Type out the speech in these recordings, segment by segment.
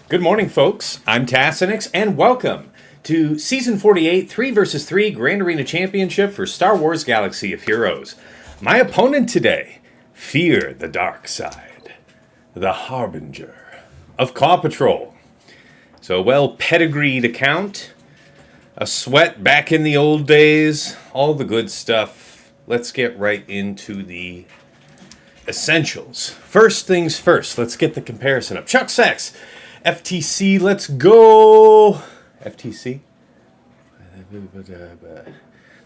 Good morning, folks. I'm Tassinix, and welcome to Season 48, 3 vs 3 Grand Arena Championship for Star Wars Galaxy of Heroes. My opponent today, Fear the Dark Side, the Harbinger of Paw Patrol. So a well-pedigreed account, a sweat back in the old days, all the good stuff. Let's get right into the essentials. First things first, let's get the comparison up. Chuck Sex, FTC, let's go. FTC?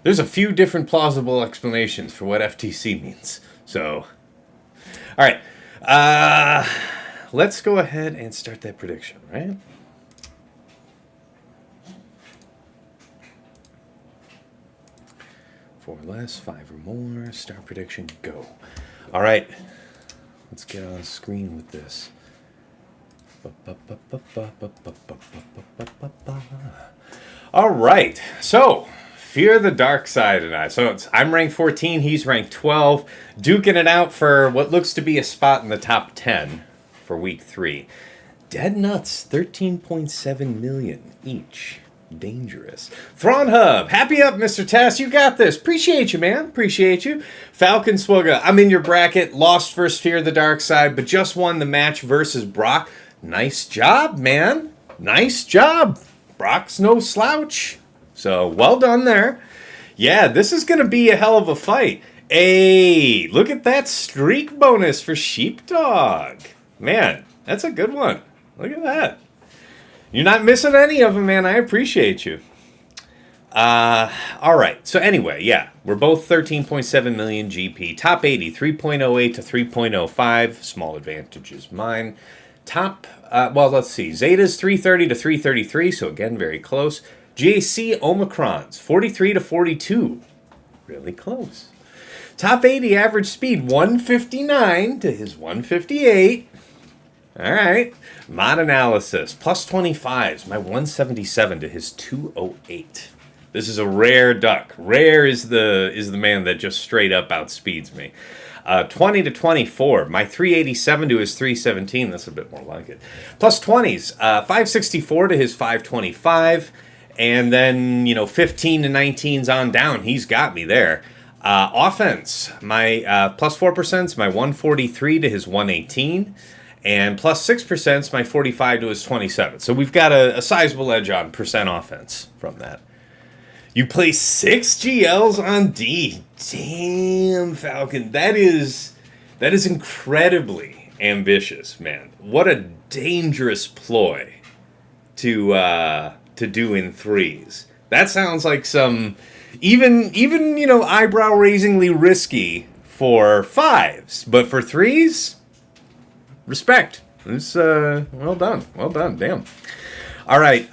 There's a few different plausible explanations for what FTC means. So, all right. Let's go ahead and start that prediction, right? Four or less, five or more. Start prediction, go. All right. Let's get on screen with this. All right, so Fear the Dark Side and I. So I'm ranked 14, he's ranked 12, duking it out for what looks to be a spot in the top 10 for week 3. Dead Nuts, 13.7 million each. Dangerous. Thrawn Hub, happy up, Mr. Tass. You got this. Appreciate you, man. Appreciate you. Falcon Swugga, I'm in your bracket. Lost versus Fear the Dark Side, but just won the match versus Brock. Nice job, man. Nice job. Brock's no slouch. So, well done there. Yeah, this is going to be a hell of a fight. Hey, look at that streak bonus for Sheepdog. Man, that's a good one. Look at that. You're not missing any of them, man. I appreciate you. All right. So anyway, yeah, we're both 13.7 million GP. Top 80, 3.08 to 3.05. Small advantage is mine. Top, well, let's see. Zeta's 330 to 333, so again, very close. GAC Omicrons, 43 to 42. Really close. Top 80 average speed, 159 to his 158. All right. Mod analysis, plus 25s, my 177 to his 208. This is a rare duck. Rare is the man that just straight up outspeeds me. 20 to 24, my 387 to his 317. That's a bit more like it. Plus 20s, 564 to his 525. And then, 15 to 19s on down. He's got me there. Offense, my plus 4% is my 143 to his 118. And plus 6% is my 45 to his 27. So we've got a sizable edge on percent offense from that. You play 6 GLs on D. Damn, Falcon. That is incredibly ambitious, man. What a dangerous ploy to do in 3s. That sounds like some even eyebrow-raisingly risky for 5s, but for 3s, respect. It's well done. Well done. Damn. All right,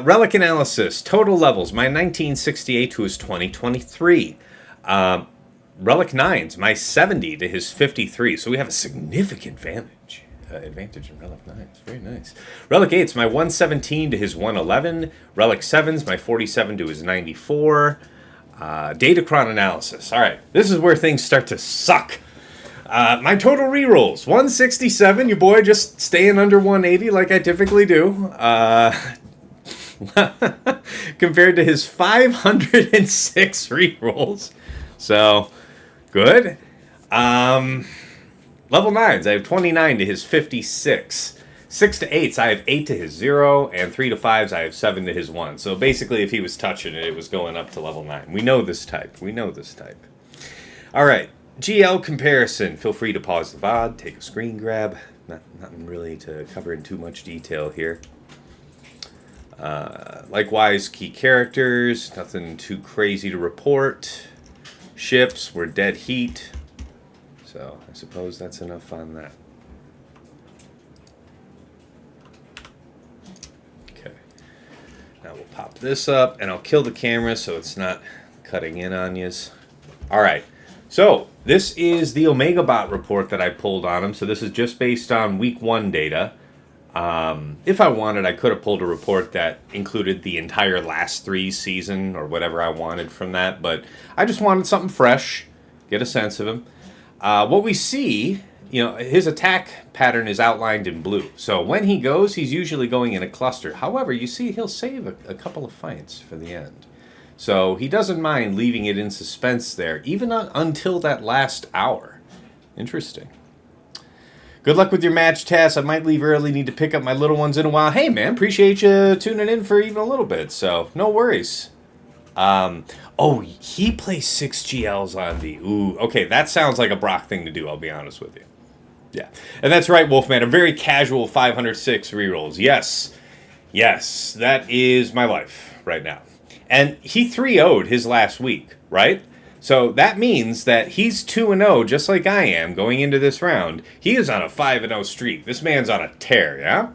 relic analysis, total levels, my 1968 to his 2023. Relic 9s, my 70 to his 53. So we have a significant advantage in Relic 9s. Very nice. Relic 8s, my 117 to his 111. Relic 7s, my 47 to his 94. Datacron analysis. All right, this is where things start to suck. My total rerolls, 167, your boy just staying under 180 like I typically do. Compared to his 506 rerolls. So, good. Level 9s, I have 29 to his 56. 6 to 8s, I have 8 to his 0. And 3 to 5s, I have 7 to his 1. So basically, if he was touching it, it was going up to level 9. We know this type. All right. GL comparison. Feel free to pause the VOD, take a screen grab. Nothing really to cover in too much detail here. Likewise, key characters. Nothing too crazy to report. Ships were dead heat. So I suppose that's enough on that. Okay. Now we'll pop this up, and I'll kill the camera so it's not cutting in on yous. All right. So, this is the Omega Bot report that I pulled on him. So this is just based on week 1 data. If I wanted, I could have pulled a report that included the entire last 3 season or whatever I wanted from that. But I just wanted something fresh, get a sense of him. What we see his attack pattern is outlined in blue. So when he goes, he's usually going in a cluster. However, you see he'll save a couple of fights for the end. So he doesn't mind leaving it in suspense there, even until that last hour. Interesting. Good luck with your match, Tess. I might leave early, need to pick up my little ones in a while. Hey, man, appreciate you tuning in for even a little bit, so no worries. He plays 6 GLs on the... Ooh, okay, that sounds like a Brock thing to do, I'll be honest with you. Yeah, and that's right, Wolfman, a very casual 506 rerolls. Yes, that is my life right now. And he 3-0'd his last week, right? So that means that he's 2-0, just like I am, going into this round. He is on a 5-0 streak. This man's on a tear, yeah?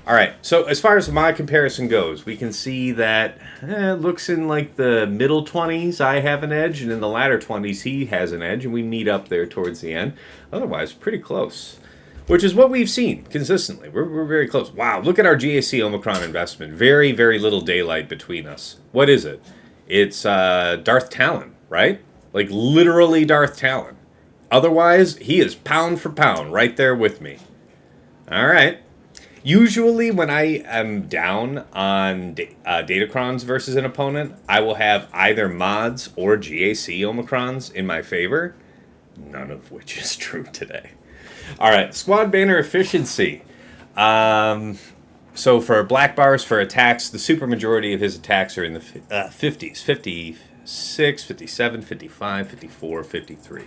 All right, so as far as my comparison goes, we can see that it looks in like the middle 20s, I have an edge, and in the latter 20s, he has an edge, and we meet up there towards the end. Otherwise, pretty close, which is what we've seen consistently. We're very close. Wow, look at our GAC Omicron investment. Very, very little daylight between us. What is it? It's Darth Talon. Right? Like, literally Darth Talon. Otherwise, he is pound for pound right there with me. All right. Usually, when I am down on Datacrons versus an opponent, I will have either mods or GAC Omicrons in my favor. None of which is true today. All right. Squad banner efficiency. So for black bars for attacks, the supermajority of his attacks are in the 50s. 56, 57, 55, 54, 53.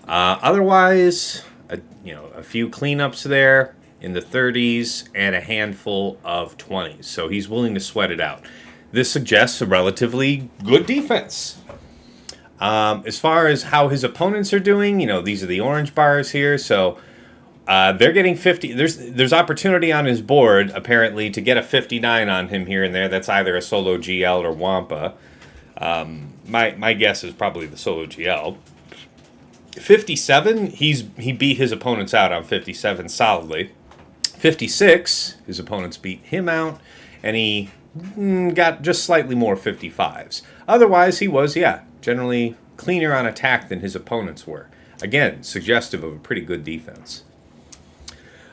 Otherwise, a few cleanups there in the 30s and a handful of 20s. So he's willing to sweat it out. This suggests a relatively good defense. As far as how his opponents are doing, these are the orange bars here. So they're getting 50. There's opportunity on his board, apparently, to get a 59 on him here and there. That's either a solo GL or Wampa. My guess is probably the solo GL. 57, he beat his opponents out on 57 solidly. 56, his opponents beat him out, and he got just slightly more 55s. Otherwise, he was, generally cleaner on attack than his opponents were. Again, suggestive of a pretty good defense.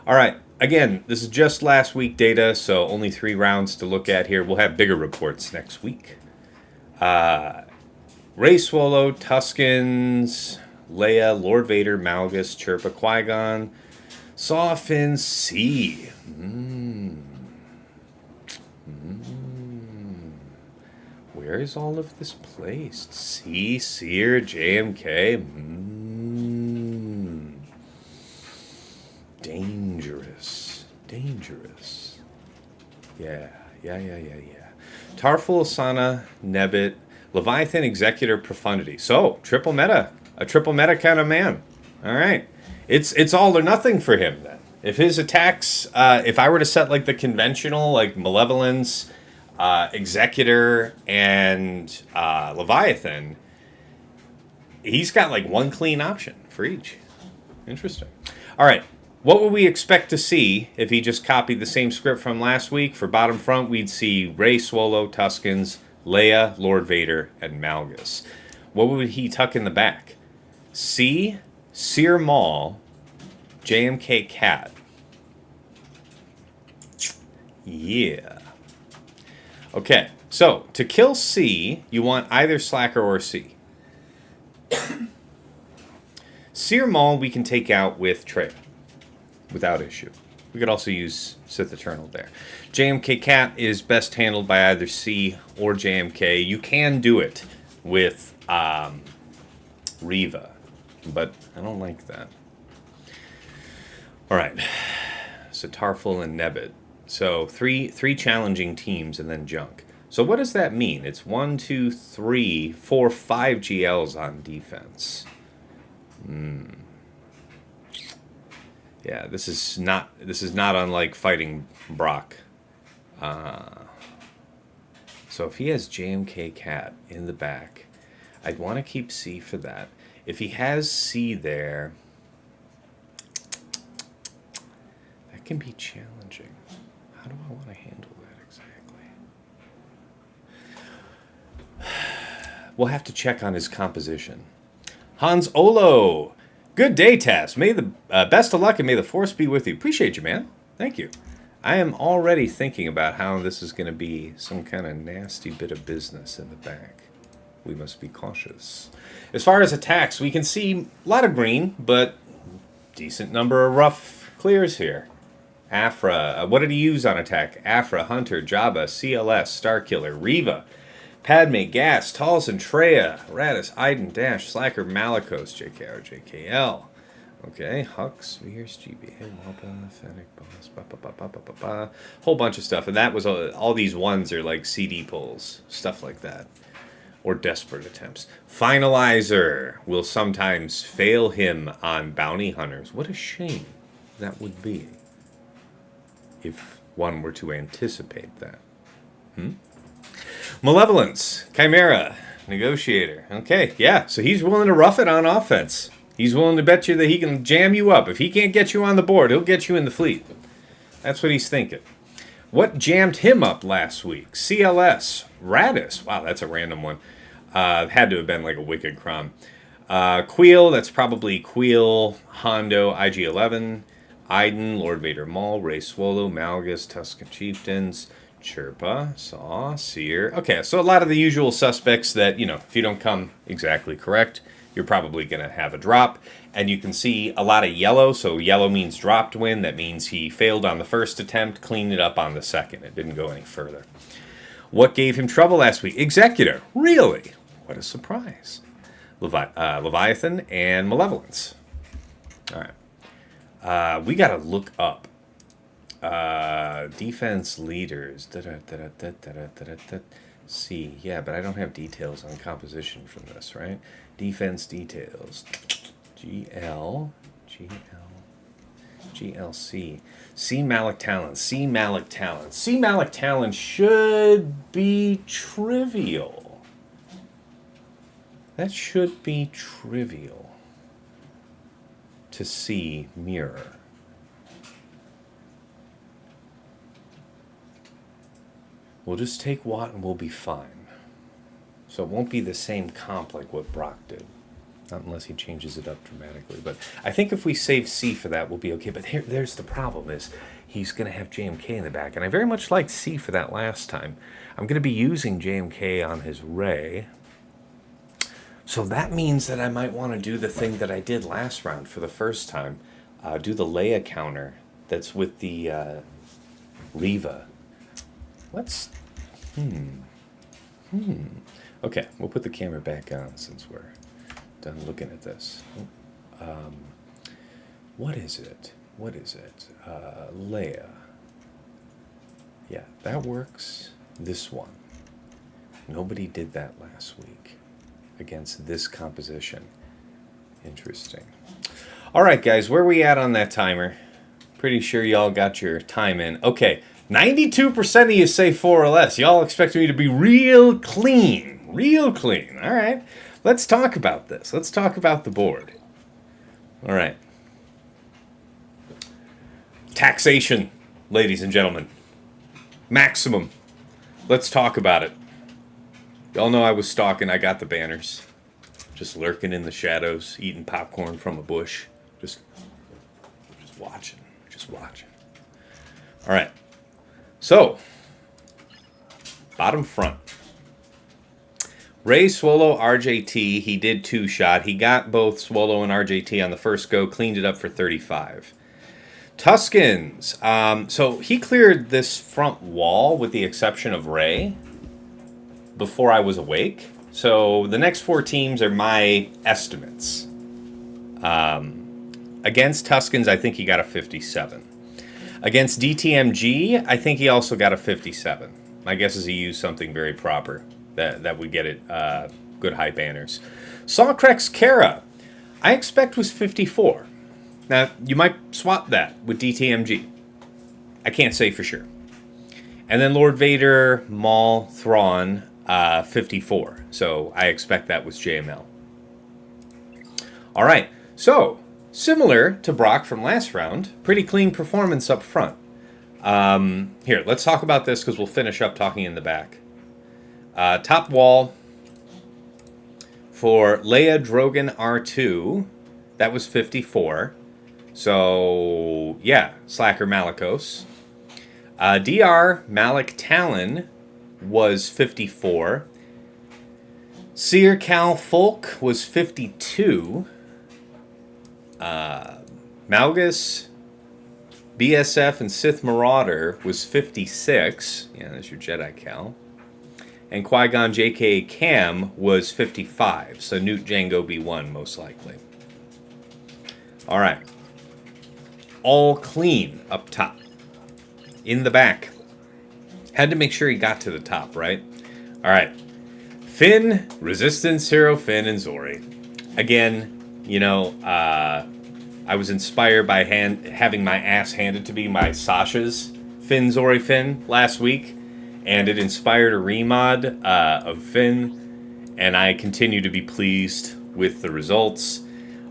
All right, again, this is just last week data, so only 3 rounds to look at here. We'll have bigger reports next week. Rey, Swolo, Tuskens, Leia, Lord Vader, Malguss, Chirpa, Qui-Gon, Sawfin, C. Where is all of this placed? C, Seer, JMK. Dangerous. Yeah. Tarful, Sana, Nebbit, Leviathan, Executor, Profundity. So, triple meta. A triple meta kind of man. All right. It's all or nothing for him, then. If his attacks, if I were to set, like, the conventional, like, Malevolence, Executor, and Leviathan, he's got, like, one clean option for each. Interesting. All right. What would we expect to see if he just copied the same script from last week? For bottom front, we'd see Rey, Swolo, Tuskens, Leia, Lord Vader, and Malguss. What would he tuck in the back? C, Seer Maul, JMK Cat. Yeah. Okay, so to kill C, you want either Slacker or C. Seer Maul we can take out with TRaid without issue. We could also use Sith Eternal there. JMK Cat is best handled by either C or JMK. You can do it with Reva, but I don't like that. All right, so Tarful and Nebbit. So three challenging teams and then junk. So what does that mean? It's 1, 2, 3, 4, 5 GLs on defense. Yeah, this is not unlike fighting Brock. So if he has JMK Cat in the back, I'd want to keep C for that. If he has C there, that can be challenging. How do I want to handle that exactly? We'll have to check on his composition. Hans Olo, Good day, Taz. May the best of luck and may the force be with you. Appreciate you, man. Thank you. I am already thinking about how this is going to be some kind of nasty bit of business in the back. We must be cautious. As far as attacks, we can see a lot of green, but decent number of rough clears here. Afra, what did he use on attack? Afra, Hunter, Jabba, CLS, Starkiller, Reva, Padme, Gas, Talzin, Treya, Radis, Iden, Dash, Slacker, Malicos, JKR, JKL. Okay, Hux, Veers, GBA, Wampa, Fennec, Boss, whole bunch of stuff. And that was all these ones are like CD pulls, stuff like that. Or desperate attempts. Finalizer will sometimes fail him on bounty hunters. What a shame that would be if one were to anticipate that. Malevolence, Chimera, Negotiator. Okay, yeah, so he's willing to rough it on offense. He's willing to bet you that he can jam you up. If he can't get you on the board, he'll get you in the fleet. That's what he's thinking. What jammed him up last week? CLS, Radis. Wow, that's a random one. Had to have been like a Wicked Crom. Queel, that's probably Queel, Hondo, IG-11, Iden, Lord Vader Maul, Ray Swolo, Malguss, Tusken Chieftains, Chirpa, Saw, Seer. Okay, so a lot of the usual suspects that, you know, if you don't come exactly correct, you're probably going to have a drop. And you can see a lot of yellow, so yellow means dropped win. That means he failed on the first attempt, cleaned it up on the second. It didn't go any further. What gave him trouble last week? Executor. Really? What a surprise. Leviathan and Malevolence. All right. We got to look up defense leaders. C. Yeah, but I don't have details on composition from this, right? Defense details. GLC. C Malak Talon. C Malak Talon. C Malak Talon should be trivial. That should be trivial to see mirror. We'll just take Watt and we'll be fine. So it won't be the same comp like what Brock did. Not unless he changes it up dramatically. But I think if we save C for that, we'll be okay. But there's the problem is he's going to have JMK in the back. And I very much liked C for that last time. I'm going to be using JMK on his Ray. So that means that I might want to do the thing that I did last round for the first time. Do the Leia counter that's with the Reva. Let's... Okay, we'll put the camera back on since we're done looking at this. What is it? Leia. Yeah, that works. This one. Nobody did that last week against this composition. Interesting. All right, guys, where are we at on that timer? Pretty sure y'all got your time in. Okay, 92% of you say 4 or less. Y'all expect me to be real clean. Real clean. All right. Let's talk about this. Let's talk about the board. All right. Taxation, ladies and gentlemen. Maximum. Let's talk about it. Y'all know I was stalking. I got the banners. Just lurking in the shadows, eating popcorn from a bush. Just watching. Just watching. All right. So, bottom front. Ray, Swolo, RJT, he did 2-shot. He got both Swolo and RJT on the first go, cleaned it up for 35. Tuskens. So he cleared this front wall with the exception of Ray before I was awake. So the next 4 teams are my estimates. Against Tuskens, I think he got a 57. Against DTMG, I think he also got a 57. My guess is he used something very proper that would get it good high banners. Sawcrex Kara, I expect was 54. Now, you might swap that with DTMG. I can't say for sure. And then Lord Vader, Maul, Thrawn, 54. So I expect that was JML. All right, so similar to Brock from last round, pretty clean performance up front. Here, let's talk about this because we'll finish up talking in the back. Top wall for Leia, Drogan, R2, That was 54. So, yeah, Slacker Malicos. DR Malak Talon was 54. Seer Cal Folk was 52. Malguss, BSF, and Sith Marauder was 56. Yeah, that's your Jedi Cal. And Qui-Gon JK Cam was 55. So Newt Jango B1 most likely. All right. All clean up top. In the back. Had to make sure he got to the top, right? All right. Finn, Resistance Hero Finn, and Zori. Again, you know, I was inspired by having my ass handed to me by Sasha's Finn, Zori, Finn last week. And it inspired a remod of Finn. And I continue to be pleased with the results.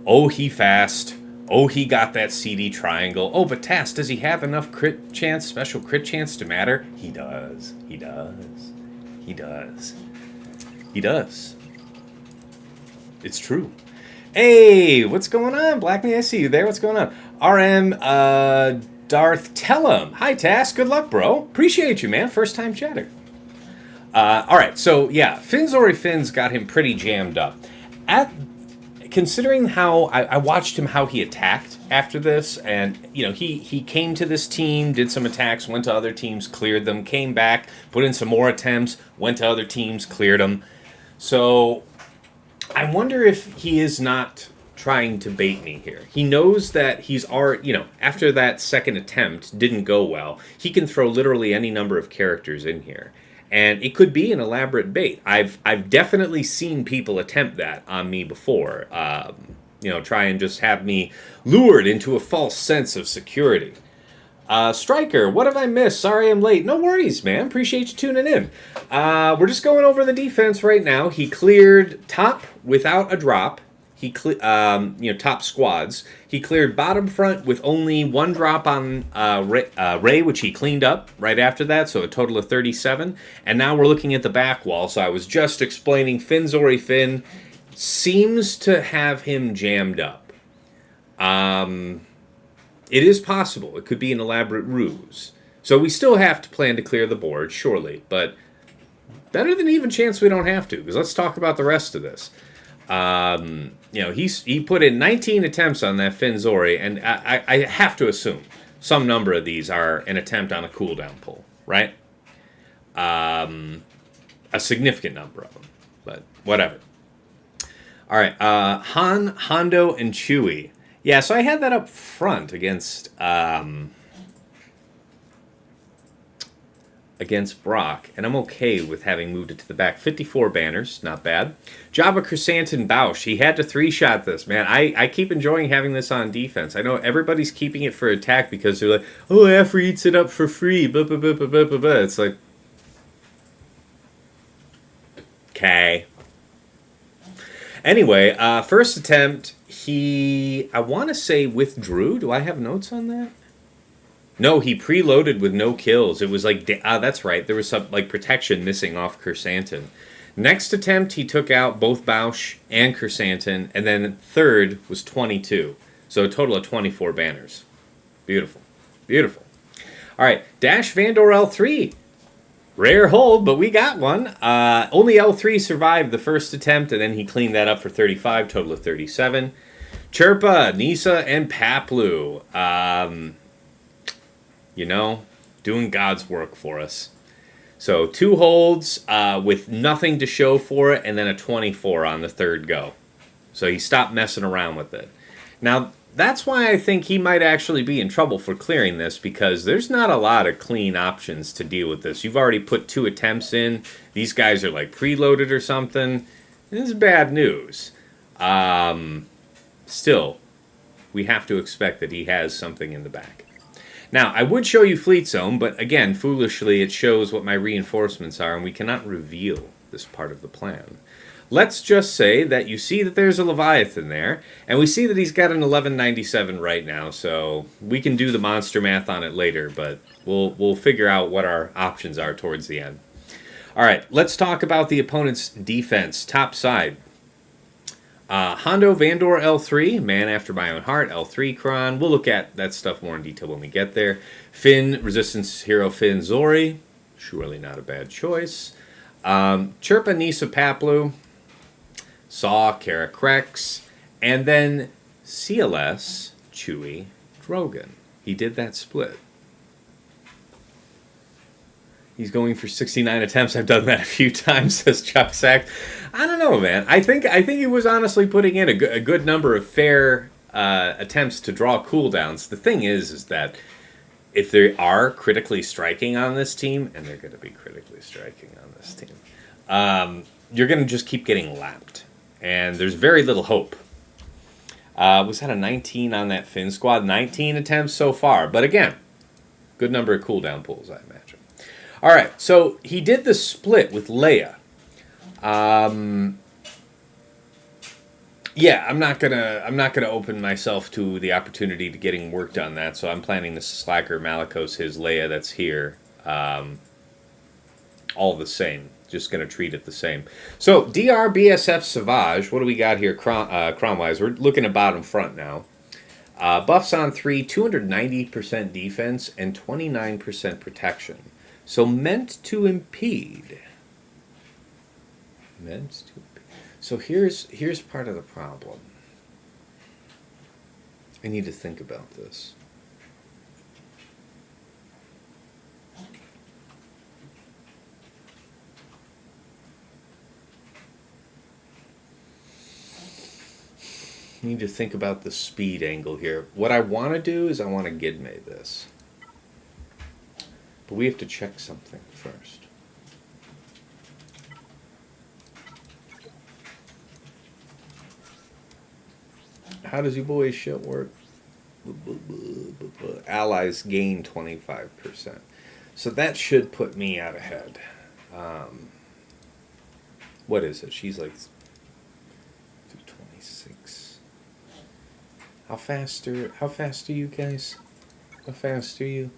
Oh, he fast. Oh, he got that CD triangle. Oh, but Tass, does he have enough crit chance, special crit chance to matter? He does. He does. He does. He does. It's true. Hey, what's going on? Black Me, I see you there. What's going on? RM, Darth Tellum. Hi, Tass. Good luck, bro. Appreciate you, man. First time chatter. All right, so yeah, Finn Zori Finn's got him pretty jammed up. Considering how I watched him, how he attacked after this, and you know he came to this team, did some attacks, went to other teams, cleared them, came back, put in some more attempts, went to other teams, cleared them. So I wonder if he is not trying to bait me here. He knows that he's already, you know, after that second attempt didn't go well, he can throw literally any number of characters in here. And it could be an elaborate bait. I've definitely seen people attempt that on me before. You know, try and just have me lured into a false sense of security. Striker, what have I missed? Sorry I'm late. No worries, man. Appreciate you tuning in. We're just going over the defense right now. He cleared top without a drop. He top squads. He cleared bottom front with only one drop on Ray, which he cleaned up right after that, so a total of 37. And now we're looking at the back wall. So I was just explaining Finn Zori Finn seems to have him jammed up. It is possible. It could be an elaborate ruse. So we still have to plan to clear the board, surely. But better than even chance we don't have to, because let's talk about the rest of this. You know, he put in 19 attempts on that Finn Zori, and I have to assume some number of these are an attempt on a cooldown pull, right? A significant number of them, but whatever. All right, Hondo, and Chewie. Yeah, so I had that up front against Brock, and I'm okay with having moved it to the back. 54 banners, not bad. Jabba, Chrysanthemum, Bausch. He had to 3-shot this, man. I keep enjoying having this on defense. I know everybody's keeping it for attack because they're like, oh, Afro eats it up for free. Blah, blah, blah, blah, blah, blah, blah. It's like, okay. Anyway, first attempt, I want to say withdrew. Do I have notes on that? No, he preloaded with no kills. It was like, that's right. There was some like protection missing off Chrysanthemum. Next attempt, he took out both Bausch and Chrysanthemum, and then third was 22. So a total of 24 banners. Beautiful. Beautiful. All right, Dash Vandor L3. Rare hold, but we got one. Only L3 survived the first attempt, and then he cleaned that up for 35, total of 37. Chirpa, Nisa, and Paplu. You know, doing God's work for us. So 2 holds with nothing to show for it, and then a 24 on the third go. So he stopped messing around with it. Now, that's why I think he might actually be in trouble for clearing this, because there's not a lot of clean options to deal with this. You've already put 2 attempts in. These guys are like preloaded or something. This is bad news. Still, we have to expect that he has something in the back. Now, I would show you Fleet Zone, but again, foolishly, it shows what my reinforcements are, and we cannot reveal this part of the plan. Let's just say that you see that there's a Leviathan there, and we see that he's got an 1197 right now, so we can do the monster math on it later, but we'll figure out what our options are towards the end. All right, let's talk about the opponent's defense, top side. Hondo, Vandor, L3, man after my own heart, L3 Kron. We'll look at that stuff more in detail when we get there. Finn, Resistance Hero Finn Zori. Surely not a bad choice. Chirpa, Nisa, Paplu. Saw, Kara Krex. And then CLS, Chewie, Drogan. He did that split. He's going for 69 attempts. I've done that a few times, says Chuck Sack. I don't know, man. I think he was honestly putting in a good number of fair attempts to draw cooldowns. The thing is that if they are critically striking on this team, and they're going to be critically striking on this team, you're going to just keep getting lapped. And there's very little hope. Was that a 19 on that Finn squad? 19 attempts so far. But again, good number of cooldown pulls, I imagine. All right, so he did the split with Leia. Yeah, I'm not gonna open myself to the opportunity to getting work done that. So I'm planning to slacker Malicos his Leia that's here. All the same. Just going to treat it the same. So, DR, BSF, Savage. What do we got here, Cron-wise? We're looking at bottom front now. Buffs on 3, 290% defense, and 29% protection. So, meant to impede. So, here's part of the problem. I need to think about this. Need to think about the speed angle here. What I want to do is I want to Gidme this. But we have to check something first. How does your boy's shit work? Allies gain 25%. So that should put me out ahead. What is it? She's like 226. How fast are you guys? How fast are you?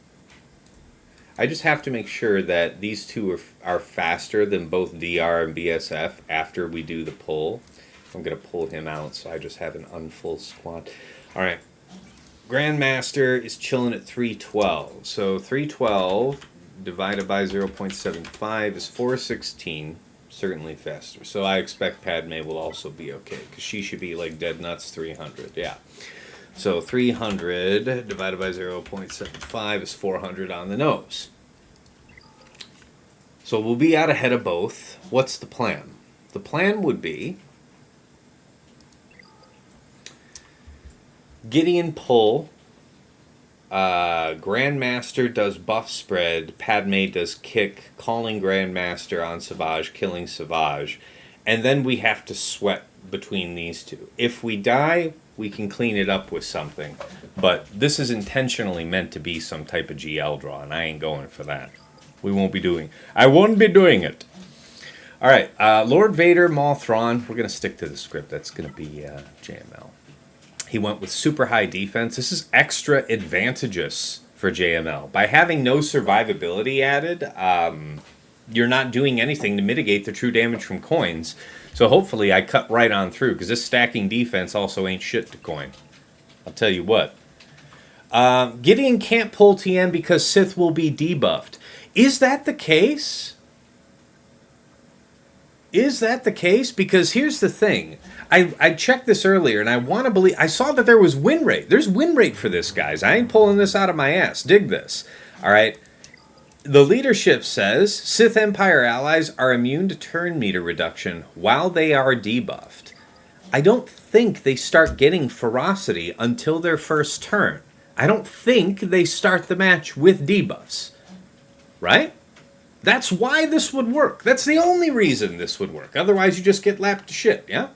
I just have to make sure that these two are faster than both DR and BSF after we do the pull. I'm going to pull him out, so I just have an unfull squad. All right. Grandmaster is chilling at 312. So 312 divided by 0.75 is 416. Certainly faster. So I expect Padme will also be okay, because she should be like dead nuts 300. Yeah. So 300 divided by 0.75 is 400 on the nose. So we'll be out ahead of both. What's the plan? The plan would be Gideon pull, Grandmaster does buff spread, Padme does kick, calling Grandmaster on Savage, killing Savage, and then we have to sweat between these two. If we die, we can clean it up with something, but this is intentionally meant to be some type of GL draw, and I ain't going for that. I won't be doing it. All right, Lord Vader, Maul, Thrawn. We're going to stick to the script. That's going to be JML. He went with super high defense. This is extra advantageous for JML. By having no survivability added, you're not doing anything to mitigate the true damage from coins. So hopefully I cut right on through, because this stacking defense also ain't shit to coin. I'll tell you what. Gideon can't pull TM because Sith will be debuffed. Is that the case? Is that the case? Because here's the thing. I checked this earlier, and I want to believe... I saw that there was win rate. There's win rate for this, guys. I ain't pulling this out of my ass. Dig this. All right? The leadership says Sith Empire allies are immune to turn meter reduction while they are debuffed. I don't think they start getting ferocity until their first turn. I don't think they start the match with debuffs. Right? That's why this would work. That's the only reason this would work. Otherwise, you just get lapped to shit, yeah?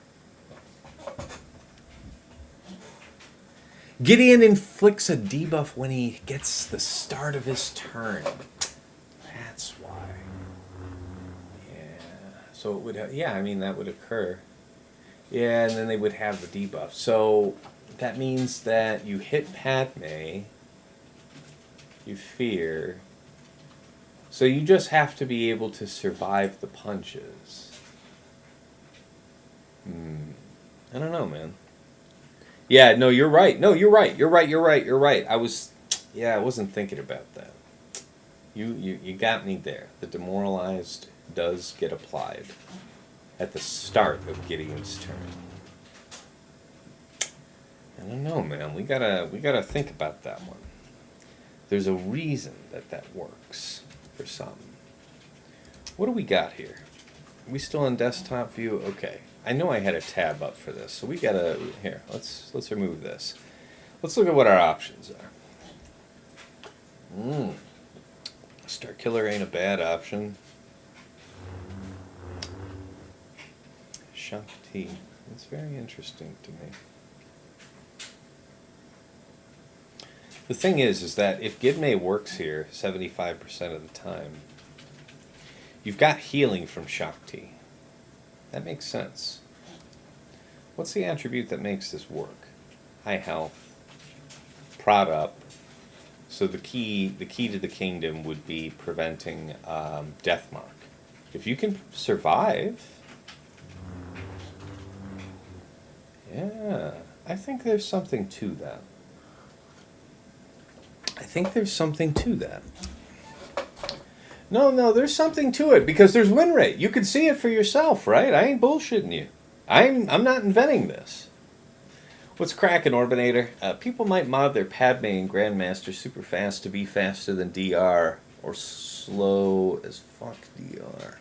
Gideon inflicts a debuff when he gets the start of his turn. That's why. Yeah. So it would have... Yeah, I mean, that would occur. Yeah, and then they would have the debuff. So that means that you hit Padme, you fear... So you just have to be able to survive the punches. I don't know, man. Yeah, no, you're right. No, you're right. You're right. You're right. You're right. I wasn't thinking about that. You got me there. The demoralized does get applied at the start of Gideon's turn. I don't know, man. We gotta think about that one. There's a reason that works for some. What do we got here? Are we still in desktop view? Okay. I know I had a tab up for this, so we gotta here. Let's remove this. Let's look at what our options are. Star Killer ain't a bad option. Shaak. That's very interesting to me. The thing is that if Gidme works here 75% of the time, you've got healing from Shaak. That makes sense. What's the attribute that makes this work? High health, prod up. So the key to the kingdom would be preventing death mark. If you can survive, yeah, I think there's something to that. No, there's something to it because there's win rate. You can see it for yourself, right? I ain't bullshitting you. I'm not inventing this. What's cracking, Orbinator? People might mod their Padme and Grandmaster super fast to be faster than DR or slow as fuck DR.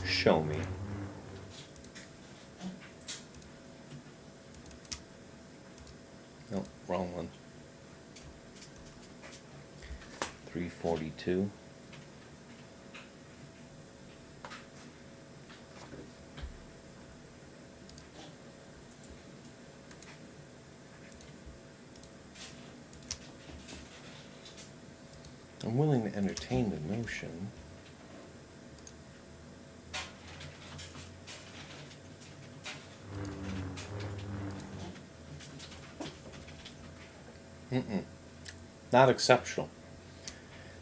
Show me. Nope, wrong one. 342. I'm willing to entertain the notion. Not exceptional.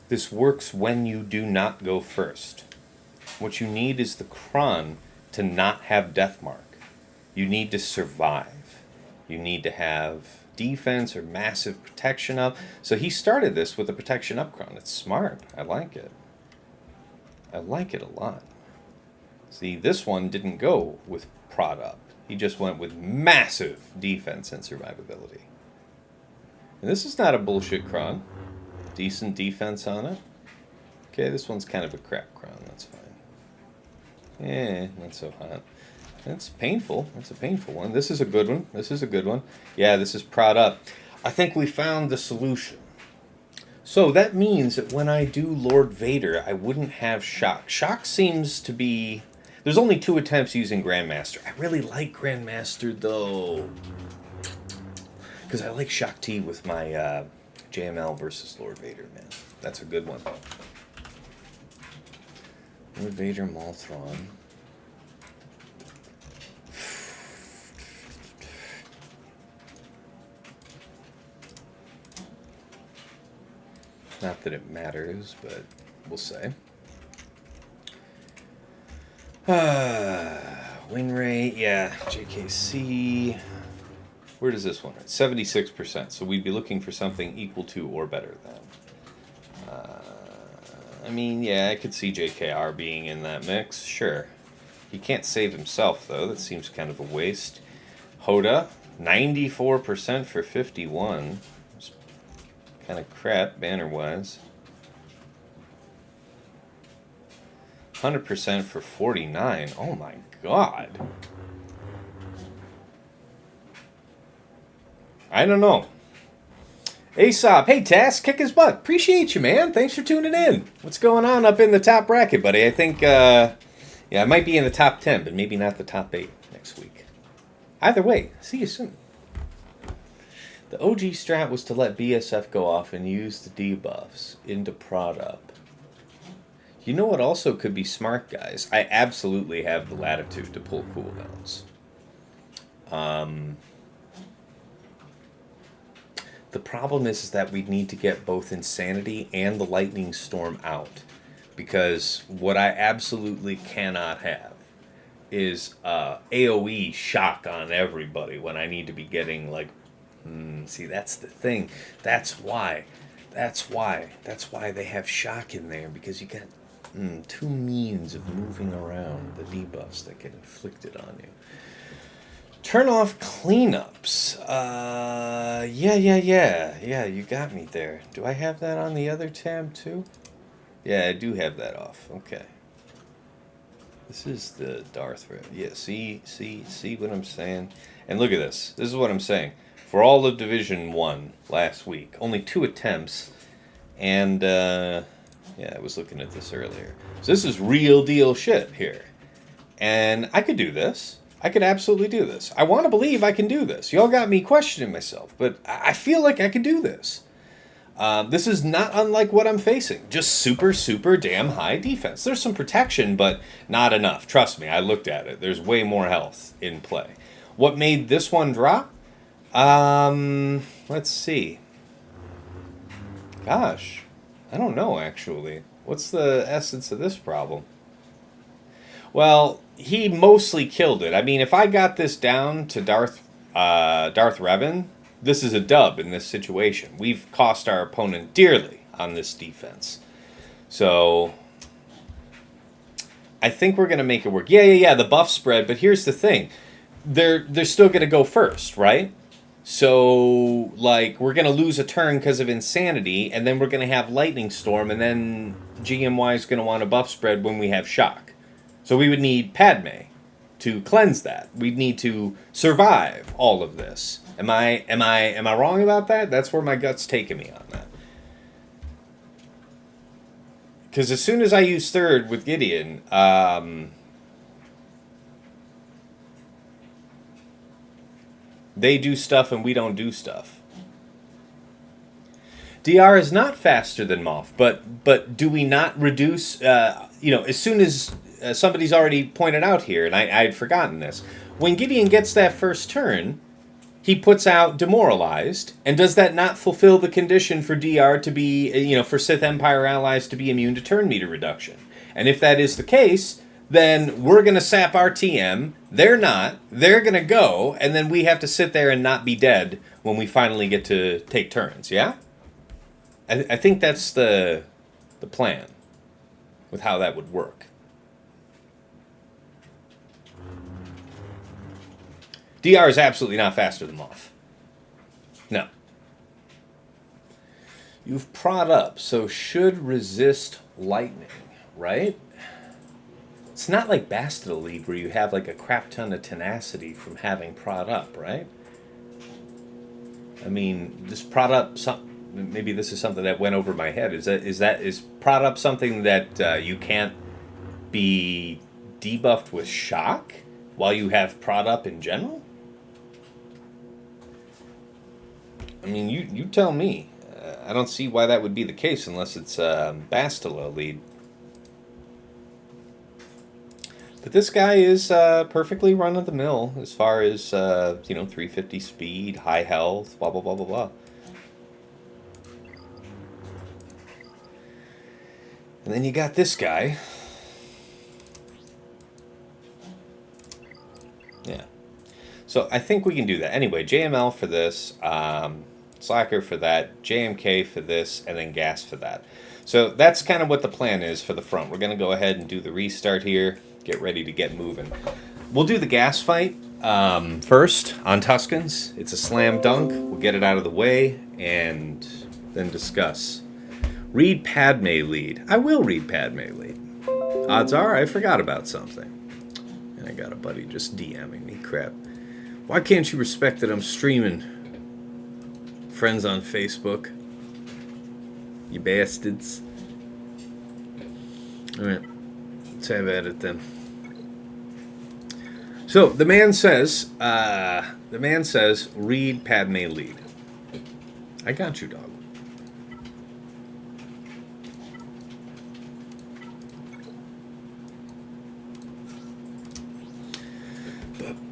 This works when you do not go first. What you need is the Kron to not have death mark. You need to survive. You need to have defense or massive protection up. So he started this with a protection up Kron. It's smart. I like it. I like it a lot. See, this one didn't go with prod up. He just went with massive defense and survivability. And this is not a bullshit Kron. Decent defense on it. Okay, this one's kind of a crap Kron. That's fine. Eh, not so hot. That's painful. That's a painful one. This is a good one. This is a good one. Yeah, this is prod up. I think we found the solution. So that means that when I do Lord Vader, I wouldn't have Shaak. Shaak seems to be... There's only 2 attempts using Grandmaster. I really like Grandmaster, though. Because I like Shaak with my JML versus Lord Vader, man. That's a good one. Lord Vader, Maul, Thrawn. Not that it matters, but we'll say. Win rate, yeah. JKC. Where does this one at? 76%. So we'd be looking for something equal to or better than. I mean, yeah, I could see JKR being in that mix. Sure. He can't save himself, though. That seems kind of a waste. Hoda, 94% for 51. It's kind of crap, banner-wise. 100% for 49. Oh, my God. I don't know. Aesop, hey Task, kick his butt. Appreciate you, man. Thanks for tuning in. What's going on up in the top bracket, buddy? I think, yeah, I might be in the top 10, but maybe not the top 8 next week. Either way, see you soon. The OG strat was to let BSF go off and use the debuffs into prod up. You know what also could be smart, guys? I absolutely have the latitude to pull cooldowns. The problem is that we need to get both Insanity and the Lightning Storm out. Because what I absolutely cannot have is AoE Shaak on everybody when I need to be getting, like... see, that's the thing. That's why they have Shaak in there. Because you got two means of moving around the debuffs that get inflicted on you. Turn off cleanups. Yeah, you got me there. Do I have that on the other tab too? Yeah, I do have that off. Okay. This is the Darth Rev. Yeah, see what I'm saying? And look at this. This is what I'm saying. For all of Division 1 last week, only 2 attempts. And, yeah, I was looking at this earlier. So this is real deal shit here. And I could do this. I could absolutely do this. I want to believe I can do this. Y'all got me questioning myself, but I feel like I can do this. This is not unlike what I'm facing. Just super, super damn high defense. There's some protection, but not enough. Trust me, I looked at it. There's way more health in play. What made this one drop? Let's see. Gosh, I don't know, actually. What's the essence of this problem? Well, he mostly killed it. I mean, if I got this down to Darth Revan, this is a dub in this situation. We've cost our opponent dearly on this defense. So, I think we're going to make it work. Yeah, the buff spread, but here's the thing. They're still going to go first, right? So, like, we're going to lose a turn because of Insanity, and then we're going to have Lightning Storm, and then GMY is going to want a buff spread when we have Shaak. So we would need Padme to cleanse that. We'd need to survive all of this. Am I wrong about that? That's where my gut's taking me on that. Because as soon as I use third with Gideon, they do stuff and we don't do stuff. DR is not faster than Moff, but do we not reduce? As soon as somebody's already pointed out here, and I had forgotten this. When Gideon gets that first turn, he puts out Demoralized, and does that not fulfill the condition for DR to be, for Sith Empire allies to be immune to turn meter reduction? And if that is the case, then we're going to sap our TM, they're not, they're going to go, and then we have to sit there and not be dead when we finally get to take turns, yeah? I think that's the plan with how that would work. DR is absolutely not faster than Moff. No. You've prod up, so should resist lightning, right? It's not like Bastila League where you have like a crap ton of tenacity from having prod up, right? I mean, this prod up, maybe this is something that went over my head. Is prod up something that you can't be debuffed with Shaak while you have prod up in general? I mean, you tell me. I don't see why that would be the case unless it's Bastila lead. But this guy is perfectly run-of-the-mill as far as, 350 speed, high health, blah, blah, blah, blah, blah. And then you got this guy. Yeah. So I think we can do that. Anyway, JML for this, Slacker for that, JMK for this, and then Gas for that. So that's kind of what the plan is for the front. We're going to go ahead and do the restart here, get ready to get moving. We'll do the Gas fight first on Tuskens. It's a slam dunk. We'll get it out of the way and then discuss. Read Padme lead. I will read Padme lead. Odds are I forgot about something. And I got a buddy just DMing me. Crap. Why can't you respect that I'm streaming? Friends on Facebook. You bastards. Alright. Let's have at it then. So, the man says, read Padme lead. I got you, dog.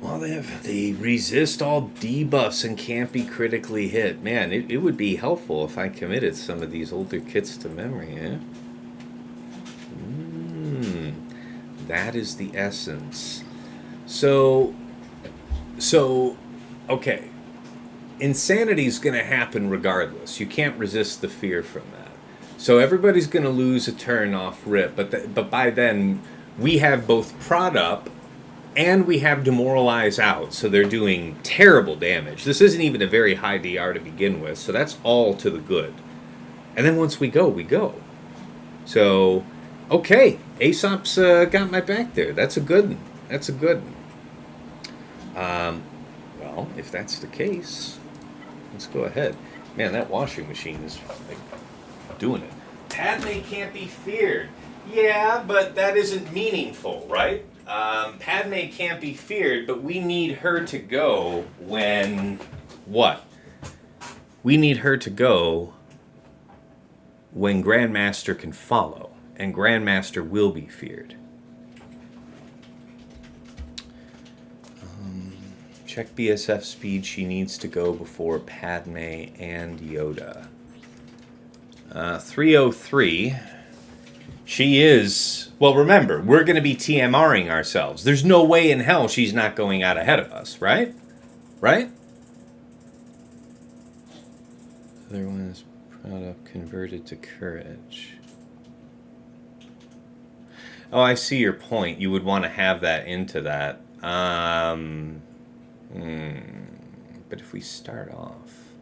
Well, they resist all debuffs and can't be critically hit. Man, it would be helpful if I committed some of these older kits to memory, eh? That is the essence. So, okay. Insanity's going to happen regardless. You can't resist the fear from that. So everybody's going to lose a turn off rip, but by then we have both prod up and we have demoralize out, so they're doing terrible damage. This isn't even a very high DR to begin with, so that's all to the good. And then once we go, we go. So, okay, Aesop's got my back there. That's a good one. That's a good one. Well, if that's the case, let's go ahead. Man, that washing machine is like doing it. Padme can't be feared. Yeah, but that isn't meaningful, right? Padme can't be feared, but we need her to go when... What? We need her to go when Grandmaster can follow, and Grandmaster will be feared. Check BSF speed. She needs to go before Padme and Yoda. 303. She is... Well, remember, we're going to be TMRing ourselves. There's no way in hell she's not going out ahead of us, right? Right? Other one is product converted to courage. Oh, I see your point. You would want to have that into that. But if we start off...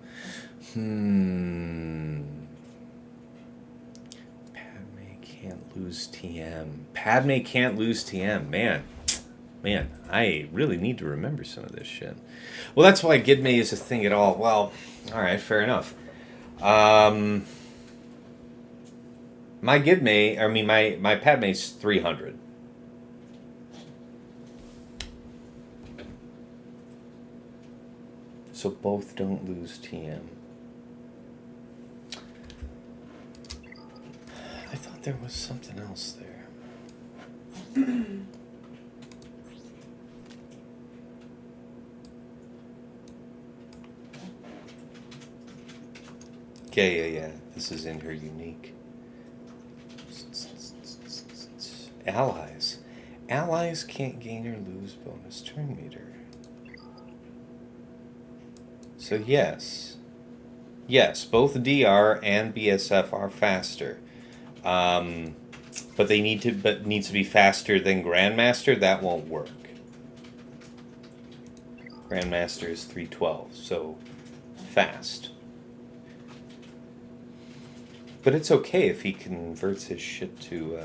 Can't lose TM. Padme can't lose TM. Man, I really need to remember some of this shit. Well, that's why Gidme is a thing at all. Well, all right, fair enough. My Gidme, I mean, my Padme's 300. So both don't lose TM. I thought there was something else there. Yeah. This is in her unique. Allies. Allies can't gain or lose bonus turn meter. So yes, both DR and BSF are faster. But needs to be faster than Grandmaster. That won't work. Grandmaster is 312, so fast. But it's okay if he converts his shit to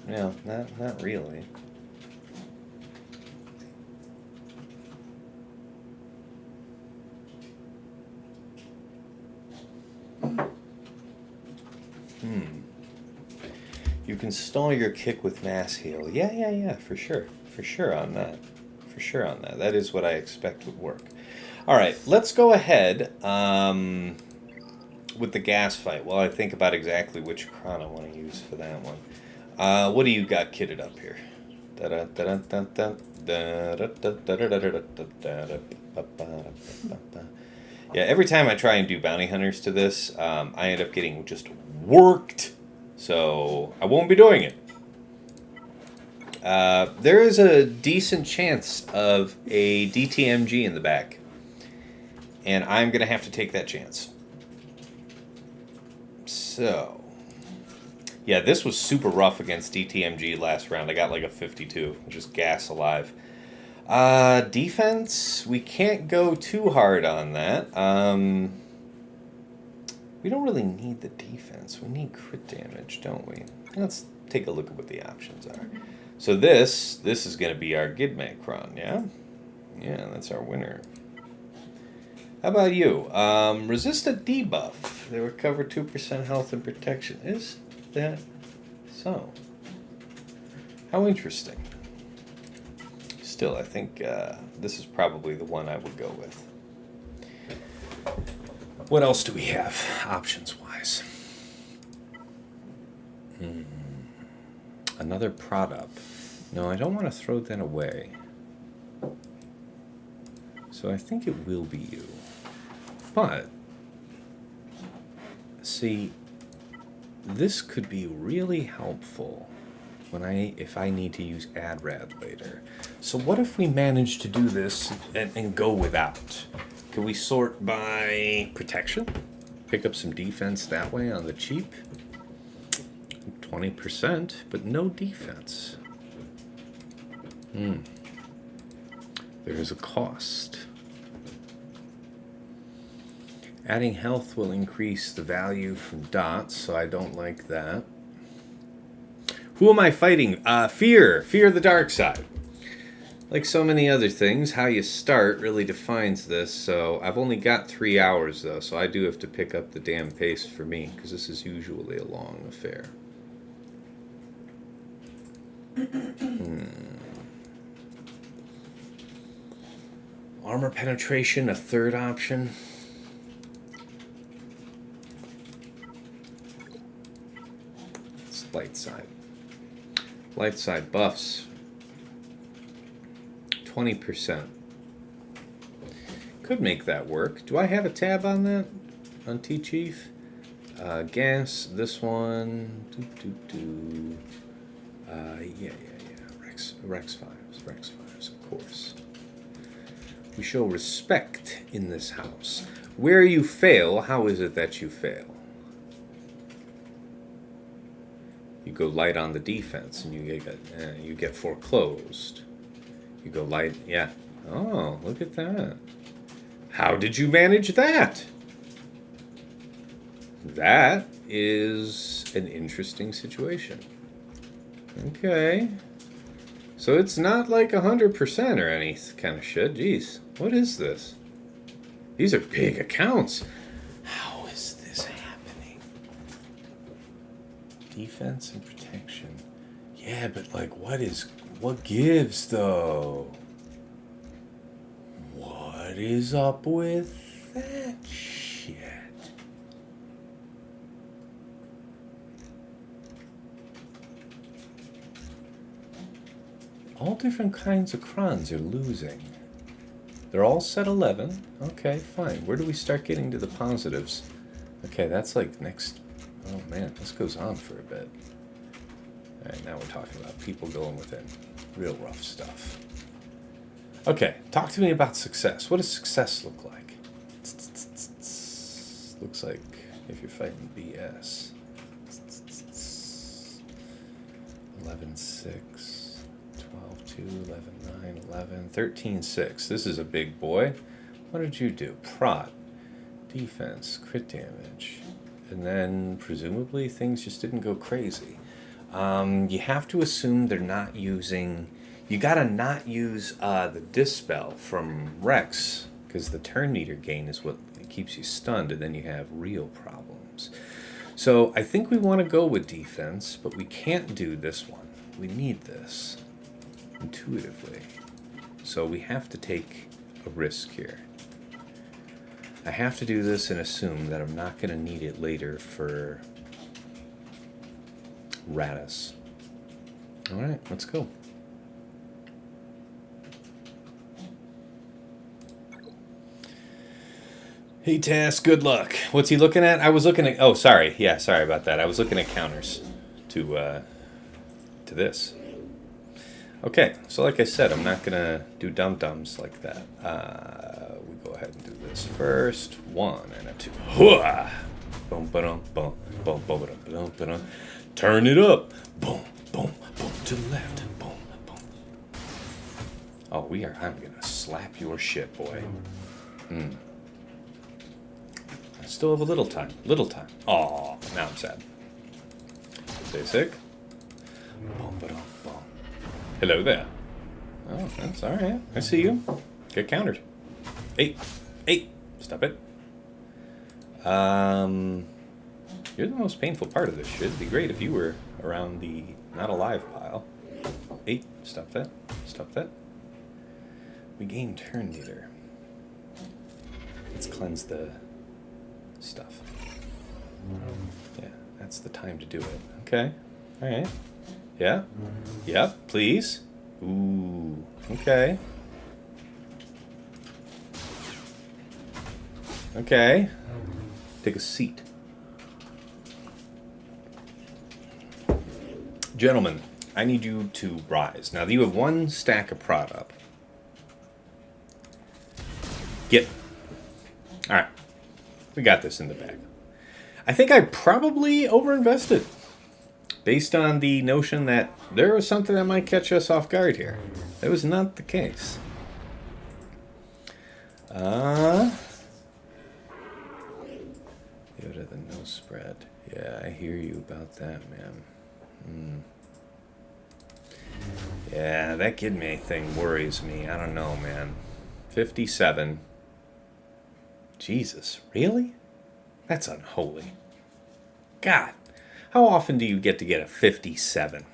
no, not really. You can stall your kick with mass heal. Yeah, for sure on that. That is what I expect would work. All right, let's go ahead with the gas fight while I think about exactly which cron I want to use for that one. What do you got kitted up here? Yeah, every time I try and do bounty hunters to this, I end up getting just worked. So I won't be doing it. There is a decent chance of a DTMG in the back. And I'm going to have to take that chance. So, yeah, this was super rough against DTMG last round. I got like a 52, just gas alive. Defense, we can't go too hard on that. We don't really need the defense. We need crit damage, don't we? Let's take a look at what the options are. So this is going to be our Gidme cron, yeah? Yeah, that's our winner. How about you? Resist a debuff. They recover 2% health and protection. Is that so? How interesting. Still, I think this is probably the one I would go with. What else do we have, options-wise? Another prod up. No, I don't want to throw that away. So I think it will be you. But, see, this could be really helpful if I need to use AdRad later. So what if we manage to do this and go without? Can we sort by protection? Pick up some defense that way on the cheap. 20%, but no defense. There is a cost. Adding health will increase the value from dots, so I don't like that. Who am I fighting? Fear. Fear the dark side. Like so many other things, how you start really defines this. So I've only got 3 hours, though, so I do have to pick up the damn pace for me, because this is usually a long affair. Armor penetration, a third option. It's light side. Light side buffs. 20%. Could make that work. Do I have a tab on that? On TChief? Gas, this one. Yeah. Rex 5s, of course. We show respect in this house. Where you fail, how is it that you fail? You go light on the defense and you get foreclosed. You go light, yeah. Oh, look at that. How did you manage that? That is an interesting situation. Okay. So it's not like 100% or any kind of shit. Jeez, what is this? These are big accounts. How is this happening? Defense and protection. Yeah, but like, what gives though? What is up with that shit? All different kinds of crons are losing. They're all set 11. Okay, fine. Where do we start getting to the positives? Okay, that's like next... Oh man, this goes on for a bit. Alright, now we're talking about people going within. Real rough stuff. Okay, talk to me about success. What does success look like? Looks like if you're fighting BS. 11-6. 12-2, 11-9, 11, 13-6. This is a big boy. What did you do? Prot. Defense. Crit damage. And then, presumably, things just didn't go crazy. You have to assume they're not using... You gotta not use the Dispel from Rex, because the turn meter gain is what keeps you stunned, and then you have real problems. So, I think we want to go with defense, but we can't do this one. We need this. Intuitively. So we have to take a risk here. I have to do this and assume that I'm not going to need it later for Radis. Alright, let's go. Hey Task, good luck. What's he looking at? I was looking at... Oh, sorry. Yeah, sorry about that. I was looking at counters to this. Okay, so like I said, I'm not going to do dum-dums like that. We go ahead and do this first. 1 and a 2. Hooah! Boom, ba-dum, boom, boom, boom, ba-dum, ba-dum. Turn it up. Boom, boom, boom, to the left. Boom, boom. Oh, I'm going to slap your shit, boy. I still have a little time. Aw, now I'm sad. Stay sick. Boom, ba-dum, boom. Hello there. Oh, that's all right. I see you. Get countered. Hey. Stop it. You're the most painful part of this shit. It'd be great if you were around the not alive pile. Hey, stop that. We gain turn meter. Let's cleanse the stuff. Yeah, that's the time to do it. Okay. All right. Yeah? Yep, please. Ooh, okay. Okay. Take a seat. Gentlemen, I need you to rise. Now, you have one stack of prod up. Get. Alright. We got this in the bag. I think I probably overinvested. Based on the notion that there was something that might catch us off guard here. That was not the case. Yoda, the no spread. Yeah, I hear you about that, man. Yeah, that Gidme thing worries me. I don't know, man. 57. Jesus, really? That's unholy. God, how often do you get to get a 57?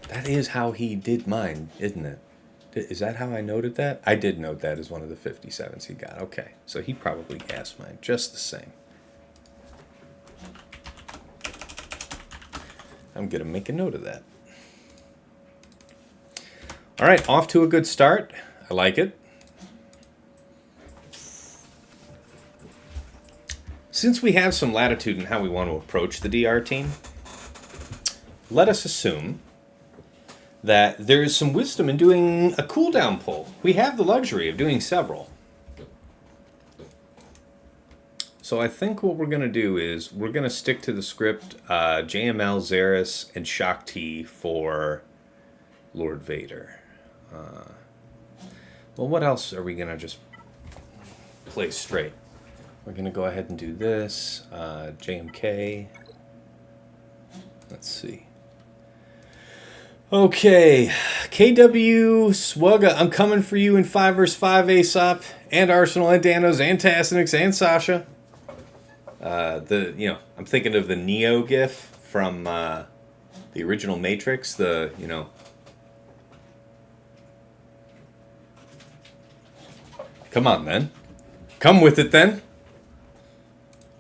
That is how he did mine, isn't it? Is that how I noted that? I did note that as one of the 57s he got. Okay, so he probably gassed mine just the same. I'm going to make a note of that. All right, off to a good start. I like it. Since we have some latitude in how we want to approach the DR team, let us assume that there is some wisdom in doing a cooldown pull. We have the luxury of doing several. So I think what we're going to do is we're going to stick to the script JML, Zarris, and Shaak T for Lord Vader. Well, what else are we going to just play straight? We're going to go ahead and do this. JMK. Let's see. Okay. KW Swugga, I'm coming for you in 5 vs 5 Aesop, and Arsenal, and Danos, and Tassinix, and Sasha. I'm thinking of the Neo gif from the original Matrix. Come on, then. Come with it, then.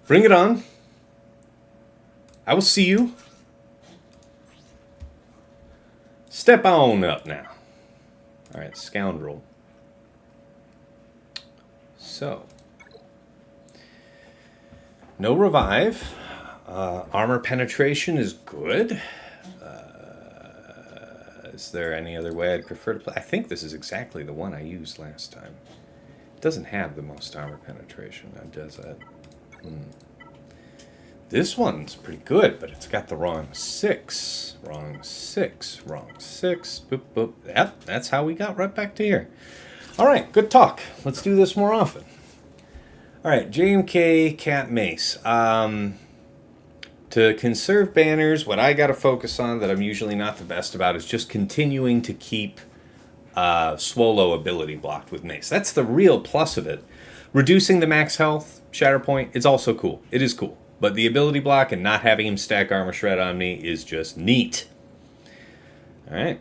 Bring it on. I will see you. Step on up now. All right, scoundrel. So. No revive. Armor penetration is good. Is there any other way I'd prefer to play? I think this is exactly the one I used last time. It doesn't have the most armor penetration. Now, does it? This one's pretty good, but it's got the wrong 6. Wrong 6. Wrong 6. Boop, boop. Yep, that's how we got right back to here. All right, good talk. Let's do this more often. All right, JMK Cat Mace. To conserve banners, what I got to focus on that I'm usually not the best about is just continuing to keep Swolo ability blocked with Mace. That's the real plus of it. Reducing the max health, Shatterpoint, it's also cool. It is cool. But the ability block and not having him stack armor shred on me is just neat. All right.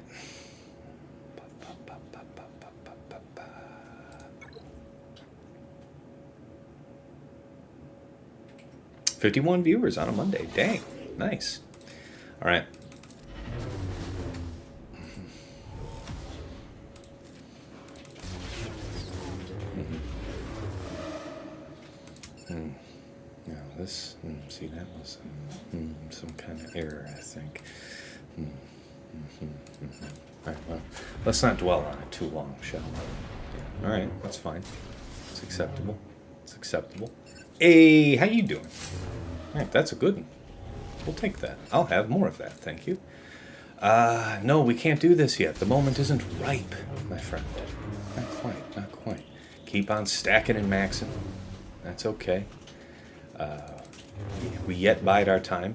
51 viewers on a Monday. Dang. Nice. All right. Now this, see, that was some kind of error, I think. All right, well, let's not dwell on it too long, shall we? Yeah. All right, that's fine. It's acceptable. It's acceptable. Hey, how you doing? All right, that's a good one. We'll take that. I'll have more of that, thank you. No, we can't do this yet. The moment isn't ripe, my friend. Not quite, not quite. Keep on stacking and maxing. That's okay. We yet bide our time.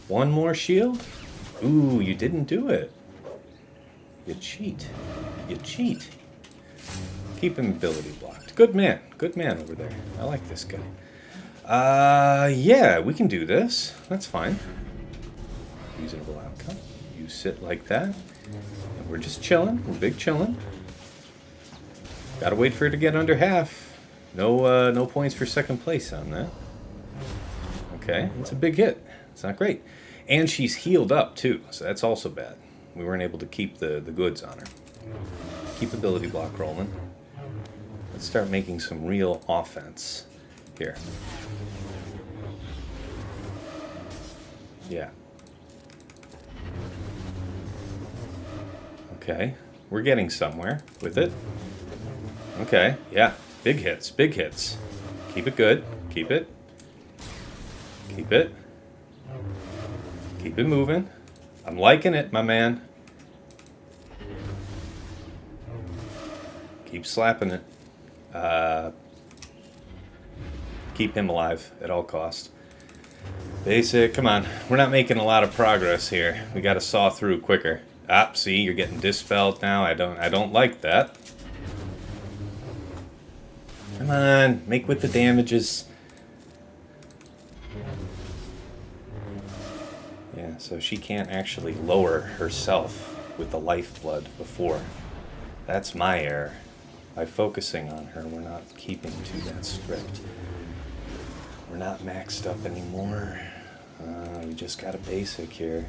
One more shield? Ooh, you didn't do it. You cheat. You cheat. Keep him ability blocked. Good man. Good man over there. I like this guy. Yeah, we can do this. That's fine. Reasonable outcome. You sit like that. And we're just chilling. We're big chilling. Gotta wait for it to get under half. No points for second place on that. Okay, it's a big hit. It's not great. And she's healed up, too, so that's also bad. We weren't able to keep the goods on her. Keep ability block rolling. Let's start making some real offense. Here. Yeah. Okay. We're getting somewhere with it. Okay. Yeah. Big hits. Big hits. Keep it good. Keep it. Keep it. Keep it moving. I'm liking it, my man. Keep slapping it. Keep him alive at all costs. Basic, come on. We're not making a lot of progress here. We got to saw through quicker. Ah, see, you're getting dispelled now. I don't like that. Come on, make with the damages. Yeah, so she can't actually lower herself with the lifeblood before. That's my error. By focusing on her, we're not keeping to that script. We're not maxed up anymore. We just got a basic here.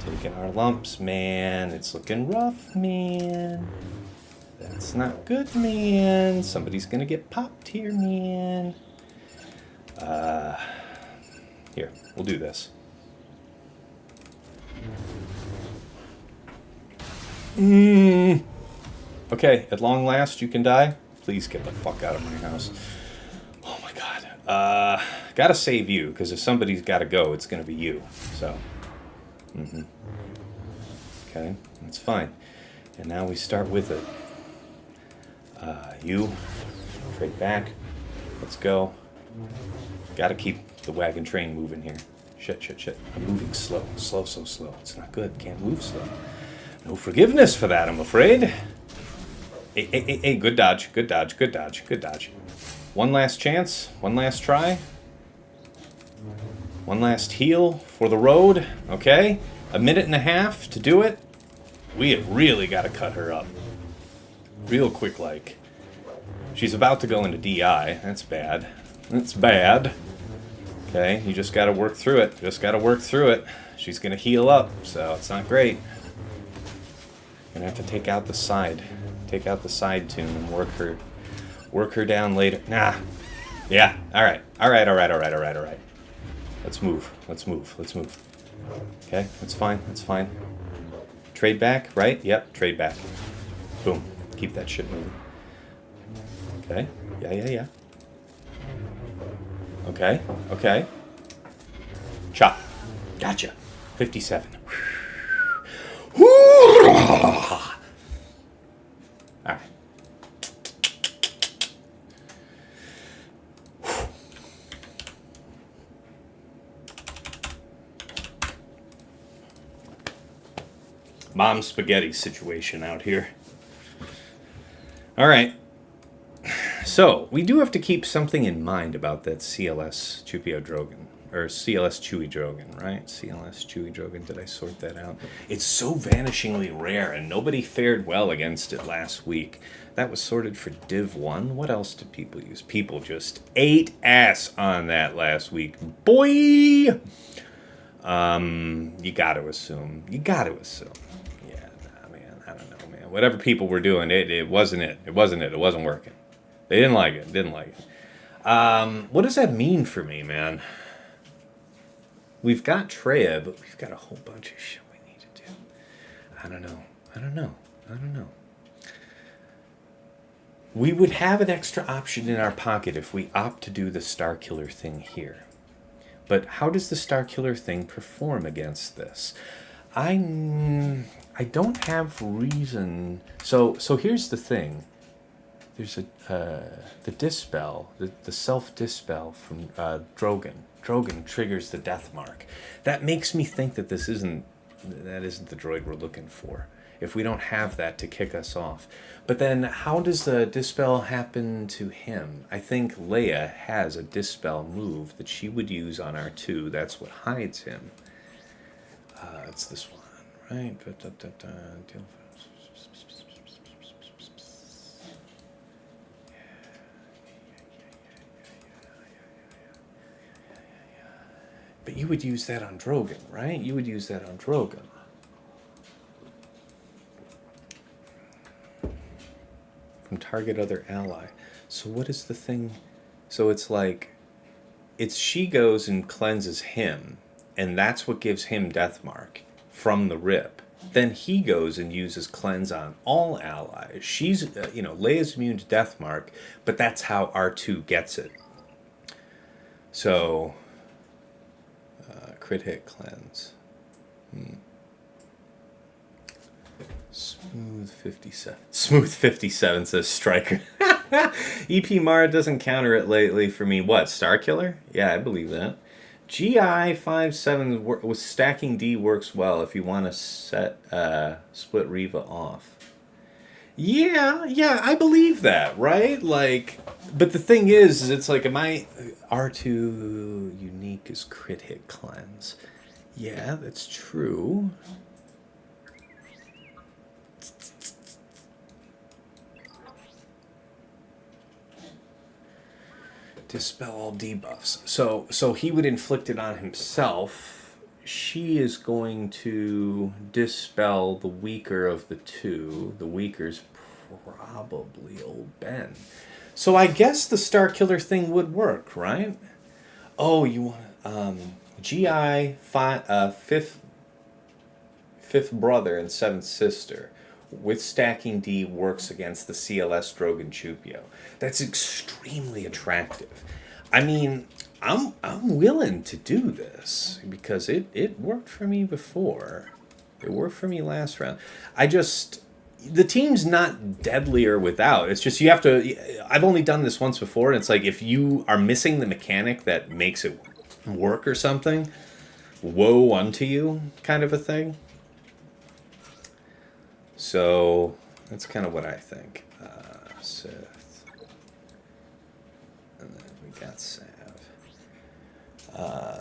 Taking our lumps, man. It's looking rough, man. That's not good, man. Somebody's gonna get popped here, man. Here, we'll do this. Okay, at long last, you can die. Please get the fuck out of my house. Oh my god. Gotta save you, because if somebody's gotta go, it's gonna be you. So. Okay, that's fine. And now we start with it. You. Trade back. Let's go. Gotta keep the wagon train moving here. Shit. I'm moving slow. So slow. It's not good. Can't move slow. No forgiveness for that, I'm afraid. Hey, good dodge. One last chance. One last try. One last heal for the road. Okay. 1.5 minutes to do it. We have really got to cut her up. Real quick, like. She's about to go into DI. That's bad. Okay, you just got to work through it. She's going to heal up, so it's not great. Gonna have to take out the side tune and work her down later. Nah. Yeah. All right. Let's move. Okay, that's fine. Trade back, right? Yep, trade back. Boom. Keep that shit moving. Okay. Yeah. Okay. Chop. Gotcha. 57. All right. Mom spaghetti situation out here. All right. So, we do have to keep something in mind about that CLS Chewpio Drogan. Or CLS Chewie Drogan, right? CLS Chewie Drogan, did I sort that out? It's so vanishingly rare, and nobody fared well against it last week. That was sorted for Div 1. What else did people use? People just ate ass on that last week. Boy! You gotta assume. Yeah, nah, man, I don't know, man. Whatever people were doing, it wasn't it. It wasn't working. They didn't like it. What does that mean for me, man? We've got TRaid, but we've got a whole bunch of shit we need to do. I don't know. We would have an extra option in our pocket if we opt to do the Starkiller thing here. But how does the Starkiller thing perform against this? I don't have reason. So here's the thing. There's the dispel, the self-dispel from Drogan. Drogan triggers the death mark. That makes me think that that isn't the droid we're looking for, if we don't have that to kick us off. But then how does the dispel happen to him? I think Leia has a dispel move that she would use on R2. That's what hides him. It's this one, right? But you would use that on Drogan, right? You would use that on Drogan. From target other ally. So what is the thing? So it's like, she goes and cleanses him, and that's what gives him Death Mark from the rip. Then he goes and uses cleanse on all allies. She's, Leia's immune to Death Mark, but that's how R2 gets it. So, crit hit cleanse. Smooth 57. Smooth 57 says Striker. EP Mara doesn't counter it lately for me. What, Star Killer? Yeah, I believe that. GI 57 with stacking D works well if you want to set split Reva off. Yeah, I believe that, right? Like, but the thing is it's like, am I R2 unique is crit hit cleanse? Yeah, that's true. Dispel all debuffs. So he would inflict it on himself. She is going to dispel the weaker of the two. The weaker's probably old Ben. So I guess the Star Killer thing would work, right? Oh, you want GI fifth brother and seventh sister with stacking D works against the CLS Drogan Chewpio. That's extremely attractive. I mean, I'm willing to do this because it worked for me before. It worked for me last round. The team's not deadlier without. It's just you have to. I've only done this once before, and it's like if you are missing the mechanic that makes it work or something, woe unto you, kind of a thing. So that's kind of what I think. Sith, and then we got Sav.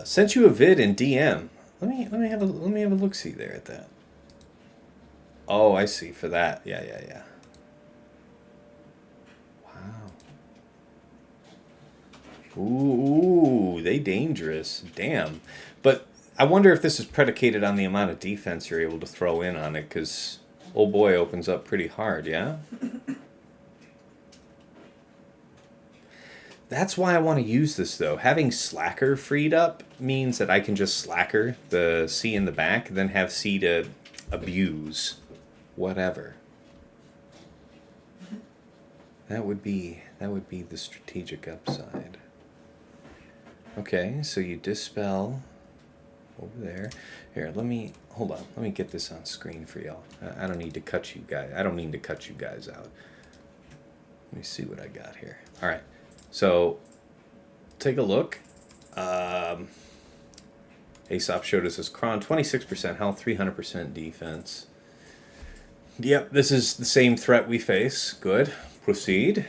Sent you a vid in DM. Let me have a look see there at that. Oh, I see. For that, yeah. Wow. Ooh, they dangerous. Damn. But I wonder if this is predicated on the amount of defense you're able to throw in on it, because old boy opens up pretty hard, yeah? That's why I want to use this, though. Having Slacker freed up means that I can just Slacker the C in the back, then have C to abuse whatever. That would be the strategic upside. Okay, so you dispel over there. Here, hold on. Let me get this on screen for y'all. I don't need to cut you guys. I don't mean to cut you guys out. Let me see what I got here. All right. So, take a look. Aesop showed us his Kron, 26% health, 300% defense. Yep, this is the same threat we face. Good. Proceed.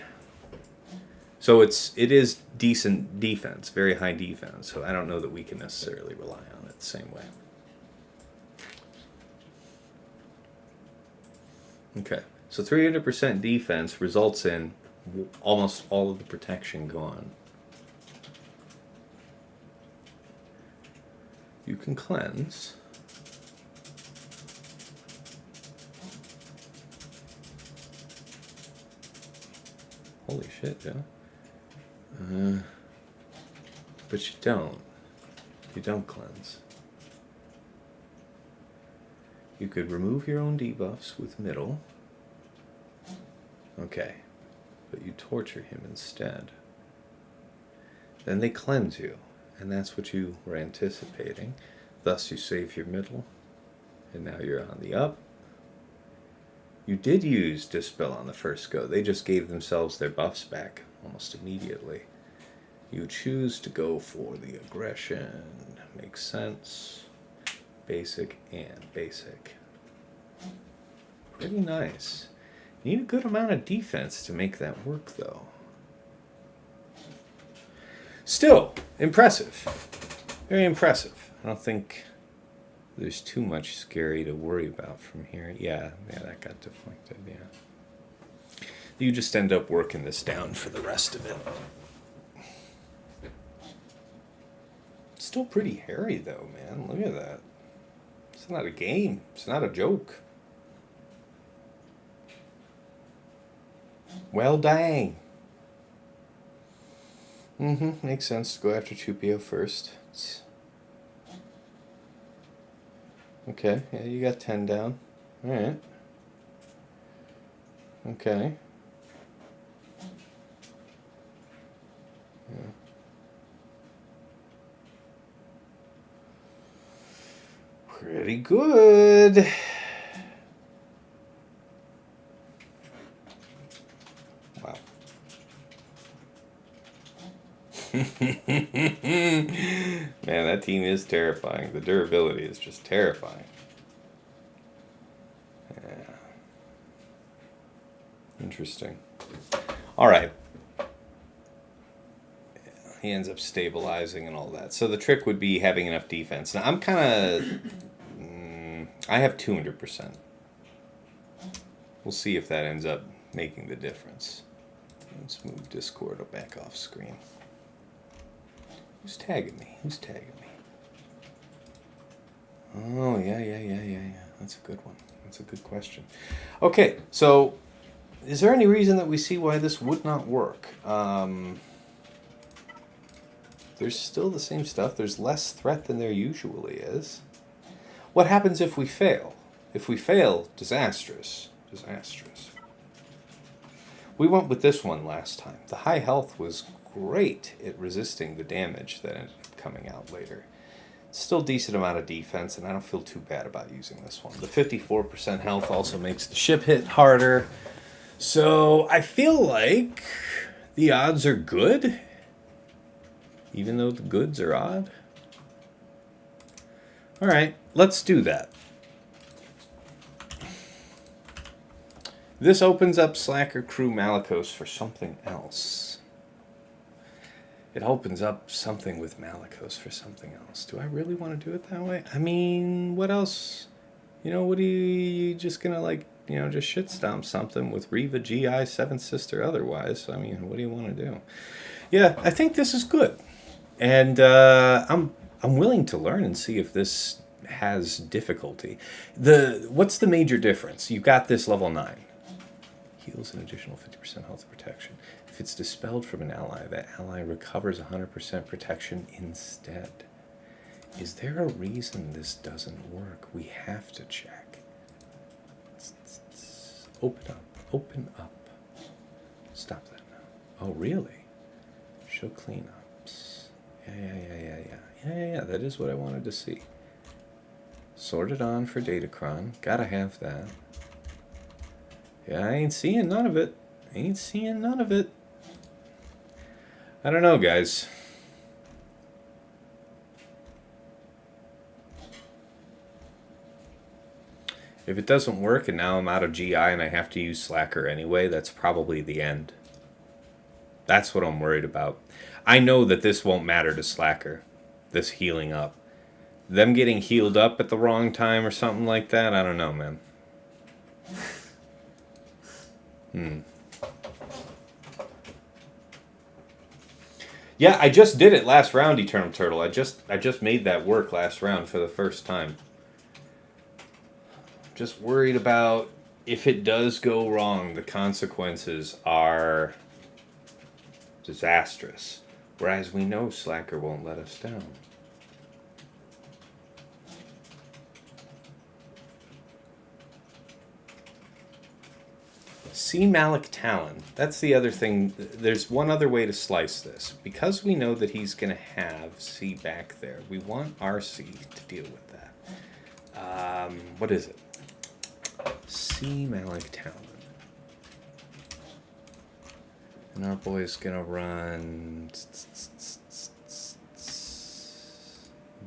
So it is decent defense, very high defense. So I don't know that we can necessarily rely on it the same way. Okay, so 300% defense results in almost all of the protection gone. You can cleanse. Holy shit, yeah. But you don't. You don't cleanse. You could remove your own debuffs with middle. Okay. But you torture him instead. Then they cleanse you, and that's what you were anticipating. Thus you save your middle, and now you're on the up. You did use Dispel on the first go. They just gave themselves their buffs back almost immediately. You choose to go for the aggression. Makes sense. Basic and basic. Pretty nice. You need a good amount of defense to make that work, though. Still, impressive. Very impressive. I don't think there's too much scary to worry about from here. Yeah, that got deflected, yeah. You just end up working this down for the rest of it. Still pretty hairy, though, man. Look at that. It's not a game. It's not a joke. Well, dang. Mm-hmm. Makes sense to go after Chewpio first. Okay, yeah, you got 10 down. Alright. Okay. Yeah. Pretty good. Wow. Man, that team is terrifying. The durability is just terrifying. Yeah. Interesting. Alright. He ends up stabilizing and all that. So the trick would be having enough defense. Now, I'm kind of... I have 200%. We'll see if that ends up making the difference. Let's move Discord back off screen. Who's tagging me? Who's tagging me? Oh, yeah. That's a good one. That's a good question. Okay, so is there any reason that we see why this would not work? There's still the same stuff. There's less threat than there usually is. What happens if we fail? If we fail, disastrous. Disastrous. We went with this one last time. The high health was great at resisting the damage that ended up coming out later. Still decent amount of defense, and I don't feel too bad about using this one. The 54% health also makes the ship hit harder. So I feel like the odds are good, even though the goods are odd. All right, let's do that. This opens up Slacker Crew Malicos for something else. It opens up something with Malicos for something else. Do I really want to do it that way? I mean, what else? You know, what are you just going to, like, you know, just shit stomp something with Reva, GI, Seventh Sister otherwise? I mean, what do you want to do? Yeah, I think this is good. And I'm willing to learn and see if this has difficulty. What's the major difference? You've got this level 9. Heals an additional 50% health protection. If it's dispelled from an ally, that ally recovers 100% protection instead. Is there a reason this doesn't work? We have to check. Open up. Open up. Stop that now. Oh, really? Show cleanups. Yeah. That is what I wanted to see. Sorted on for Datacron. Gotta have that. Yeah, I ain't seeing none of it. Ain't seeing none of it. I don't know, guys. If it doesn't work and now I'm out of GI and I have to use Slacker anyway, that's probably the end. That's what I'm worried about. I know that this won't matter to Slacker, this healing up. Them getting healed up at the wrong time or something like that, I don't know, man. Yeah, I just did it last round, Eternal Turtle. I just made that work last round for the first time. Just worried about if it does go wrong, the consequences are disastrous. Whereas we know Slacker won't let us down. See Malak Talon. That's the other thing. There's one other way to slice this. Because we know that he's going to have C back there, we want RC to deal with that. What is it? See Malak Talon. And our boy's going to run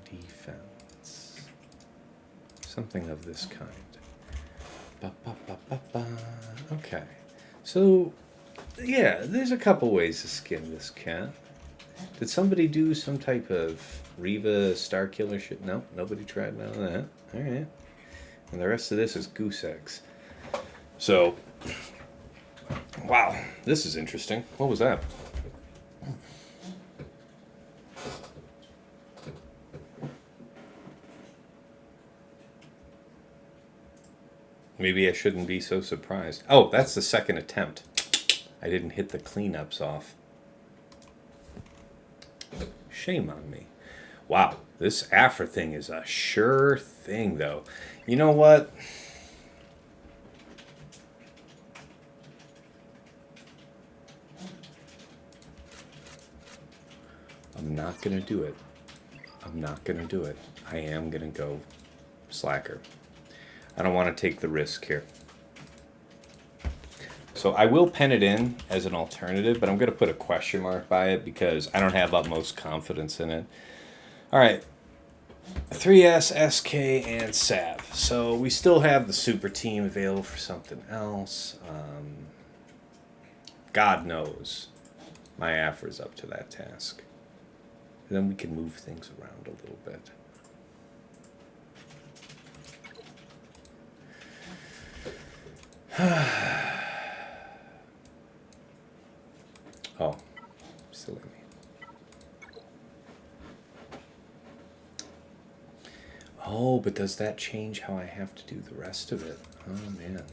defense. Something of this kind. Okay, so yeah, there's a couple ways to skin this cat. Did somebody do some type of Reva Star Killer shit? No, nobody tried none of that. All right, and the rest of this is goose eggs. So, wow, this is interesting. What was that? Maybe I shouldn't be so surprised. Oh, that's the second attempt. I didn't hit the cleanups off. Shame on me. Wow, this Afra thing is a sure thing, though. You know what? I'm not going to do it. I'm not going to do it. I am going to go Slacker. I don't want to take the risk here. So I will pen it in as an alternative, but I'm going to put a question mark by it because I don't have utmost confidence in it. All right. 3S, SK, and Sav. So we still have the super team available for something else. God knows my Afra's up to that task. And then we can move things around a little bit. Oh, silly me. Oh, but does that change how I have to do the rest of it? Oh, man.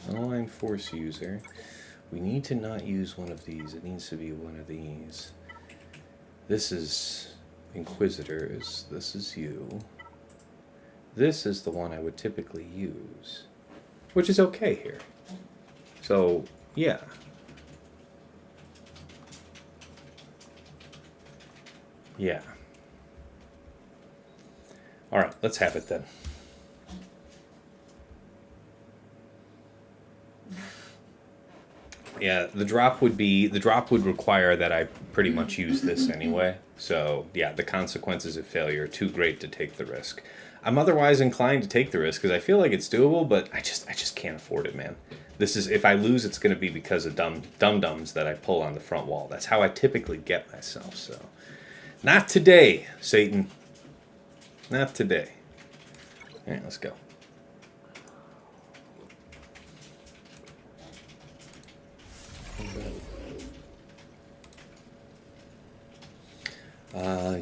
Online Force user. We need to not use one of these. It needs to be one of these. This is Inquisitors. This is you. This is the one I would typically use, which is okay here. So, yeah. Yeah. All right, let's have it then. Yeah, the drop would require that I pretty much use this anyway. So, yeah, the consequences of failure are too great to take the risk. I'm otherwise inclined to take the risk because I feel like it's doable, but I just can't afford it, man. This is, if I lose, it's going to be because of dum-dums that I pull on the front wall. That's how I typically get myself, so. Not today, Satan. Not today. All right, let's go.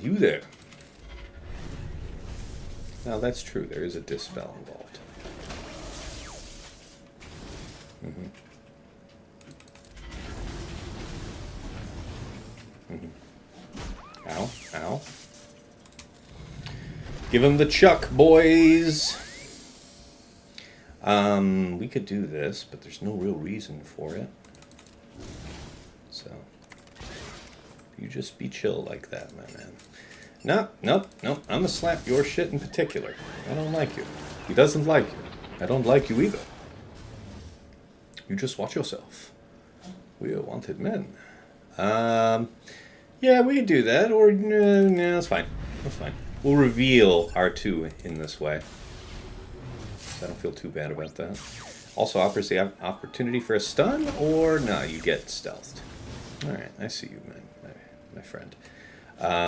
You there. Now that's true. There is a dispel involved. Ow, ow. Give him the chuck, boys. We could do this, but there's no real reason for it. So, you just be chill like that, my man. Nope. I'm gonna slap your shit in particular. I don't like you. He doesn't like you. I don't like you either. You just watch yourself. We are wanted men. Yeah, we could do that, or no, that's fine. That's fine. We'll reveal R2 in this way. I don't feel too bad about that. Also offers the opportunity for a stun, or no, you get stealthed. Alright, I see you, my friend.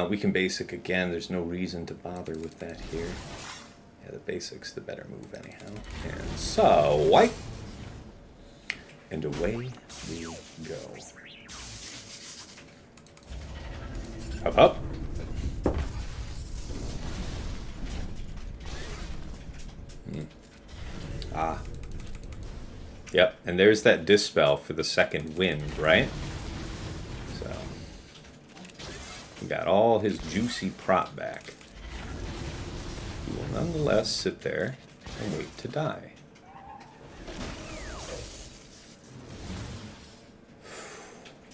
We can basic again. There's no reason to bother with that here. Yeah, the basic's the better move anyhow. And so, wipe. And away we go. Up, up. Ah. Yep, and there's that dispel for the second wind, right? So, we got all his juicy prop back. He will nonetheless sit there and wait to die.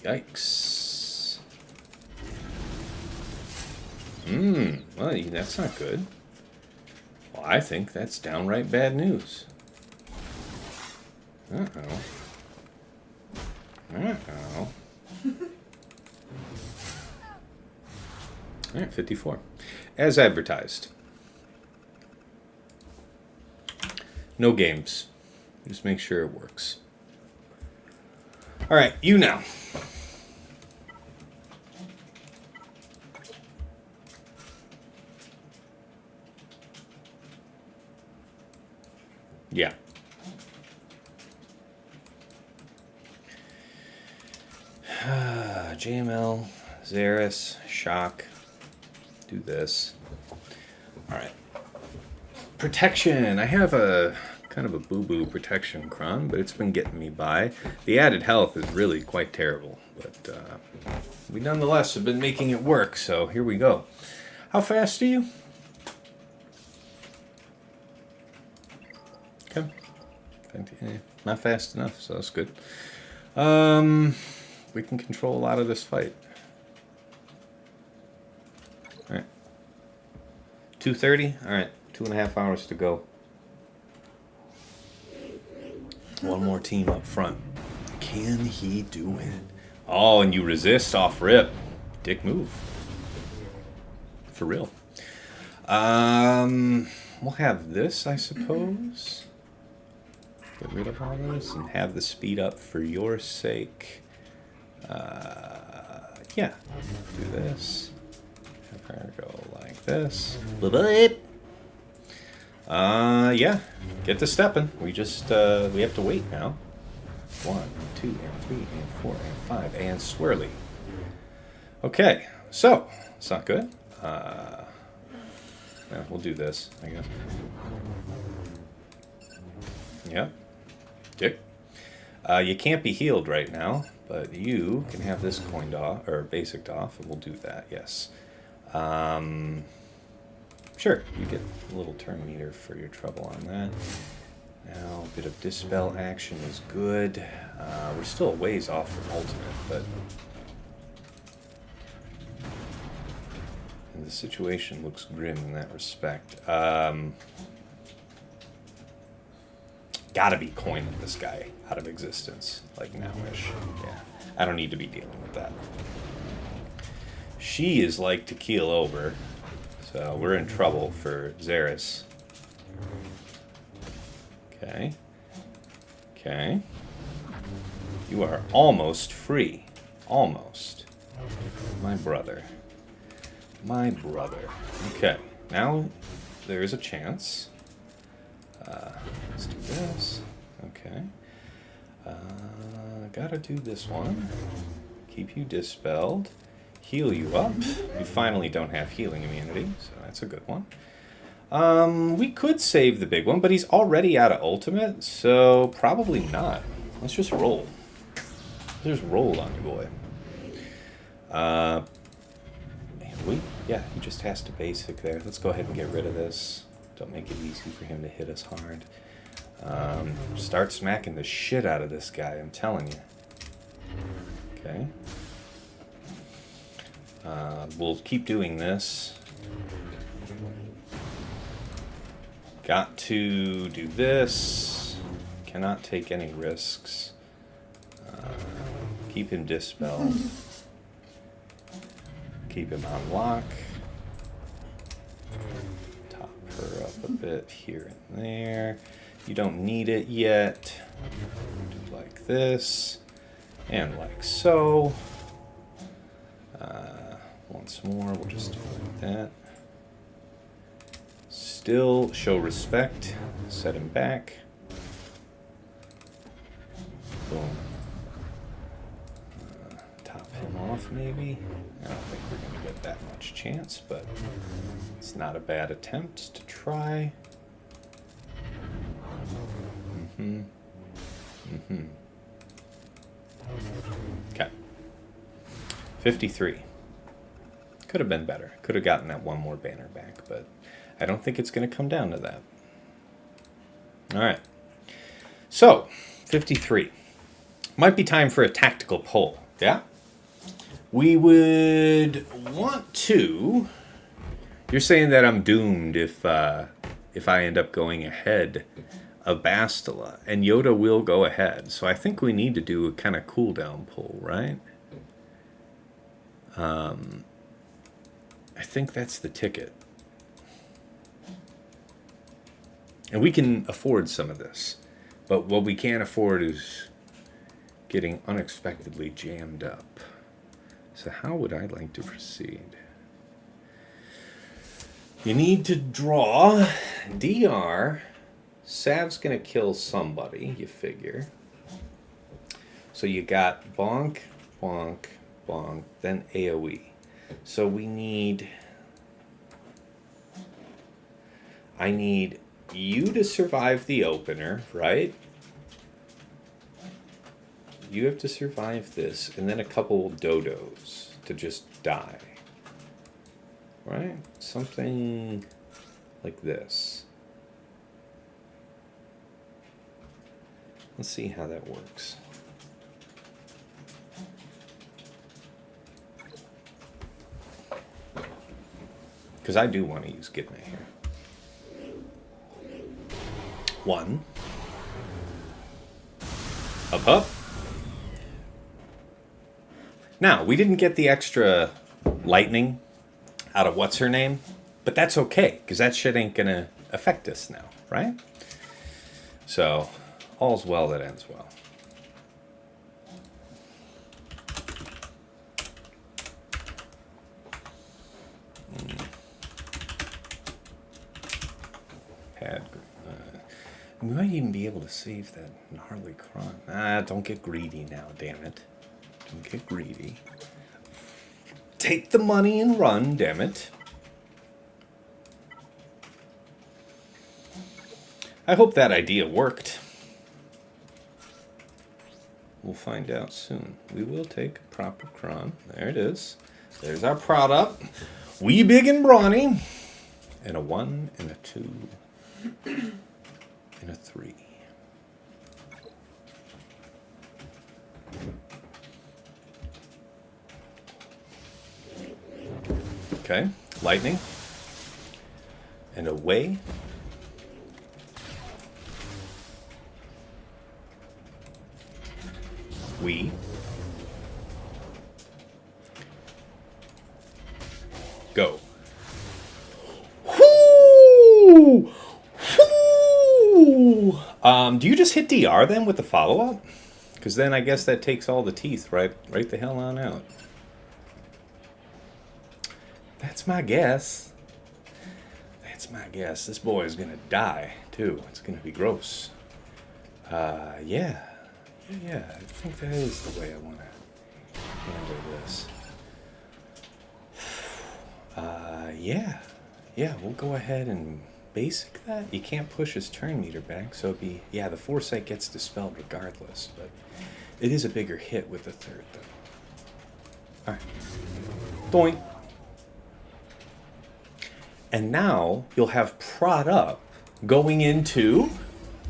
Yikes. Well, that's not good. Well, I think that's downright bad news. Uh-oh. Uh-oh. Alright, 54. As advertised. No games. Just make sure it works. Alright, you now. Yeah. JML, Zarris, Shaak. Do this. Alright. Protection. I have a kind of a boo-boo protection cron, but it's been getting me by. The added health is really quite terrible, but we nonetheless have been making it work, so here we go. How fast are you? Okay. Not fast enough, so that's good. We can control a lot of this fight. Alright. 2:30? Alright, 2.5 hours to go. One more team up front. Can he do it? Oh, and you resist off rip. Dick move. For real. We'll have this, I suppose. Get rid of all this and have the speed up for your sake. Yeah. Do this. Have her go like this. Yeah. Get to stepping. We just, we have to wait now. 1, 2, and 3, and 4, and 5, and swirly. Okay. So, it's not good. Yeah, we'll do this, I guess. Yep. Dick. You can't be healed right now, but you can have this coined off, or basic off, and we'll do that, yes. Sure, you get a little turn meter for your trouble on that. Now, a bit of dispel action is good. We're still a ways off from ultimate, but... And the situation looks grim in that respect. Gotta be coining this guy out of existence, like now-ish. Yeah, I don't need to be dealing with that. She is like to keel over, so we're in trouble for Zarris. Okay. Okay. You are almost free. Almost. My brother. My brother. Okay, now there is a chance. Let's do this. Okay. Gotta do this one. Keep you dispelled. Heal you up. You finally don't have healing immunity, so that's a good one. We could save the big one, but he's already out of ultimate, so probably not. Let's just roll. Let's just roll on you, boy. Yeah, he just has to basic there. Let's go ahead and get rid of this. Don't make it easy for him to hit us hard. Start smacking the shit out of this guy, I'm telling you. Okay. We'll keep doing this. Got to do this. Cannot take any risks. Keep him dispelled. Keep him on lock. Top her up a bit here and there. You don't need it yet. Do like this. And like so. Once more, we'll just do like that. Still show respect. Set him back. Boom. Top him off, maybe. I don't think we're going to get that much chance, but it's not a bad attempt to try. Okay. 53. Could have been better. Could have gotten that one more banner back, but I don't think it's going to come down to that. All right. So, 53. Might be time for a tactical poll. Yeah? We would want to... You're saying that I'm doomed if I end up going ahead of Bastila, and Yoda will go ahead. So I think we need to do a kind of cooldown poll, right? I think that's the ticket. And we can afford some of this. But what we can't afford is getting unexpectedly jammed up. So how would I like to proceed? You need to draw DR. Sav's going to kill somebody, you figure. So you got bonk, bonk, bonk, then AoE. So we need... I need you to survive the opener, right? You have to survive this, and then a couple dodos to just die. Right? Something like this. Let's see how that works. Because I do want to use Gidme here. 1. Up. Now, we didn't get the extra lightning out of what's her name, but that's okay, because that shit ain't gonna affect us now, right? So, all's well that ends well. We might even be able to save that gnarly cron. Don't get greedy now, damn it. Don't get greedy. Take the money and run, damn it. I hope that idea worked. We'll find out soon. We will take a proper cron. There it is. There's our product. Wee big and brawny. And a 1 and a 2 and a 3. Okay, lightning. And away. We. Go. Whoo! Whoo! Do you just hit DR then with the follow-up? Because then I guess that takes all the teeth right the hell on out. That's my guess. That's my guess. This boy is gonna die too. It's gonna be gross. Yeah. I think that is the way I want to handle this. Yeah, we'll go ahead and basic that. You can't push his turn meter back, so it'd be, yeah, the foresight gets dispelled regardless, but it is a bigger hit with the third, though. Alright. Doink. And now you'll have prod up going into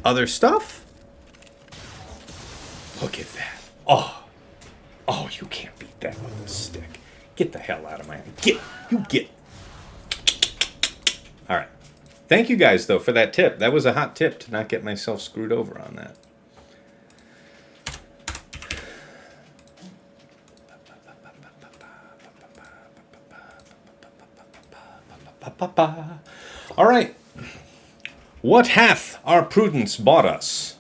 other stuff. Look at that. Oh, you can't beat that with a stick. Get the hell out of my hand. Get. All right. Thank you guys, though, for that tip. That was a hot tip to not get myself screwed over on that. All right. What hath our prudence bought us?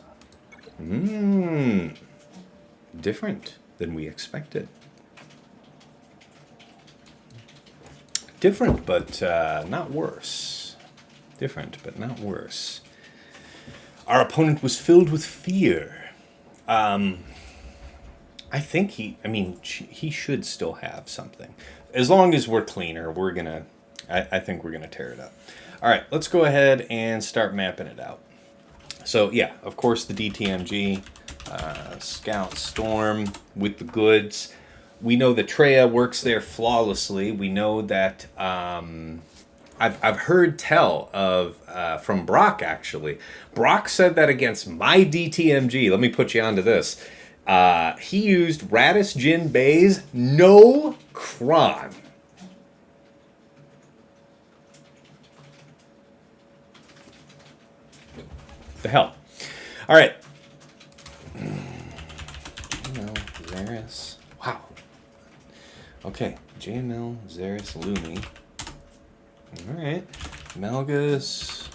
Different than we expected. Different, but not worse. Different, but not worse. Our opponent was filled with fear. I think he should still have something. As long as we're cleaner, I think we're gonna tear it up. All right, let's go ahead and start mapping it out. So yeah, of course the DTMG, Scout Storm with the goods. We know that Traya works there flawlessly. We know that I've heard tell of from Brock actually. Brock said that against my DTMG. Let me put you onto this. He used Radis, Jin, Baze, no Kron. The hell. All right. Zarris. Wow. Okay. JML, Zarris, Lumi. All right. Malguss,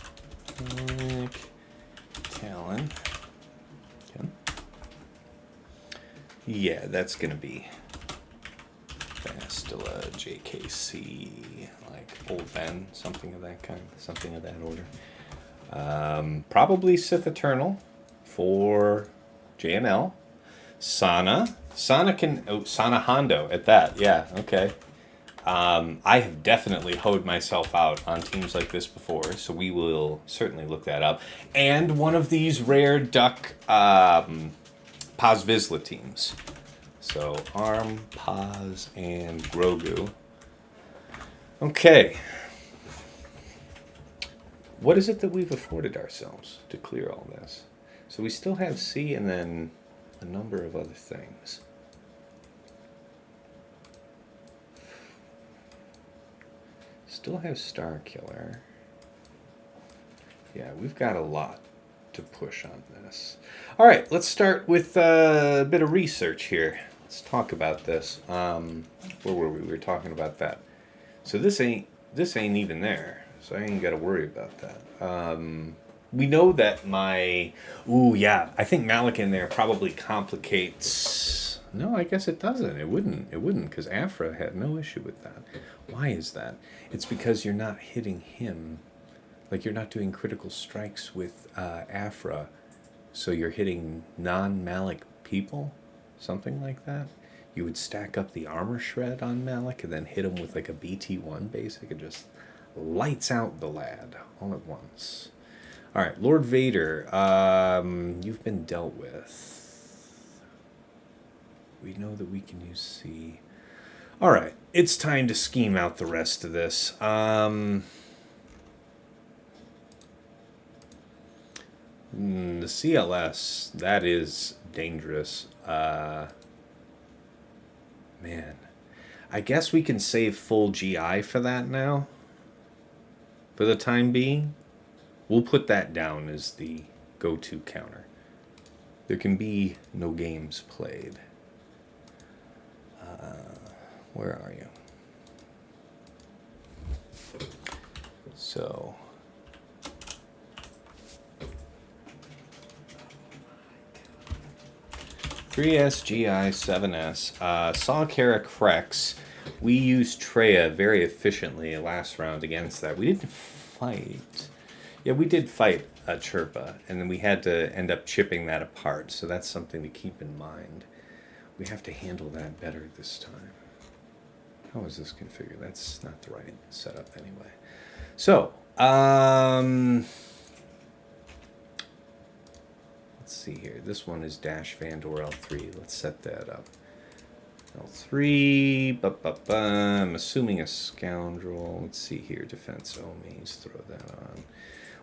Malak, Talon. Okay. Yeah, that's gonna be Bastila, JKC, like Old Ben, something of that kind, something of that order. Probably Sith Eternal for JML. Sana can... Oh, Sana Hondo at that. Yeah, okay. I have definitely hoed myself out on teams like this before, so we will certainly look that up. And one of these rare duck Paz Vizsla teams. So Arm, Paz, and Grogu. Okay. What is it that we've afforded ourselves to clear all this? So we still have C and then a number of other things. Still have Star Killer. Yeah, we've got a lot to push on this. All right, let's start with a bit of research here. Let's talk about this. Where were we? We were talking about that. So this ain't even there. So I ain't got to worry about that. We know that my... Ooh, yeah. I think Malak in there probably complicates... No, I guess it doesn't. It wouldn't, because Afra had no issue with that. Why is that? It's because you're not hitting him. Like, you're not doing critical strikes with Afra, so you're hitting non-Malak people? Something like that? You would stack up the armor shred on Malak and then hit him with, like, a BT-1 basic and just lights out the lad all at once. All right, Lord Vader, you've been dealt with. We know that we can use C. All right, it's time to scheme out the rest of this. The CLS, that is dangerous. Man, I guess we can save full GI for that now. For the time being, we'll put that down as the go-to counter. There can be no games played. Where are you? So... 3S, GI, 7S. SLKR Krex. We used Treya very efficiently last round against that. We didn't fight. Yeah, we did fight a Chirpa, and then we had to end up chipping that apart. So that's something to keep in mind. We have to handle that better this time. How is this configured? That's not the right setup anyway. So, let's see here. This one is dash Vandor L3. Let's set that up. L3. I'm assuming a scoundrel. Let's see here. Defense Omis. Throw that on.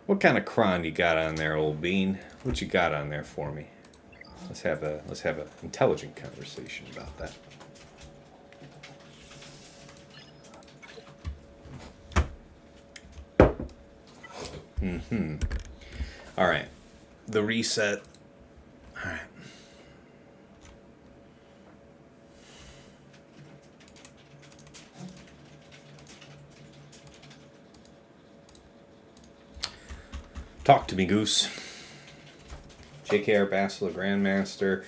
What kind of cron you got on there, old bean? What you got on there for me? Let's have a intelligent conversation about that. All right. The reset. All right. Talk to me, Goose. JKR Bastila Grandmaster.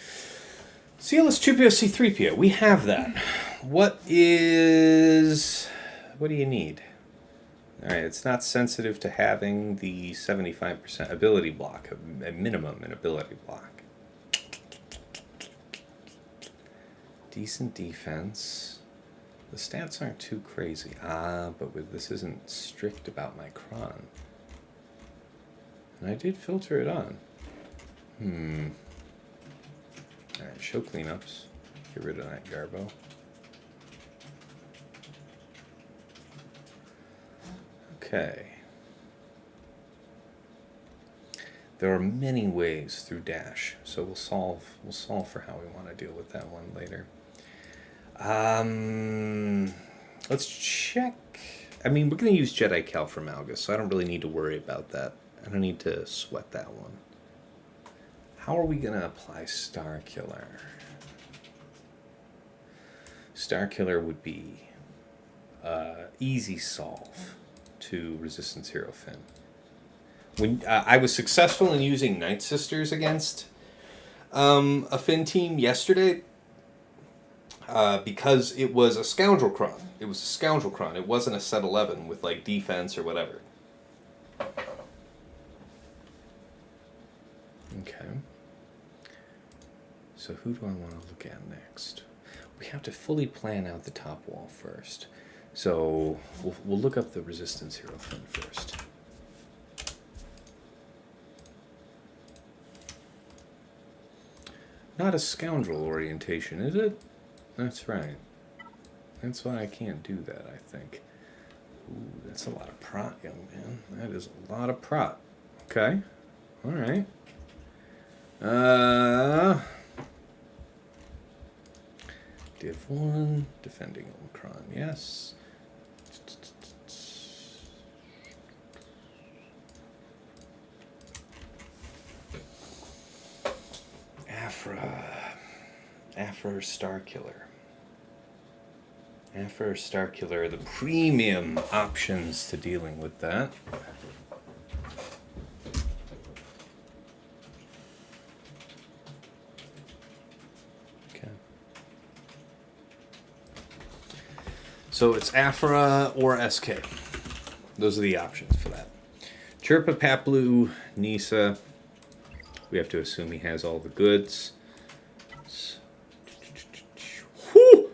CLS Chewpio C3PO. We have that. What do you need? Alright, it's not sensitive to having the 75% ability block, a minimum in ability block. Decent defense. The stats aren't too crazy. But this isn't strict about my cron. And I did filter it on. Alright, show cleanups. Get rid of that Garbo. Okay. There are many ways through dash, so we'll solve for how we want to deal with that one later. Let's check. I mean, we're going to use Jedi Cal for Malguss, so I don't really need to worry about that. I don't need to sweat that one. How are we going to apply Star Killer? Star Killer would be easy solve to Resistance Hero Finn. When I was successful in using Night Sisters against a Finn team yesterday because it was a Scoundrel Cron. It was a Scoundrel Cron. It wasn't a set 11 with like defense or whatever. Okay. So who do I want to look at next? We have to fully plan out the top wall first. So we'll look up the resistance hero fund first. Not a scoundrel orientation, is it? That's right. That's why I can't do that, I think. Ooh, that's a lot of prot, young man. That is a lot of prot. Okay. All right. Div 1, defending Omicron, yes. Afra Starkiller. Afra Starkiller, the premium options to dealing with that. Okay. So it's Afra or SK. Those are the options for that. Chirpa, Paplu, Nisa. We have to assume he has all the goods. Whoo!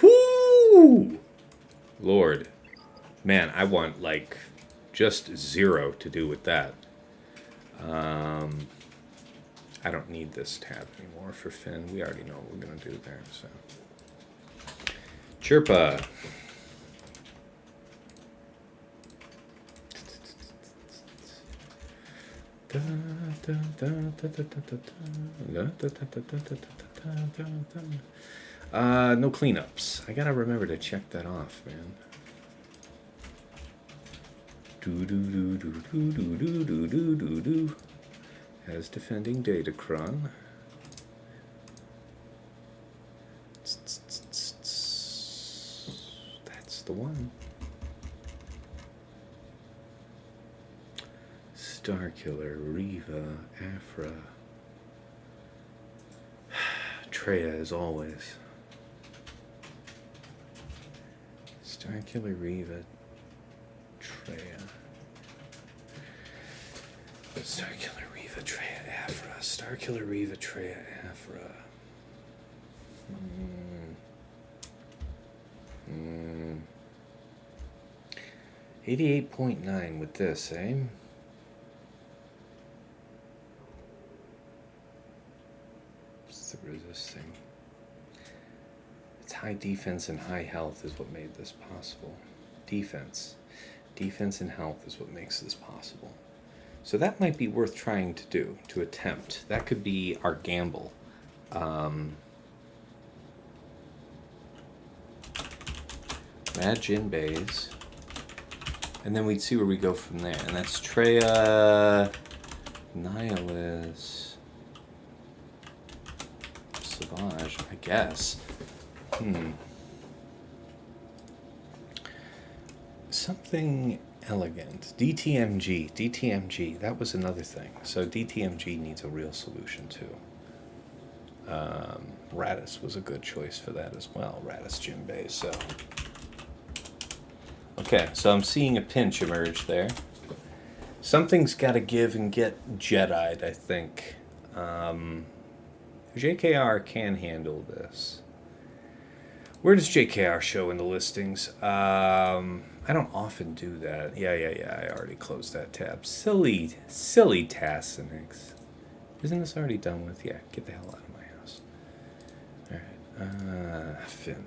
Whoo! Lord. Man, I want, like, just 0 to do with that. I don't need this tab anymore for Finn. We already know what we're going to do there, so. Chirpa. No cleanups. I gotta remember to check that off, man. As defending Datacron. That's the one. Starkiller, Reva, Afra. Traya, as always. Starkiller, Reva, Traya. Starkiller, Reva, Traya, Afra. Starkiller, Reva, Traya, Afra. 88.9 with this, eh? Resisting. It's high defense and high health is what made this possible. Defense and health is what makes this possible. So that might be worth trying to do, to attempt. That could be our gamble. Imagine Baze. And then we'd see where we go from there. And that's Traya, Nihilus, Savage, I guess. Something elegant. DTMG, that was another thing. So DTMG needs a real solution too. Radis was a good choice for that as well. Radis Jimbei, so. Okay, so I'm seeing a pinch emerge there. Something's got to give and get Jedi'd, I think. JKR can handle this. Where does JKR show in the listings? I don't often do that. Yeah, I already closed that tab. Silly Tassinix. Isn't this already done with? Yeah, get the hell out of my house. Alright, Finn.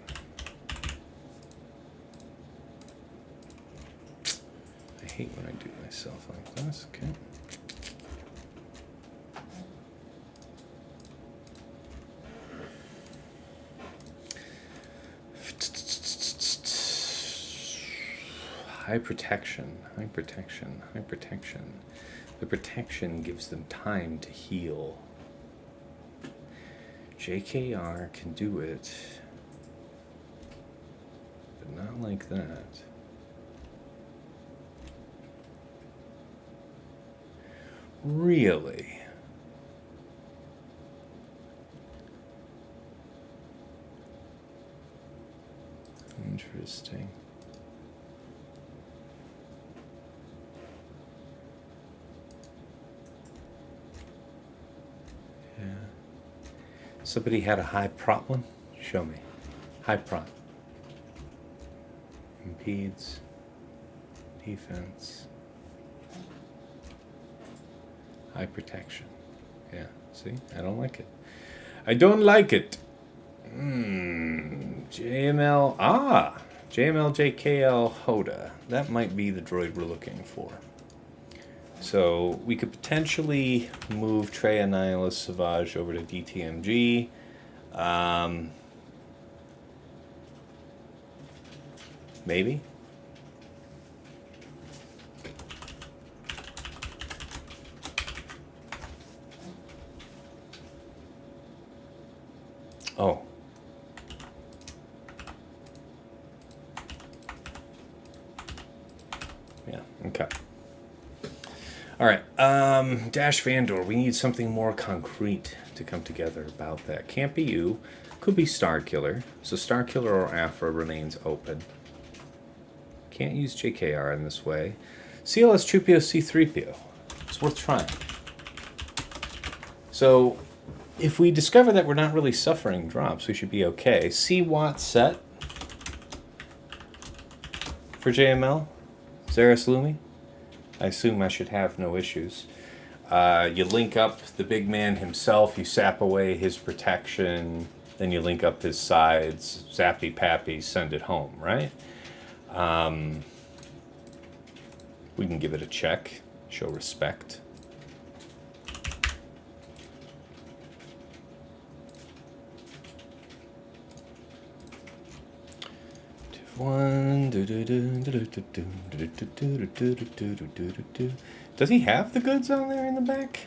I hate when I do myself like this, okay. High protection. The protection gives them time to heal. JKR can do it, but not like that. Really? Interesting. Yeah. Somebody had a high prot one? Show me. High prot. Peds. Defense. High protection. Yeah, see? I don't like it. I don't like it. JML. JML JKL Hoda. That might be the droid we're looking for. So we could potentially move Trey Annihilus Savage over to DTMG. Maybe. Oh. Yeah, okay. All right, Dash Vandor, we need something more concrete to come together about that. Can't be you. Could be Starkiller. So Starkiller or Afra remains open. Can't use JKR in this way. CLS Chewpio C3PO. It's worth trying. So if we discover that we're not really suffering drops, we should be okay. C-Watt set for JML. Zarriss Lumi. I assume I should have no issues. You link up the big man himself, you sap away his protection, then you link up his sides, zappy pappy, send it home, right? We can give it a check, show respect. Does he have the goods on there in the back?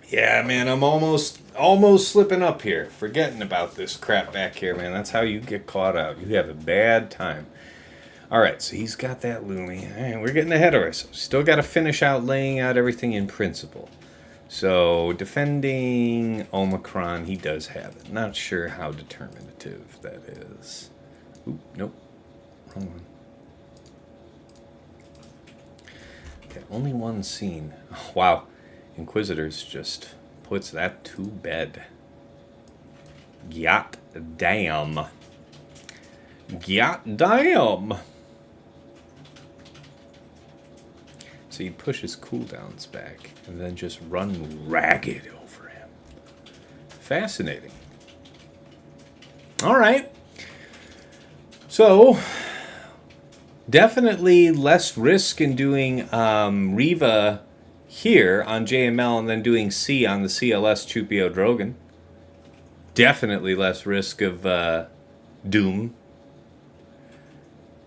Yeah, man, I'm almost slipping up here, forgetting about this crap back here, man. That's how you get caught out. You have a bad time. All right, so he's got that Lumi. All right, we're getting ahead of ourselves. Still got to finish out laying out everything in principle. So defending Omicron, he does have it. Not sure how determinative that is. Oop, nope, wrong one. Okay, only one scene. Oh, wow, Inquisitors just puts that to bed. Gyat damn. Gyat damn. So you'd push his cooldowns back and then just run ragged over him. Fascinating. All right. So definitely less risk in doing Riva here on JML and then doing C on the CLS Chewpio Drogan. Definitely less risk of Doom.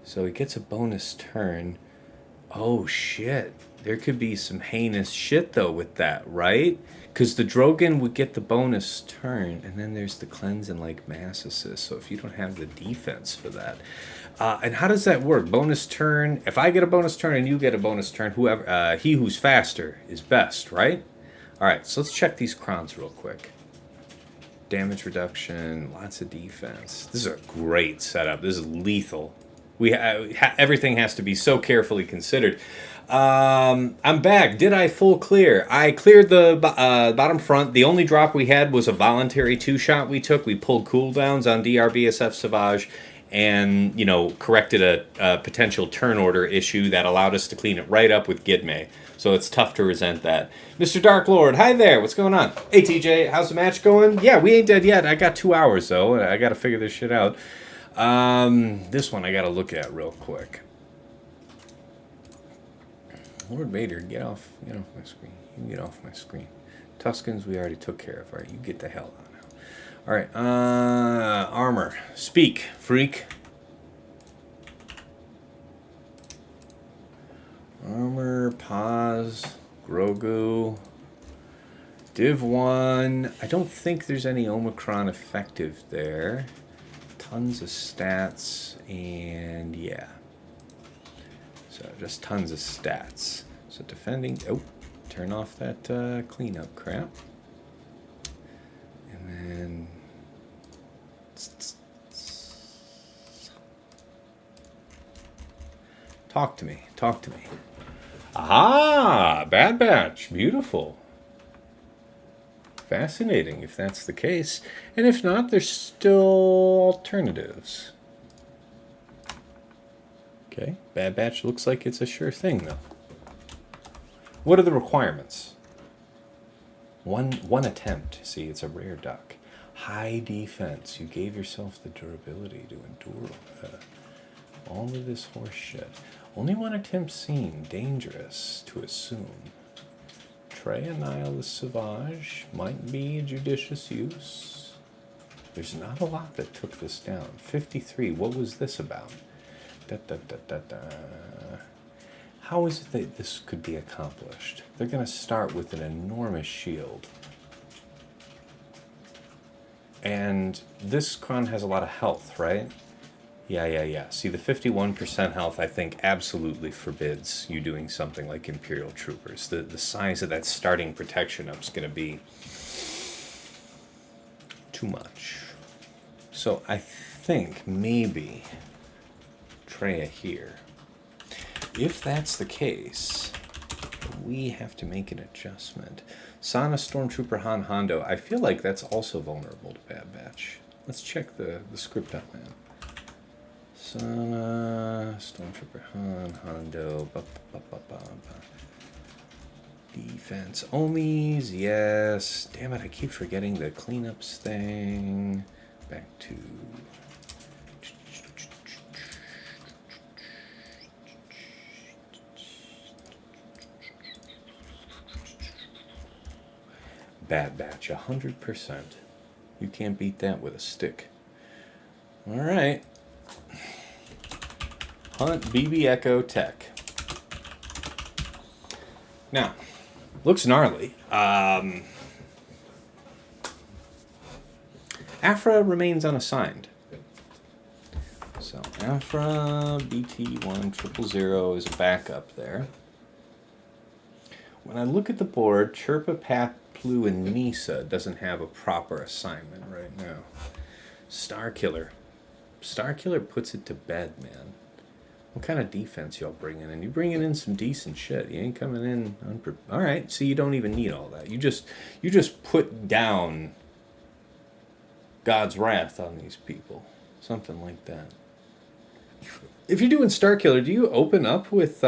So he gets a bonus turn. Oh, shit. There could be some heinous shit, though, with that, right? Because the Drogan would get the bonus turn, and then there's the cleanse and, like, mass assist. So if you don't have the defense for that. And how does that work? Bonus turn. If I get a bonus turn and you get a bonus turn, whoever he who's faster is best, right? All right, so let's check these crons real quick. Damage reduction, lots of defense. This is a great setup. This is lethal. Everything has to be so carefully considered. I'm back. Did I full clear? I cleared the bottom front. The only drop we had was a voluntary 2-shot we took. We pulled cooldowns on DRBSF Savage and, you know, corrected a potential turn order issue that allowed us to clean it right up with Gidme. So it's tough to resent that. Mr. Dark Lord, hi there. What's going on? Hey, TJ, how's the match going? Yeah, we ain't dead yet. I got 2 hours, though. I got to figure this shit out. This one I gotta look at real quick. Lord Vader, get off my screen. You can get off my screen. Tuscans we already took care of. All right, you get the hell out now. All right, armor. Speak, freak. Armor, pause, Grogu. Div 1. I don't think there's any Omicron effective there. Tons of stats, and yeah. So just tons of stats. So defending, oh, turn off that cleanup crap. And then talk to me. Ah, Bad Batch. Beautiful. Fascinating if that's the case. And if not, there's still alternatives. Okay, Bad Batch looks like it's a sure thing, though. What are the requirements? One attempt. See, it's a rare duck. High defense. You gave yourself the durability to endure all of this horse shit. Only one attempt seen. Dangerous to assume. Trey Annihilus Sauvage might be judicious use. There's not a lot that took this down. 53. What was this about? How is it that this could be accomplished? They're going to start with an enormous shield. And this Kron has a lot of health, right? Yeah. See, the 51% health, I think, absolutely forbids you doing something like Imperial Troopers. The size of that starting protection up is going to be too much. So I think maybe Traya here. If that's the case, we have to make an adjustment. Sana, Stormtrooper, Han, Hondo. I feel like that's also vulnerable to Bad Batch. Let's check the script up, man. Sana, Stormtrooper, Han, Hondo. Defense, Omis, yes. Damn it, I keep forgetting the cleanups thing. Back to... Bad Batch, 100%. You can't beat that with a stick. All right. Hunt BB Echo Tech. Now, looks gnarly. Afra remains unassigned. So Afra BT1000 is a backup there. When I look at the board, Chirpa, Plu, and Nisa doesn't have a proper assignment right now. Starkiller. Starkiller puts it to bed, man. What kind of defense y'all bringing in? You bringing in some decent shit. You ain't coming in all right, so you don't even need all that. You just put down God's wrath on these people. Something like that. If you're doing Starkiller, do you open up with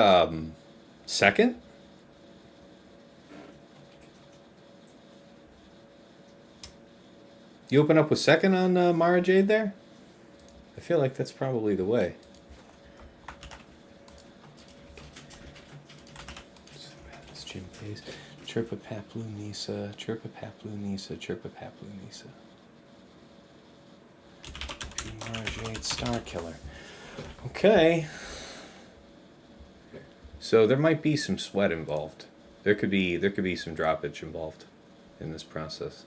second? You open up with second on MaraJ there? I feel like that's probably the way. It's Jim Baze. Chirpa Paplu Nisa. Chirpa Paplu Nisa. Chirpa Paplu Nisa. MaraJ Starkiller. Okay. So there might be some sweat involved. There could be some droppage involved in this process.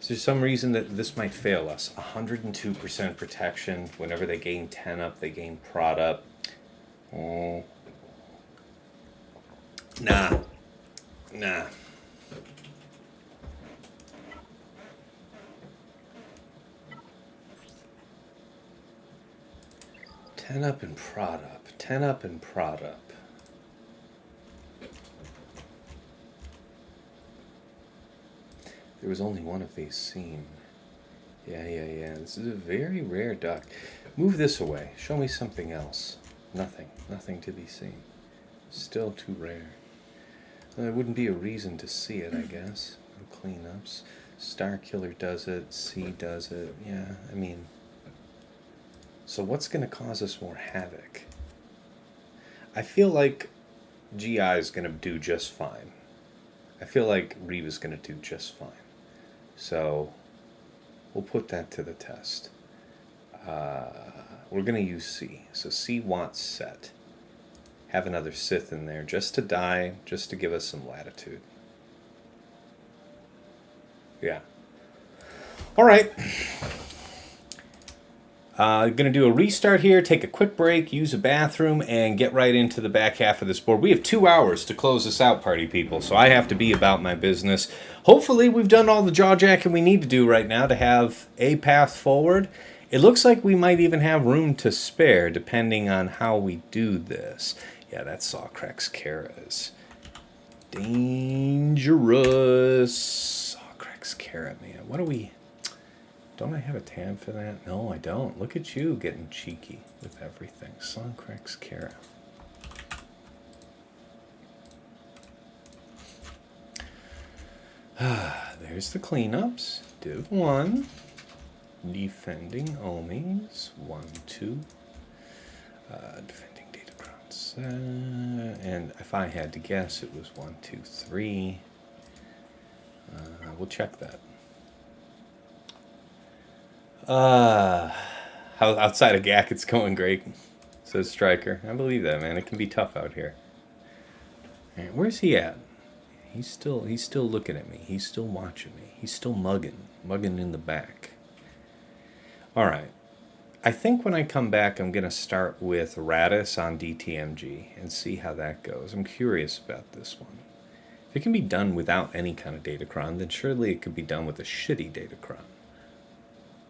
Is there some reason that this might fail us? 102% protection. Whenever they gain 10 up, they gain prod up. Oh. Nah. 10 up and prod up. 10 up and prod up. There was only one of these seen. Yeah. This is a very rare duck. Move this away. Show me something else. Nothing to be seen. Still too rare. There wouldn't be a reason to see it, I guess. No cleanups. Starkiller does it. C does it. Yeah, I mean... So what's going to cause us more havoc? I feel like GI is going to do just fine. I feel like Reva's going to do just fine. So we'll put that to the test. We're going to use C. So C wants set. Have another Sith in there just to die, just to give us some latitude. Yeah. All right. Going to do a restart here, take a quick break, use a bathroom, and get right into the back half of this board. We have 2 hours to close this out, party people, so I have to be about my business. Hopefully we've done all the jaw-jacking we need to do right now to have a path forward. It looks like we might even have room to spare, depending on how we do this. Yeah, that Sawcrax Kara is dangerous. Sawcrax Kara, man. What do we... Don't I have a tab for that? No, I don't. Look at you getting cheeky with everything. Sawcrax Kara. There's the cleanups. Div 1. Defending Omis. 1, 2. Defending Datacrons. And if I had to guess, it was 1, 2, 3. We'll check that. How outside of GAC it's going great, says Striker. I believe that, man. It can be tough out here. All right, where's he at? He's still looking at me. He's still watching me. He's still mugging in the back. All right. I think when I come back, I'm going to start with Zarriss on DTMG and see how that goes. I'm curious about this one. If it can be done without any kind of Datacron, then surely it could be done with a shitty Datacron.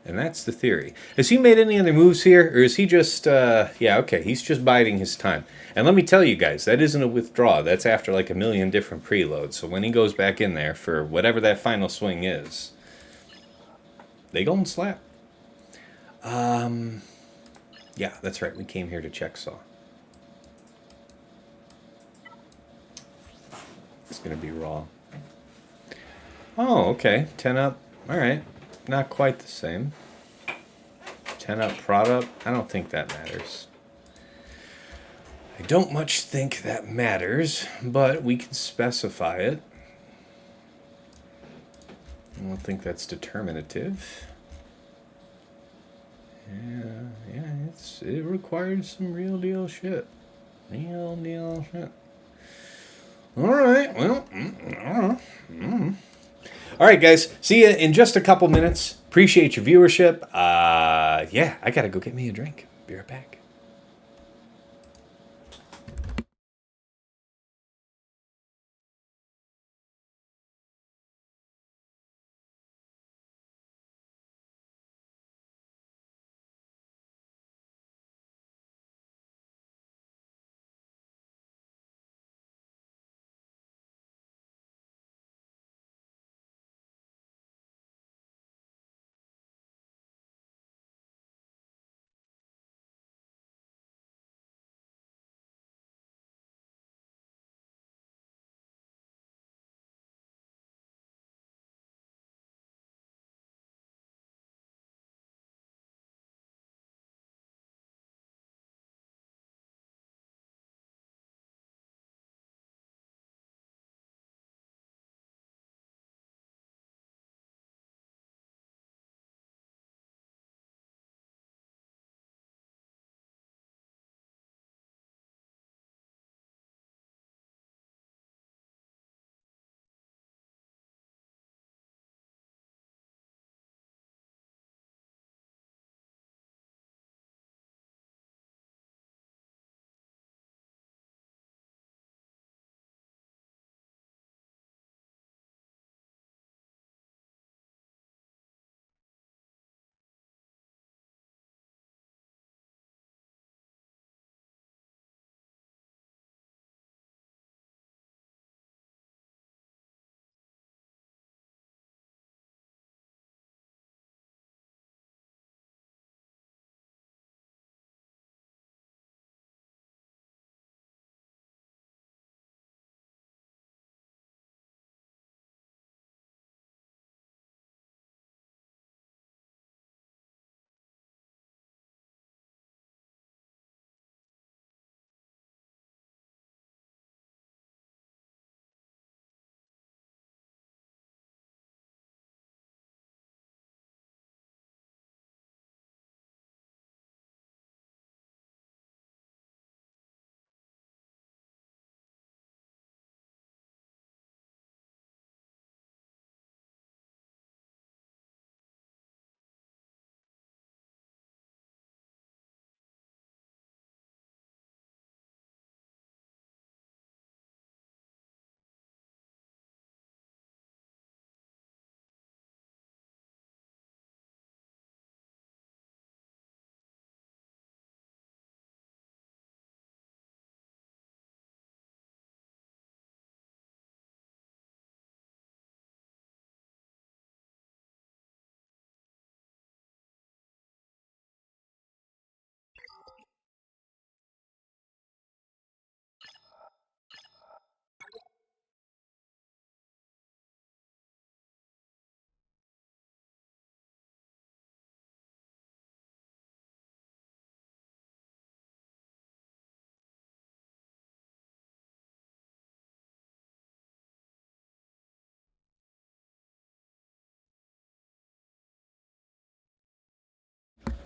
And that's the theory. Has he made any other moves here? Or is he just, yeah, okay, he's just biding his time. And let me tell you guys, that isn't a withdraw. That's after like a million different preloads. So when he goes back in there for whatever that final swing is, they go and slap. Yeah, that's right. We came here to check Saw. It's going to be raw. Oh, okay. 10 up. All right. Not quite the same. 10 up, prod up. I don't think that matters. I don't much think that matters, but we can specify it. I don't think that's determinative. Yeah, it required some real deal shit. Real deal shit. All right, well, all right, guys. See you in just a couple minutes. Appreciate your viewership. Yeah, I gotta go get me a drink. Be right back.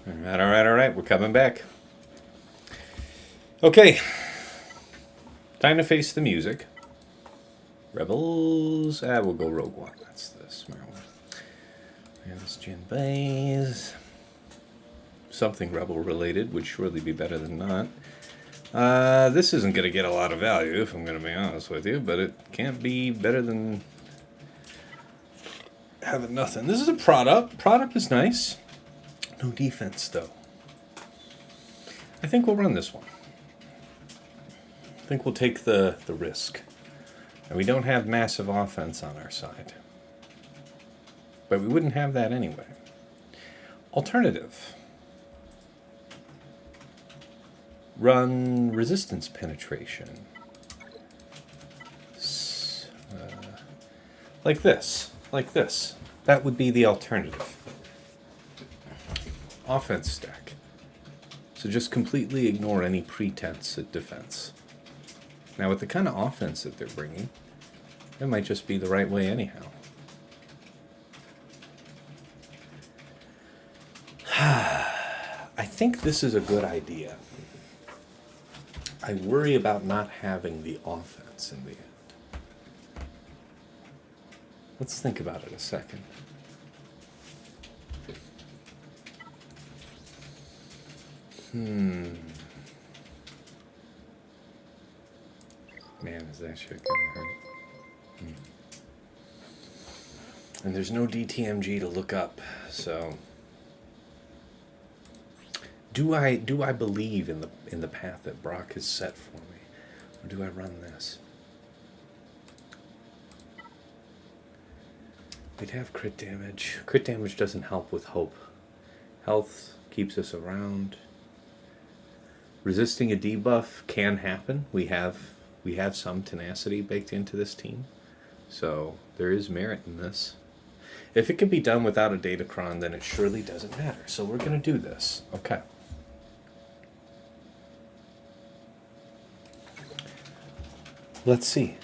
All right. We're coming back. Okay. Time to face the music. Rebels. We'll go Rogue One. That's the smart one. There's Jin Baze. Something Rebel related would surely be better than not. This isn't going to get a lot of value, if I'm going to be honest with you, but it can't be better than having nothing. This is a product. Product is nice. No defense, though. I think we'll run this one. I think we'll take the risk. And we don't have massive offense on our side. But we wouldn't have that anyway. Alternative. Run resistance penetration. Like this. Like this. That would be the alternative. Offense stack. So just completely ignore any pretense at defense. Now with the kind of offense that they're bringing, it might just be the right way anyhow. I think this is a good idea. I worry about not having the offense in the end. Let's think about it a second. Man, is that shit gonna hurt? And there's no DTMG to look up, so do I believe in the path that Brock has set for me, or do I run this? We'd have crit damage. Crit damage doesn't help with hope. Health keeps us around. Resisting a debuff can happen. We have some tenacity baked into this team, so there is merit in this. If it can be done without a Datacron, then it surely doesn't matter. So we're going to do this. Okay. Let's see.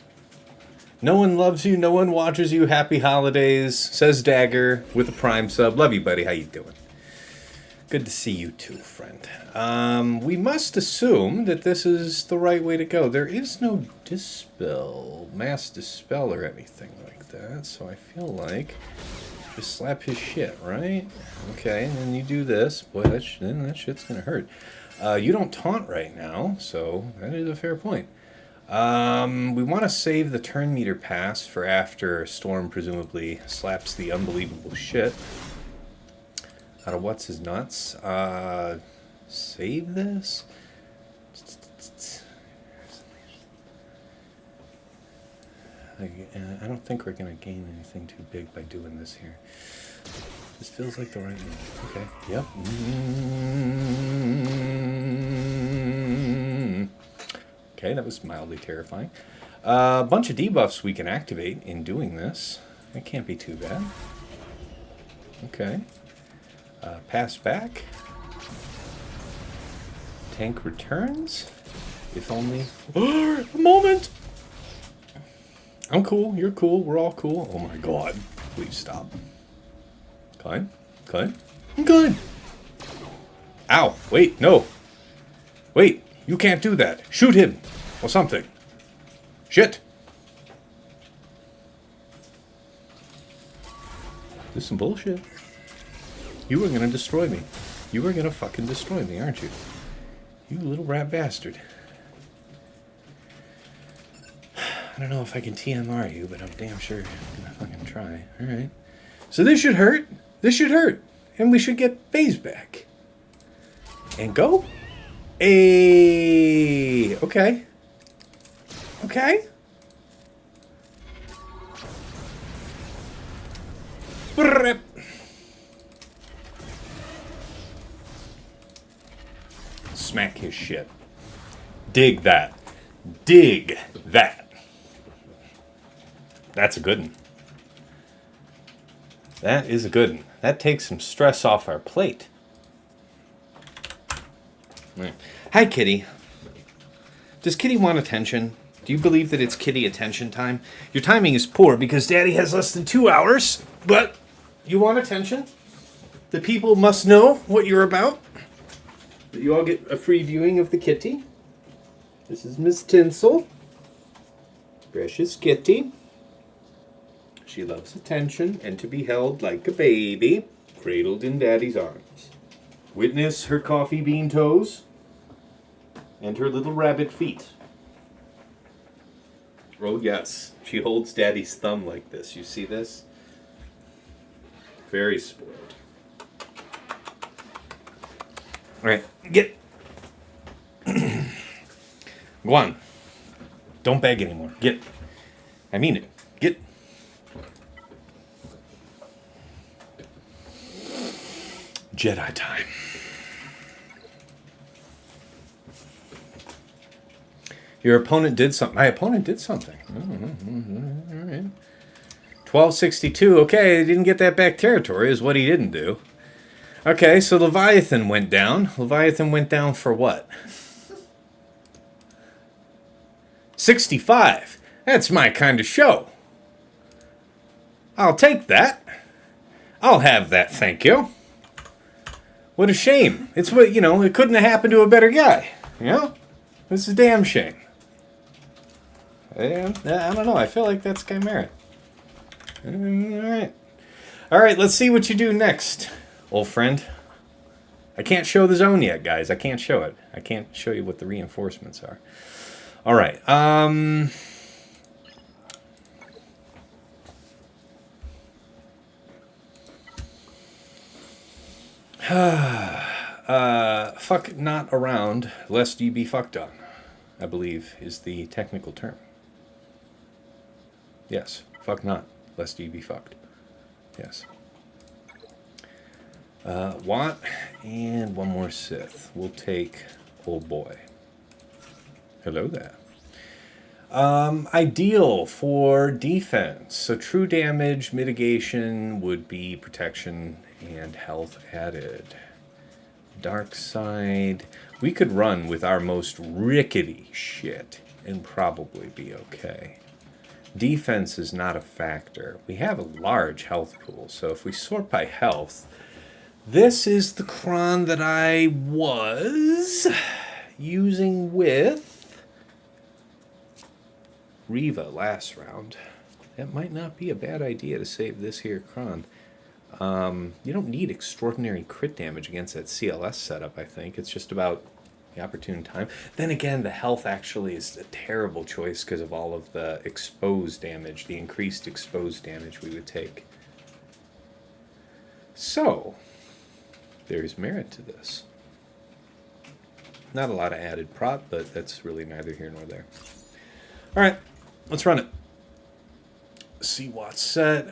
No one loves you, no one watches you. Happy holidays, says Dagger with a Prime sub. Love you, buddy. How you doing? Good to see you too, friend. We must assume that this is the right way to go. There is no dispel, mass dispel or anything like that, so I feel like just slap his shit, right? Okay, and then you do this. Boy, that shit's gonna hurt. You don't taunt right now, so that is a fair point. We want to save the turn meter pass for after Storm presumably slaps the unbelievable shit out of what's his nuts. Save this? I don't think we're going to gain anything too big by doing this here. This feels like the right move. Okay. Yep. Okay, that was mildly terrifying. A bunch of debuffs we can activate in doing this. That can't be too bad. Okay. Pass back. Tank returns. If only... A moment! I'm cool. You're cool. We're all cool. Oh my god. Please stop. Climb. Climb. I'm good. Ow. Wait. No. Wait. You can't do that. Shoot him. Or something. Shit. This is some bullshit. You were gonna destroy me. You were gonna fucking destroy me, aren't you? You little rat bastard. I don't know if I can TMR you, but I'm damn sure gonna fucking try. Alright. So this should hurt. This should hurt. And we should get Baze back. And go? Hey. Okay. Okay. Brrrr. Smack his shit. Dig that. Dig that. That's a good one. That is a good one. That takes some stress off our plate. Right. Hi, Kitty. Does Kitty want attention? Do you believe that it's Kitty attention time? Your timing is poor because Daddy has less than 2 hours, but you want attention? The people must know what you're about. You all get a free viewing of the kitty. This is Miss Tinsel. Precious kitty. She loves attention and to be held like a baby, cradled in daddy's arms. Witness her coffee bean toes and her little rabbit feet. Oh yes, she holds daddy's thumb like this. You see this? Very spoiled. All right, get. Go on. Don't beg anymore. Get. I mean it. Get. Jedi time. Your opponent did something. My opponent did something. All right. 1262. Okay, he didn't get that back territory is what he didn't do. Okay, so Leviathan went down. Leviathan went down for what? 65. That's my kind of show. I'll take that. I'll have that, thank you. What a shame. It's what, you know, it couldn't have happened to a better guy. You know? It's a damn shame. I don't know. I feel like that's Chimera. All right, let's see what you do next, old friend. I can't show the zone yet, guys. I can't show it. I can't show you what the reinforcements are. All right. Fuck not around, lest you be fucked on, I believe is the technical term. Yes, fuck not, lest you be fucked. Yes. Watt and one more Sith. We'll take old boy. Hello there. Ideal for defense. So true damage mitigation would be protection and health added. Dark side. We could run with our most rickety shit and probably be okay. Defense is not a factor. We have a large health pool, so if we sort by health, this is the cron that I was using with Reva last round. That might not be a bad idea to save this here cron. You don't need extraordinary crit damage against that CLS setup, I think. It's just about the opportune time. Then again, the health actually is a terrible choice because of all of the exposed damage, the increased exposed damage we would take. So, there's merit to this. Not a lot of added prop, but that's really neither here nor there. All right, let's run it. See what's set.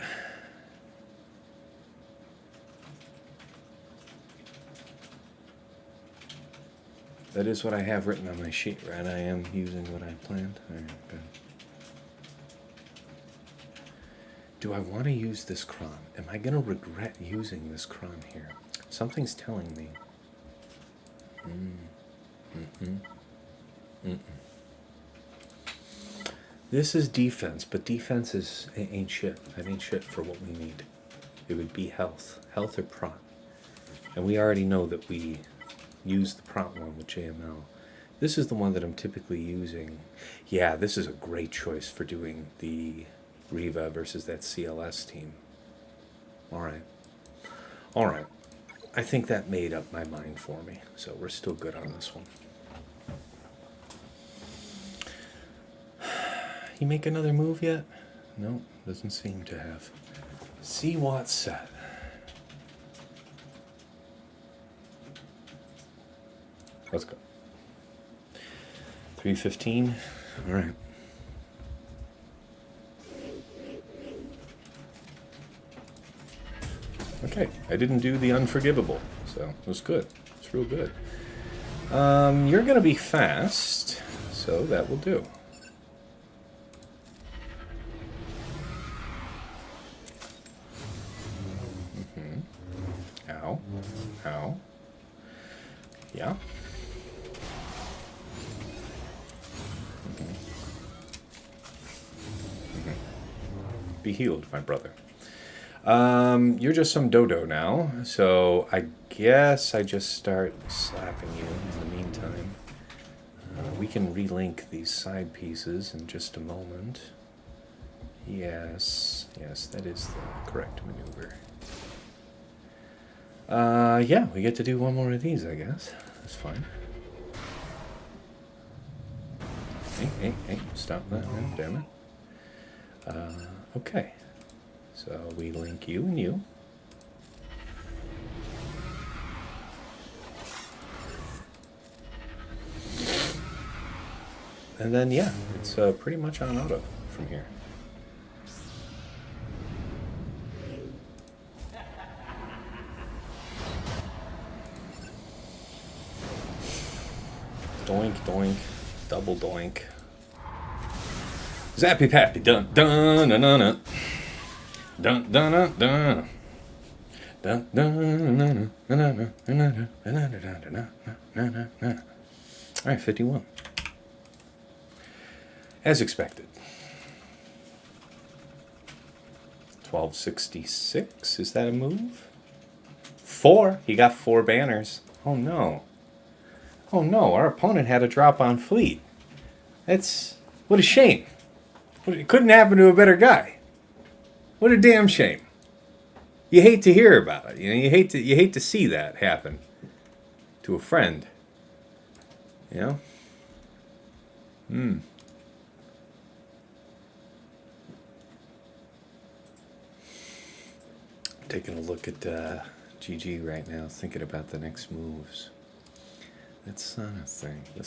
That is what I have written on my sheet, right? I am using what I planned. All right, good. Do I want to use this cron? Am I going to regret using this cron here? Something's telling me. This is defense, but defense ain't shit. That ain't shit for what we need. It would be health. Health or prot. And we already know that we use the prompt one with JML. This is the one that I'm typically using. Yeah, this is a great choice for doing the Reva versus that CLS team. Alright. Alright. I think that made up my mind for me. So we're still good on this one. You make another move yet? No, doesn't seem to have. See what's set. Let's go. 315. All right. Okay, I didn't do the unforgivable, so it was good. It's real good. You're going to be fast, so that will do. Ow. Ow. Yeah. Be healed, my brother. You're just some dodo now, so I guess I just start slapping you in the meantime. We can relink these side pieces in just a moment. Yes, that is the correct maneuver. Yeah, we get to do one more of these, I guess. That's fine. Hey, stop that now, damn it. Okay. So we link you and you. And then, yeah, it's pretty much on auto from here. Doink, doink, double doink. Zappy pappy dun dun dun dun dun dun dun dun dun dun dun. All right, 51. As expected. 1266. Is that a move? 4. He got 4 banners. Oh no. Oh no, our opponent had a drop on fleet. That's... what a shame. It couldn't happen to a better guy. What a damn shame. You hate to hear about it. You know, you hate to see that happen to a friend. You know? Taking a look at GG right now, thinking about the next moves. That Sana thing, the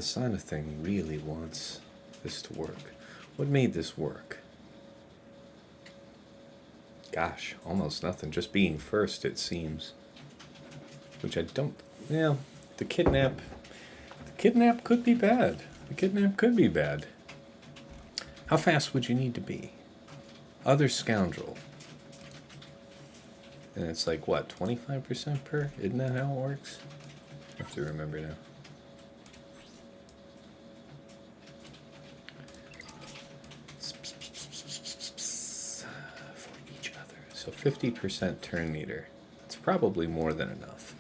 Sana thing really wants this to work. What made this work? Gosh, almost nothing. Just being first, it seems. Which I don't... yeah, the kidnap could be bad. The kidnap could be bad. How fast would you need to be? Other scoundrel. And it's like, what, 25% per? Isn't that how it works? I have to remember now. For each other. So 50% turn meter. It's probably more than enough.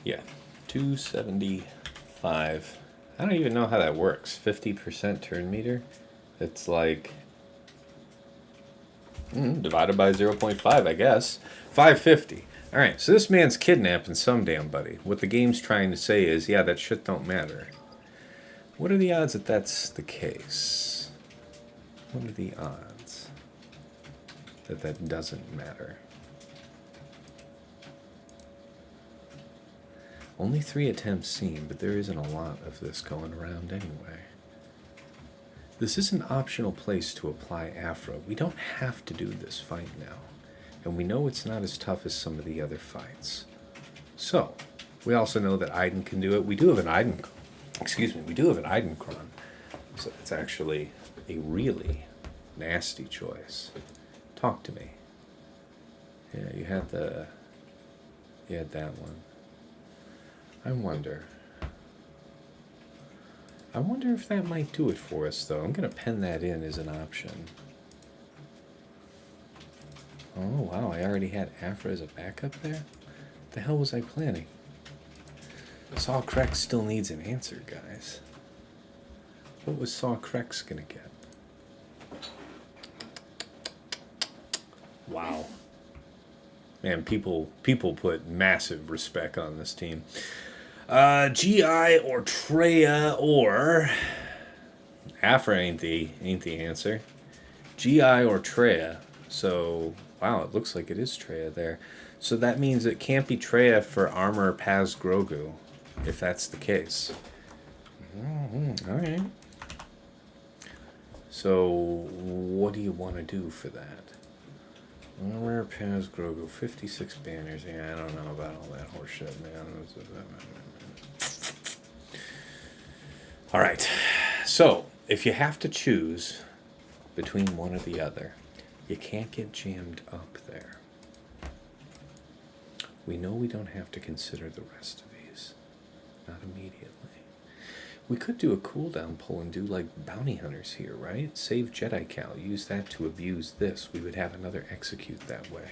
Yeah, 275. I don't even know how that works. 50% turn meter? It's like... divided by 0.5, I guess. 550. Alright, so this man's kidnapping some damn buddy. What the game's trying to say is, yeah, that shit don't matter. What are the odds that that's the case? What are the odds that that doesn't matter? Only 3 attempts seen, but there isn't a lot of this going around anyway. This is an optional place to apply Afro. We don't have to do this fight now. And we know it's not as tough as some of the other fights. So, we also know that Iden can do it. We do have an Iden... excuse me, we do have an Iden Cron. So it's actually a really nasty choice. Talk to me. Yeah, you had that one. I wonder if that might do it for us, though. I'm going to pen that in as an option. Oh, wow, I already had Afra as a backup there? What the hell was I planning? Saw Krex still needs an answer, guys. What was Saw Krex going to get? Wow. Man, people put massive respect on this team. GI or Traya or... Afra ain't the answer. GI or Traya. So, wow, it looks like it is Traya there. So that means it can't be Traya for armor Paz Grogu, if that's the case. Alright. So, what do you want to do for that? Armor Paz Grogu, 56 banners. Yeah, I don't know about all that horseshit, man. Alright. So, if you have to choose between one or the other, you can't get jammed up there. We know we don't have to consider the rest of these. Not immediately. We could do a cooldown pull and do like bounty hunters here, right? Save Jedi Cal. Use that to abuse this. We would have another execute that way.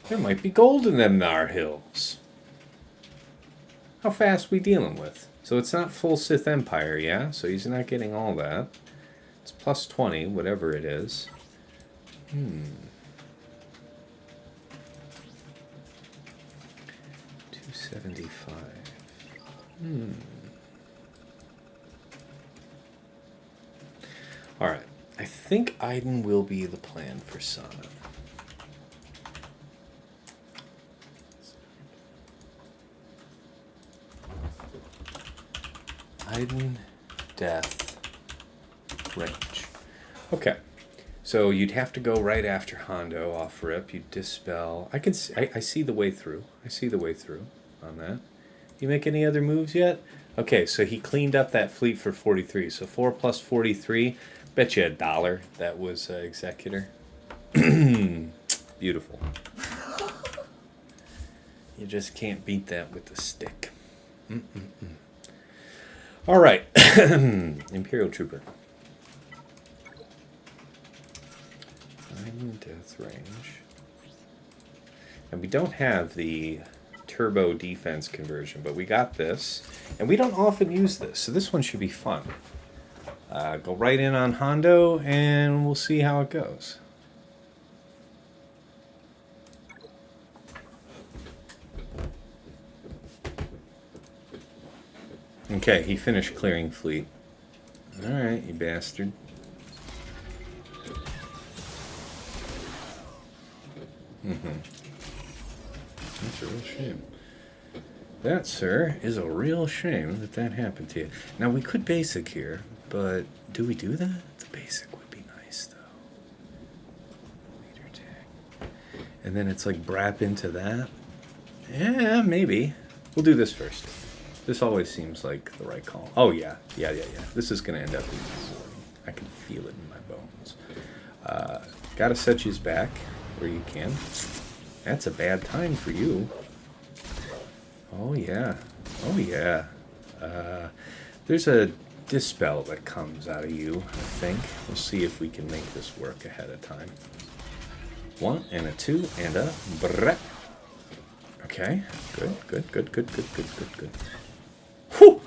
There might be gold in them Nar Hills. How fast we dealing with? So it's not full Sith Empire, yeah? So he's not getting all that. It's plus 20, whatever it is. 275. Alright. I think Iden will be the plan for Sana. Iden, death, range. Okay. So you'd have to go right after Hondo off rip. You'd dispel. I see the way through. I see the way through on that. You make any other moves yet? Okay, so he cleaned up that fleet for 43. So 4 plus 43. Bet you $1 that was Executor. Beautiful. You just can't beat that with the stick. All right. Imperial Trooper. Death range. And we don't have the turbo defense conversion, but we got this. And we don't often use this, so this one should be fun. Go right in on Hondo, and we'll see how it goes. Okay, he finished clearing fleet. Alright, you bastard. That's a real shame. That, sir, is a real shame that that happened to you. Now, we could basic here, but do we do that? The basic would be nice, though. Leader tag. And then it's like brap into that. Yeah, maybe. We'll do this first. This always seems like the right call. Oh, yeah. Yeah. This is going to end up in my board. I can feel it in my bones. Gotta set you back where you can. That's a bad time for you. Oh, yeah. Oh, yeah. There's a dispel that comes out of you, I think. We'll see if we can make this work ahead of time. 1 and a 2 and a brrrr. Okay. Good. Whew!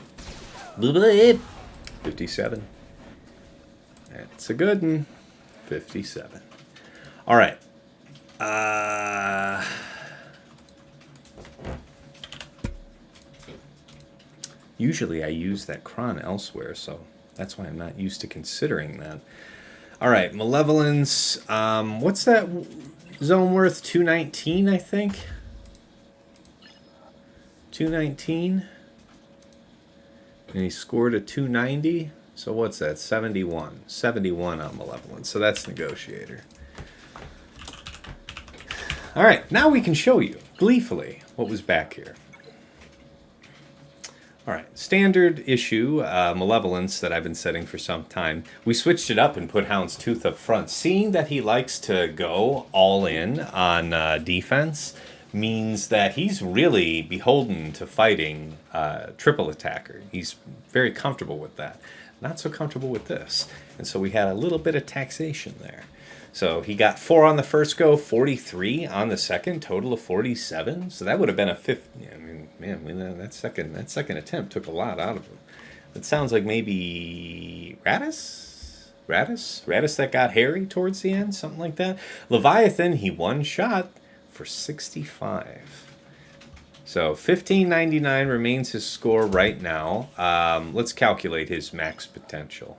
57. That's a good one. 57. All right. Usually I use that cron elsewhere, so that's why I'm not used to considering that. All right, Malevolence. What's that zone worth? 219, I think. 219. And he scored a 290. So what's that? 71. 71 on Malevolence. So that's Negotiator. All right, now we can show you, gleefully, what was back here. All right, standard issue, Malevolence that I've been setting for some time. We switched it up and put Houndstooth up front. Seeing that he likes to go all in on defense means that he's really beholden to fighting triple attacker. He's very comfortable with that. Not so comfortable with this. And so we had a little bit of taxation there. So he got 4 on the first go, 43 on the second, total of 47. So that would have been a 50. I mean, man, that second attempt took a lot out of him. It sounds like maybe Radis that got hairy towards the end, something like that. Leviathan, he one shot for 65. So 1599 remains his score right now. Let's calculate his max potential.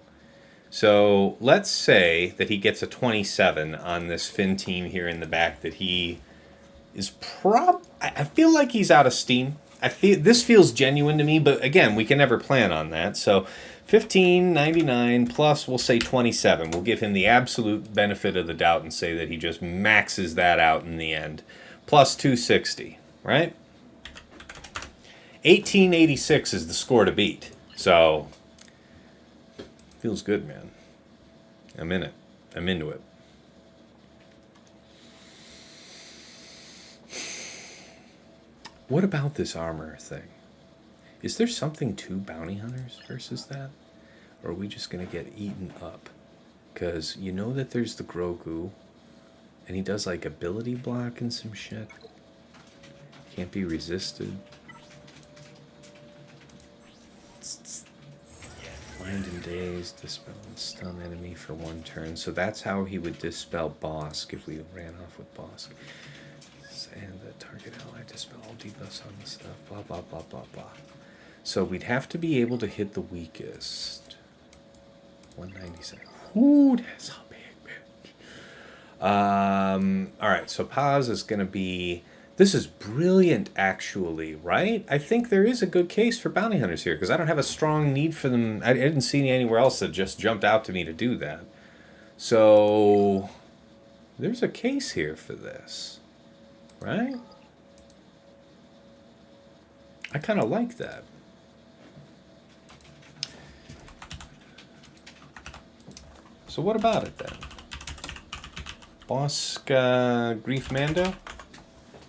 So let's say that he gets a 27 on this Finn team here in the back. That he is I feel like he's out of steam. This feels genuine to me, but again, we can never plan on that. So 1599 plus, we'll say 27. We'll give him the absolute benefit of the doubt and say that he just maxes that out in the end. Plus 260, right? 1886 is the score to beat. So feels good, man. I'm in it. I'm into it. What about this armor thing? Is there something to bounty hunters versus that? Or are we just going to get eaten up? Because you know that there's the Grogu, and he does like ability block and some shit. Can't be resisted. Blind and dazed, dispel and stun enemy for 1 turn. So that's how he would dispel Bossk if we ran off with Bossk. And the target ally dispel all debuffs on the stuff. Blah, blah, blah, blah, blah. So we'd have to be able to hit the weakest. 197. Ooh, that's a big bitch. Alright, so pause is going to be... This is brilliant, actually, right? I think there is a good case for bounty hunters here, because I don't have a strong need for them. I didn't see anywhere else that just jumped out to me to do that. So, there's a case here for this, right? I kind of like that. So what about it, then? Bossk, Greef, Mando?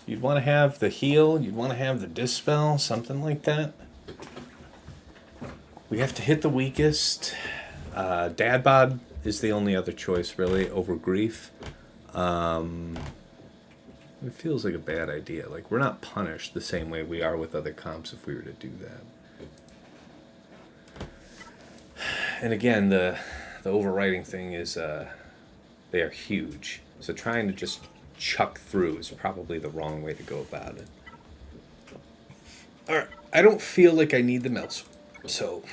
You'd want to have the heal, you'd want to have the dispel, something like that. We have to hit the weakest. Dad bod is the only other choice, really, over Greef. It feels like a bad idea. Like, we're not punished the same way we are with other comps if we were to do that. And again, the overriding thing is they are huge. So trying to just chuck through is probably the wrong way to go about it. Alright, I don't feel like I need the melts, so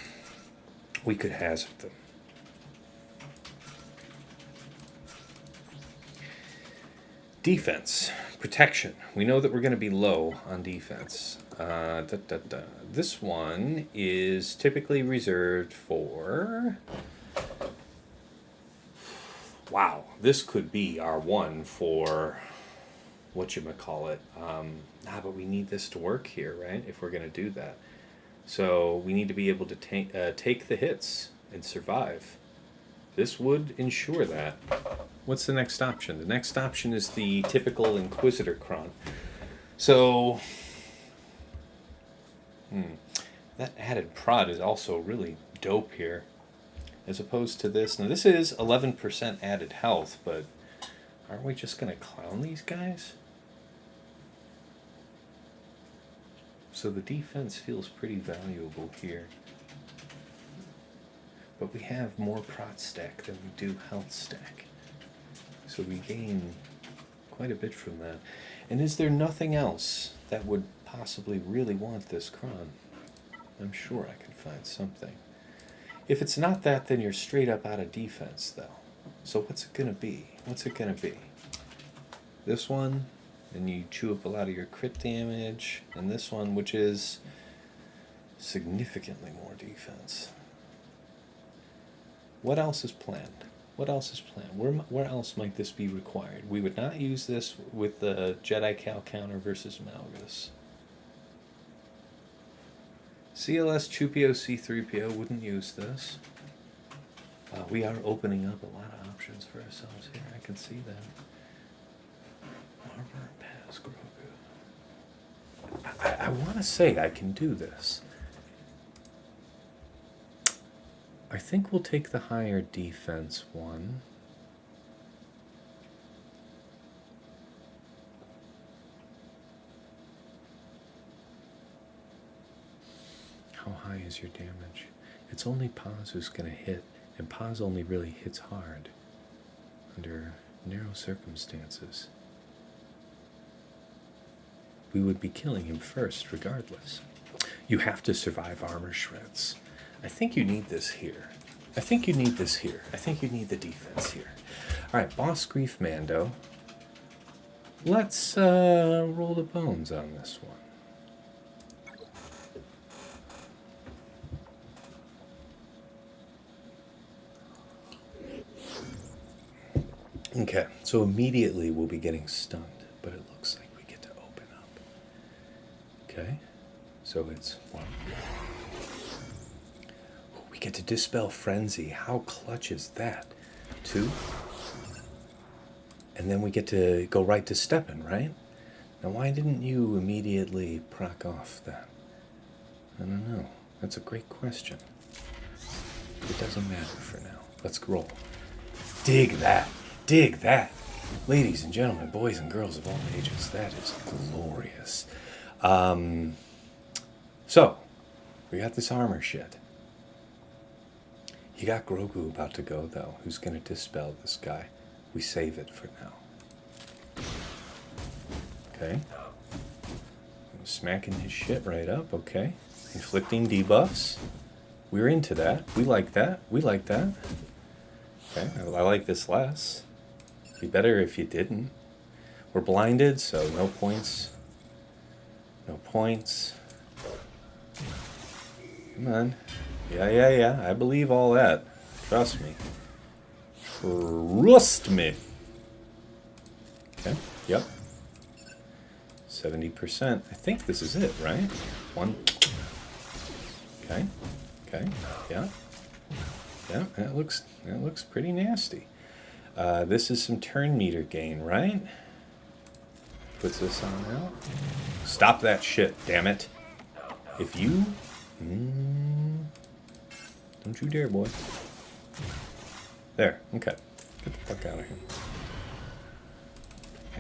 we could hazard them. Defense. Protection. We know that we're going to be low on defense. This one is typically reserved for... Wow, this could be our one for whatchamacallit. But we need this to work here, right? If we're going to do that. So we need to be able to take the hits and survive. This would ensure that. What's the next option? The next option is the typical Inquisitor Cron. So, that added prod is also really dope here. As opposed to this. Now this is 11% added health, but aren't we just going to clown these guys? So the defense feels pretty valuable here. But we have more prot stack than we do health stack. So we gain quite a bit from that. And is there nothing else that would possibly really want this Cron? I'm sure I can find something. If it's not that, then you're straight up out of defense, though. So what's it going to be? What's it going to be? This one, and you chew up a lot of your crit damage. And this one, which is significantly more defense. What else is planned? What else is planned? Where else might this be required? We would not use this with the Jedi Cal counter versus Malguss. CLS, Chewpio, C3PO wouldn't use this. We are opening up a lot of options for ourselves here. I can see that. Armor Pass Grogu. I want to say I can do this. I think we'll take the higher defense one. How high is your damage? It's only Paz who's going to hit, and Paz only really hits hard under narrow circumstances. We would be killing him first regardless. You have to survive armor shreds. I think you need this here. I think you need this here. I think you need the defense here. Alright, Bossk, Greef, Mando. Let's roll the bones on this one. Okay, so immediately we'll be getting stunned, but it looks like we get to open up. Okay, so it's one. We get to Dispel Frenzy. How clutch is that? 2. And then we get to go right to Steppen, right? Now why didn't you immediately proc off that? I don't know. That's a great question. It doesn't matter for now. Let's roll. Dig that. Dig that. Ladies and gentlemen, boys and girls of all ages, that is glorious. So, we got this armor shit. You got Grogu about to go, though. Who's going to dispel this guy? We save it for now. Okay. Smacking his shit right up, okay. Inflicting debuffs. We're into that. We like that. We like that. Okay, I like this less. Be better if you didn't. We're blinded, so no points. No points. Come on. Yeah. I believe all that. Trust me. Trust me. Okay, yep. 70%. I think this is it, right? One. Okay. Yeah. Yeah, that looks pretty nasty. This is some turn meter gain, right? Puts this on out. Stop that shit, damn it. If you... don't you dare, boy. There, okay. Get the fuck out of here.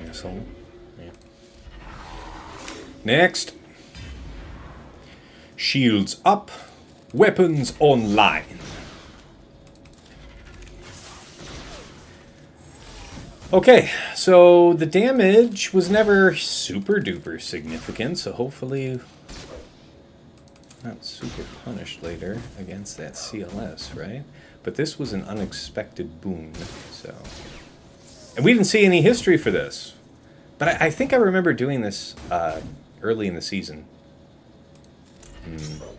Asshole. Yeah. Next. Shields up. Weapons online. Okay, so the damage was never super duper significant, so hopefully not super punished later against that CLS, right? But this was an unexpected boon, so... And we didn't see any history for this. But I think I remember doing this early in the season.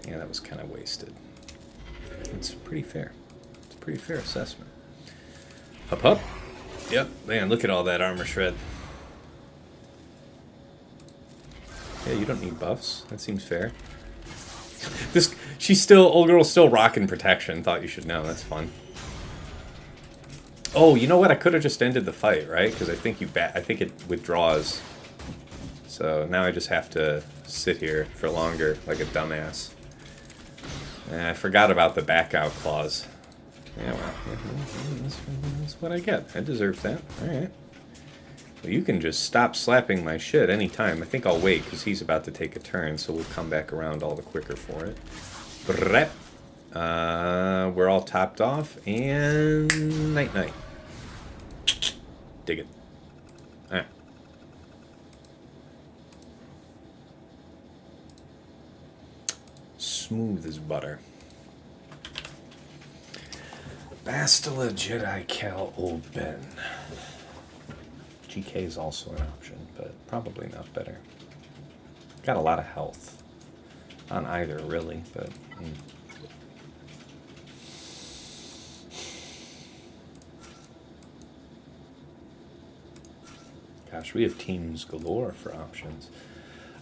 Yeah, that was kind of wasted. It's pretty fair. It's a pretty fair assessment. Up. Yep, man, look at all that armor shred. Yeah, you don't need buffs. That seems fair. Old girl's still rocking protection. Thought you should know. That's fun. Oh, you know what? I could have just ended the fight, right? Because I think it withdraws. So now I just have to sit here for longer, like a dumbass. I forgot about the back out clause. Yeah, well, that's what I get. I deserve that. Alright. Well, you can just stop slapping my shit anytime. I think I'll wait, because he's about to take a turn, so we'll come back around all the quicker for it. Brep. We're all topped off, and night-night. Dig it. Alright. Smooth as butter. Bastila, Jedi, Cal, Old Ben. GK is also an option, but probably not better. Got a lot of health. On either, really, but... Gosh, we have teams galore for options.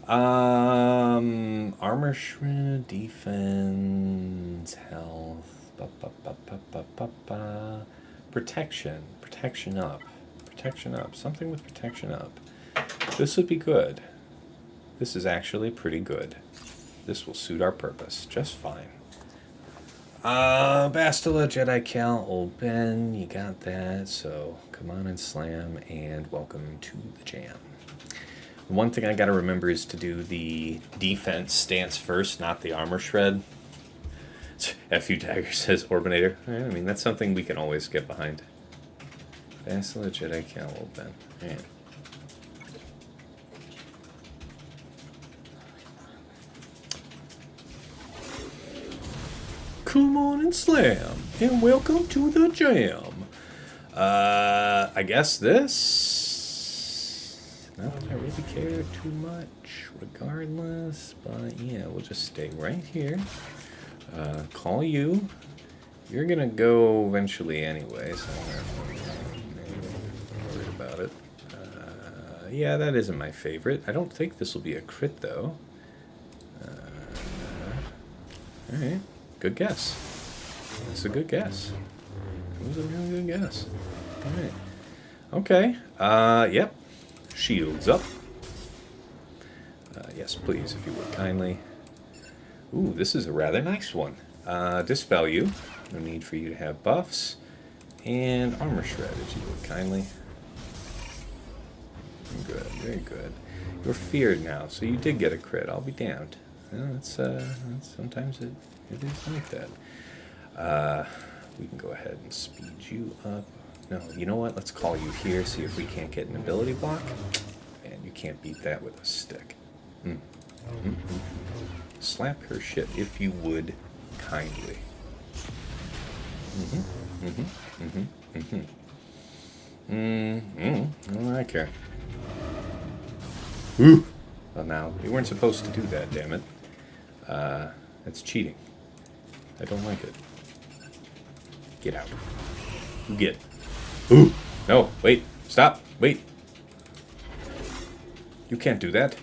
Armor shred, defense, health... Protection. Protection up. Protection up. Something with protection up. This would be good. This is actually pretty good. This will suit our purpose just fine. Bastila, Jedi Cal, Old Ben, you got that. So come on and slam, and welcome to the jam. One thing I gotta remember is to do the defense stance first, not the armor shred. FU Dagger says Orbinator. I mean, that's something we can always get behind. Bastila, Jedi Cal, Old Ben. Alright. Come on and slam, and welcome to the jam. I guess this... Not that I really care too much, regardless, but yeah, we'll just stay right here. Call you. You're gonna go eventually anyway, so I'm not worried about it. Yeah, that isn't my favorite. I don't think this will be a crit, though. Alright. Good guess. That's a good guess. It was a really good guess. Alright. Okay. Yep. Shields up. Yes, please, if you would kindly. Ooh, this is a rather nice one. Dispel you. No need for you to have buffs. And armor shred, if you would kindly. Good, very good. You're feared now, so you did get a crit. I'll be damned. Sometimes it is like that. We can go ahead and speed you up. No, you know what? Let's call you here, see if we can't get an ability block. Man, you can't beat that with a stick. Slap her shit, if you would, kindly. I don't like her. Ooh! Well, now, you weren't supposed to do that, damn it. That's cheating. I don't like it. Get out. Get. Ooh! No, wait. Stop. Wait. You can't do that.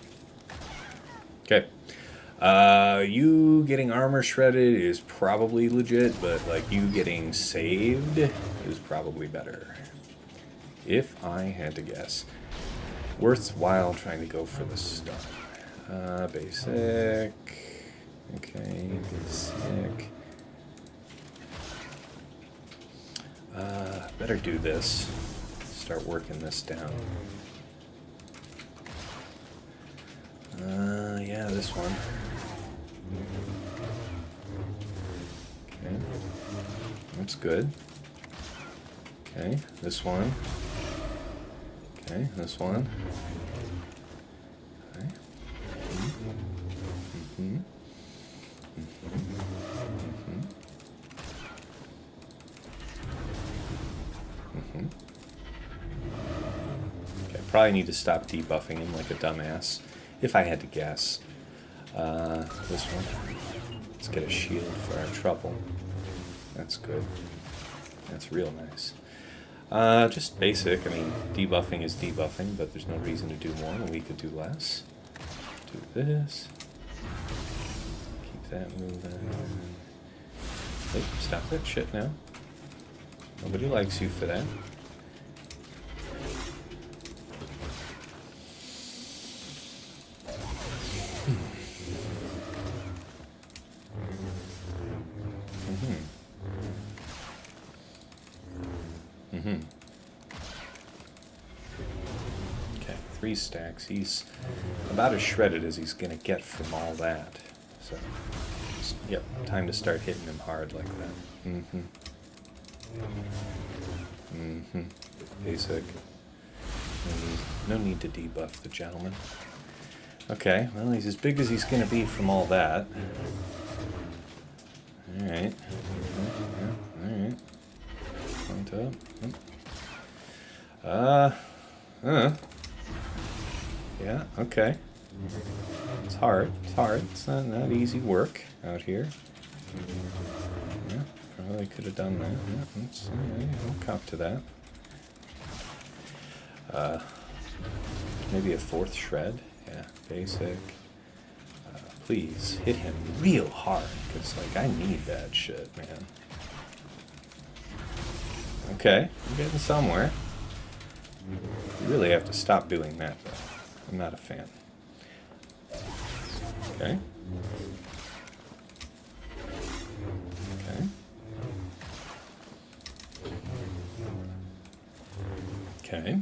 Okay. You getting armor shredded is probably legit, but, like, you getting saved is probably better. If I had to guess. Worthwhile trying to go for the stun. Basic. Okay, basic. Better do this. Start working this down. Yeah, this one. Okay. That's good. Okay, this one. Okay, this one. Okay. Okay, probably need to stop debuffing him like a dumbass, if I had to guess. This one. Let's get a shield for our trouble. That's good. That's real nice. Just basic. I mean, debuffing is debuffing, but there's no reason to do more, and we could do less. Do this. Keep that moving. Hey, stop that shit now. Nobody likes you for that. Okay, 3 stacks. He's about as shredded as he's gonna get from all that. So, yep, time to start hitting him hard like that. Basic. No need to debuff the gentleman. Okay, well, he's as big as he's gonna be from all that. Alright. Alright. Point up. Yeah, okay. It's hard. It's hard. It's not easy work out here. Yeah, probably could have done that. Yeah, I'll cop to that. Maybe a 4th shred. Yeah, basic. Please hit him real hard, because, like, I need that shit, man. Okay, I'm getting somewhere. You really have to stop doing that, though. I'm not a fan. Okay. Okay. Okay.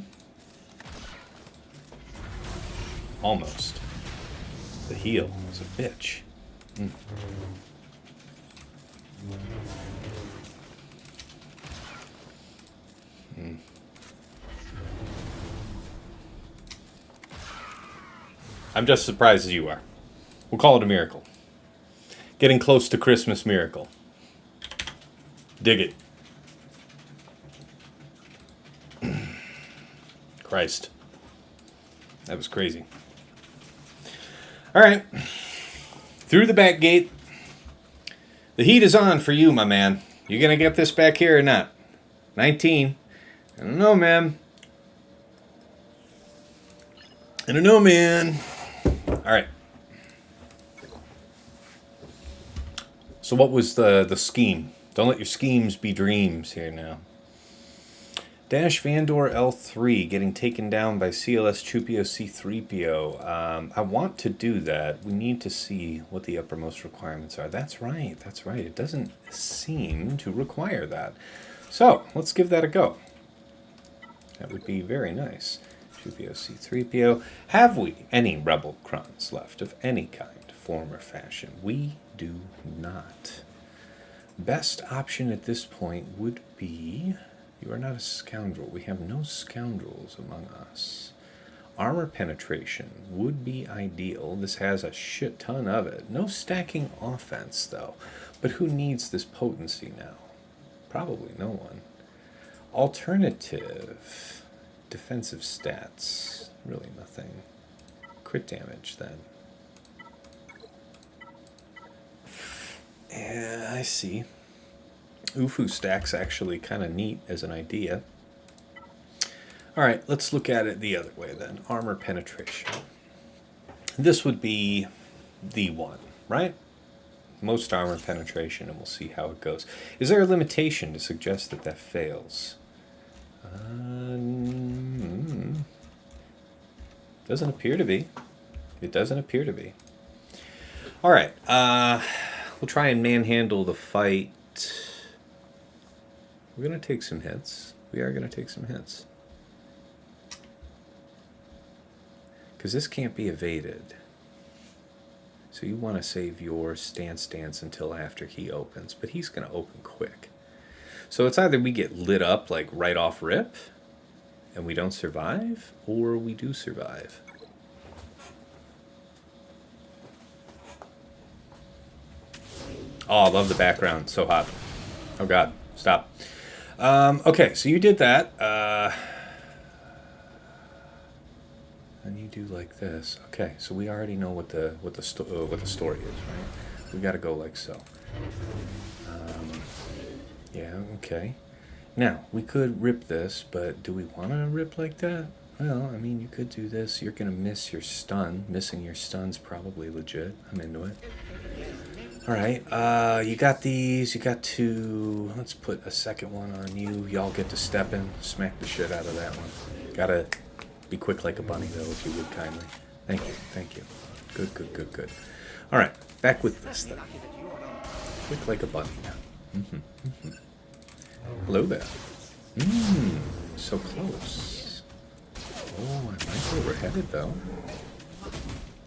Almost. The heal is a bitch. I'm just as surprised as you are. We'll call it a miracle. Getting close to Christmas miracle. Dig it. Christ. That was crazy. All right. Through the back gate. The heat is on for you, my man. You gonna get this back here or not? 19. I don't know, man. I don't know, man. All right. So what was the scheme? Don't let your schemes be dreams here now. Dash Vandor L3 getting taken down by CLS Chewpio C3PO. I want to do that. We need to see what the uppermost requirements are. That's right. That's right. It doesn't seem to require that. So let's give that a go. That would be very nice. Chewpio C3PO. Have we any Rebel Crons left of any kind, form, or fashion? We do not. Best option at this point would be... You are not a scoundrel. We have no scoundrels among us. Armor penetration would be ideal. This has a shit ton of it. No stacking offense, though. But who needs this potency now? Probably no one. Alternative. Defensive stats. Really nothing. Crit damage, then. Yeah, I see. Ufu stack's actually kind of neat as an idea. Alright, let's look at it the other way then. Armor penetration. This would be the one, right? Most armor penetration, and we'll see how it goes. Is there a limitation to suggest that that fails? Doesn't appear to be. It doesn't appear to be. Alright, we'll try and manhandle the fight. We're going to take some hits. We are going to take some hits. Because this can't be evaded. So you want to save your stance until after he opens. But he's going to open quick. So it's either we get lit up like right off rip and we don't survive, or we do survive. Oh, I love the background. So hot. Oh, God. Stop. Okay, so you did that. And you do like this. Okay, so we already know what the story is, right? We got to go like so. Yeah, okay. Now, we could rip this, but do we want to rip like that? Well, I mean, you could do this. You're going to miss your stun. Missing your stun's probably legit. I'm into it. Alright, you got these. You got two. Let's put a second one on you. Y'all get to step in. Smack the shit out of that one. Gotta be quick like a bunny, though, if you would kindly. Thank you, thank you. Good, good, good, good. Alright, back with this, then. Quick like a bunny now. Hello there. So close. Oh, I like where we're headed, though.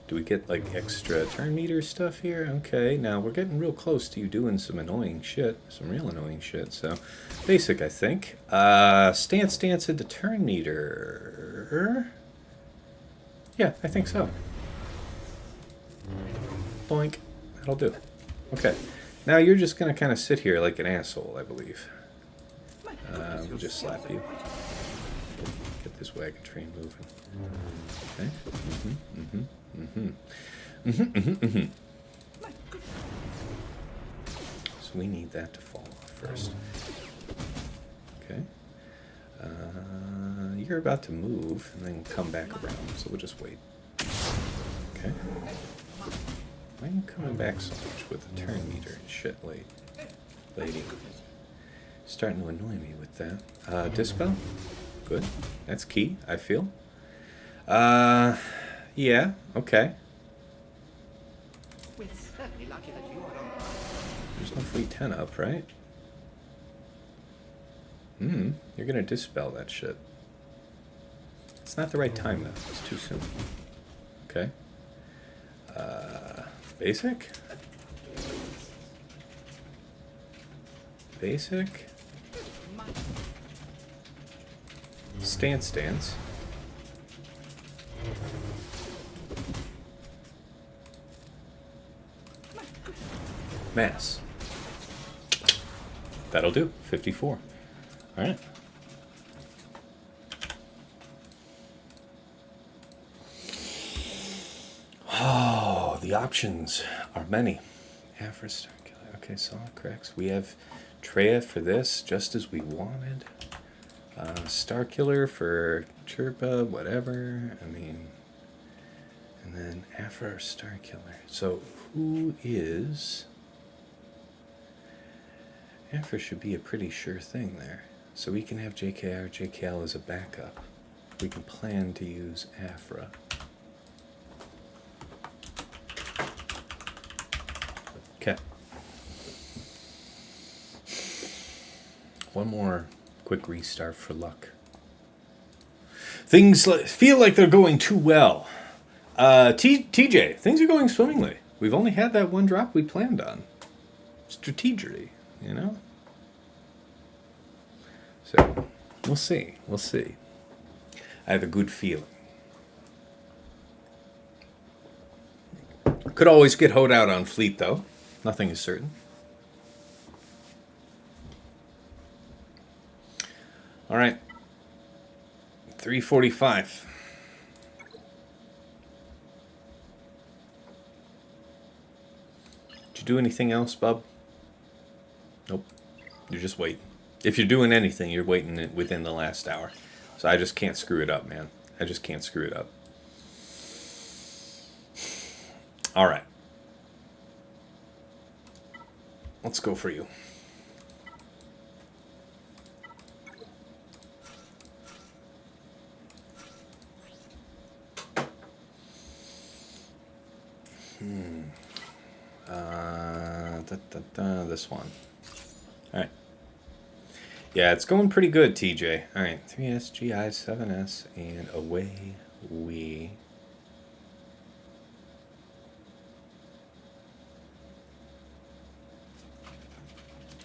Do we get, like, extra turn meter stuff here? Okay, now we're getting real close to you doing some annoying shit. Some real annoying shit, so... Basic, I think. Stance into turn meter... Yeah, I think so. Boink. That'll do. Okay. Now you're just gonna kind of sit here like an asshole, I believe. We'll just slap you. Get this wagon train moving. Okay. So we need that to fall off first. Okay. You're about to move and then come back around, so we'll just wait. Okay. Why are you coming back so much with the turn meter and shit, lady? Starting to annoy me with that. Dispel? Good. That's key, I feel. Yeah, okay. There's no free 10 up, right? You're gonna dispel that shit. It's not the right time, though. It's too soon. Okay. Basic? Basic? Stance. Mass. That'll do. 54. Alright. Oh, the options are many. Afra Star Killer. Okay, solid cracks. We have Treya for this, just as we wanted. Star Killer for Chirpa, whatever. I mean, and then Afra Star Killer. So who is... Afra should be a pretty sure thing there. So we can have JKR, JKL as a backup. We can plan to use Afra. Okay. One more quick restart for luck. Things feel like they're going too well. TJ, things are going swimmingly. We've only had that one drop we planned on. Strategically, you know? So, we'll see. We'll see. I have a good feeling. Could always get hoed out on fleet, though. Nothing is certain. All right. 345. Did you do anything else, bub? Nope. You're just waiting. If you're doing anything, you're waiting within the last hour. So I just can't screw it up, man. I just can't screw it up. All right. Let's go for you. This one. All right. Yeah, it's going pretty good, TJ. All right, 3S, GI, 7S, and away we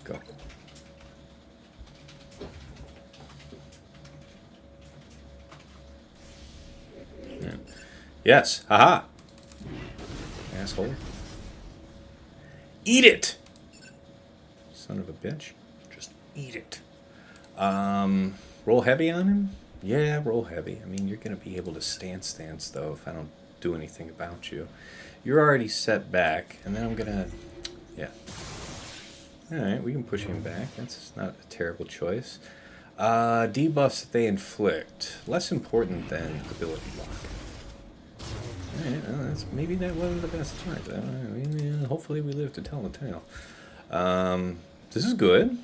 go. Yeah. Yes, haha. Asshole. Eat it! Son of a bitch. Just eat it. Roll heavy on him? Yeah, roll heavy. I mean, you're going to be able to stance, though, if I don't do anything about you. You're already set back, and then I'm going to... Yeah. Alright, we can push him back. That's not a terrible choice. Debuffs that they inflict. Less important than ability lock. Alright, well, that's maybe that wasn't the best choice. Hopefully we live to tell the tale. This is good.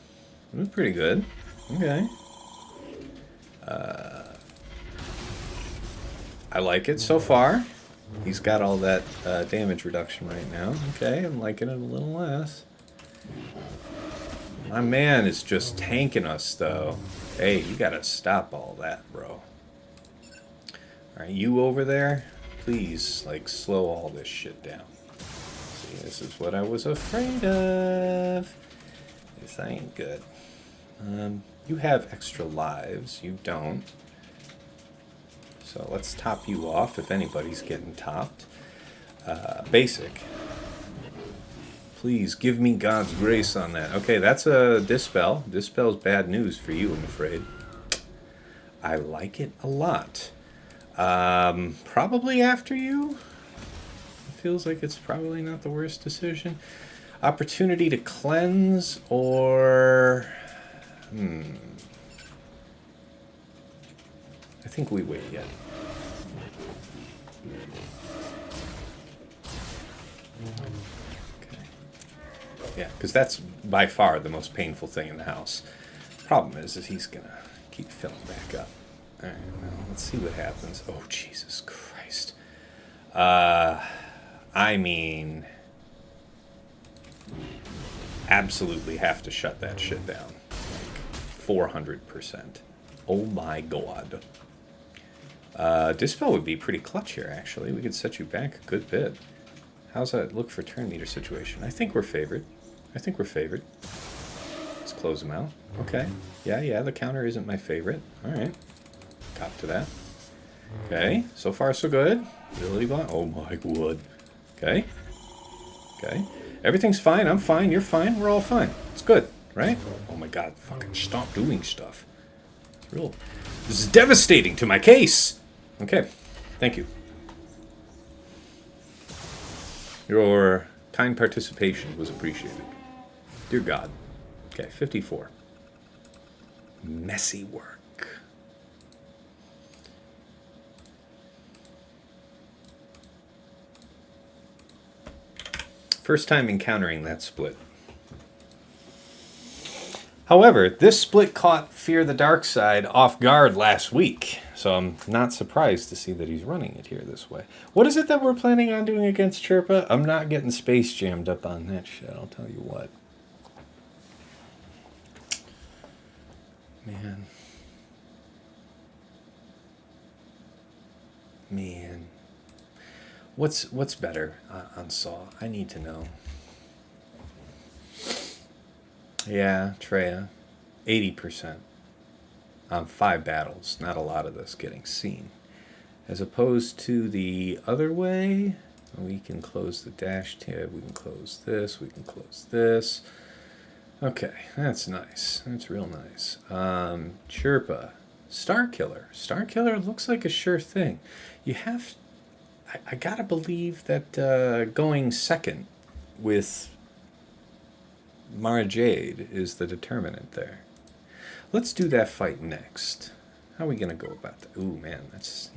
This is pretty good. Okay. I like it so far. He's got all that damage reduction right now. Okay, I'm liking it a little less. My man is just tanking us, though. Hey, you gotta stop all that, bro. Alright, you over there, please, like, slow all this shit down. See, this is what I was afraid of. This ain't good. You have extra lives. You don't. So let's top you off if anybody's getting topped. Basic. Please give me God's grace on that. Okay, that's a Dispel. Dispel's bad news for you, I'm afraid. I like it a lot. Probably after you. It feels like it's probably not the worst decision. Opportunity to cleanse or... I think we wait yet. Okay. Yeah, because that's by far the most painful thing in the house. Problem is he's going to keep filling back up. All right, well, let's see what happens. Oh, Jesus Christ. I mean... absolutely have to shut that shit down. Like 400%. Oh my god. Dispel would be pretty clutch here, actually. We could set you back a good bit. How's that look for turn meter situation? I think we're favored. Let's close them out. Okay. Yeah, the counter isn't my favorite. Alright. Cop to that. Okay. So far, so good. Ability block. Oh my god. Okay. Everything's fine. I'm fine. You're fine. We're all fine. It's good, right? Oh my god. Fucking stop doing stuff. It's real. This is devastating to my case. Okay. Thank you. Your kind participation was appreciated. Dear God. Okay, 54. Messy work. First time encountering that split. However, this split caught Fear the Dark Side off guard last week, so I'm not surprised to see that he's running it here this way. What is it that we're planning on doing against Chirpa? I'm not getting space jammed up on that shit, I'll tell you what. Man. What's better on Saw? I need to know. Yeah, Treya. 80% on 5 battles. Not a lot of this getting seen. As opposed to the other way, we can close the dash tab, we can close this, we can close this. Okay, that's nice. That's real nice. Chirpa. Starkiller. Starkiller looks like a sure thing. You have... I gotta believe that going second with MaraJ is the determinant there. Let's do that fight next. How are we gonna go about that? Ooh, man, that's...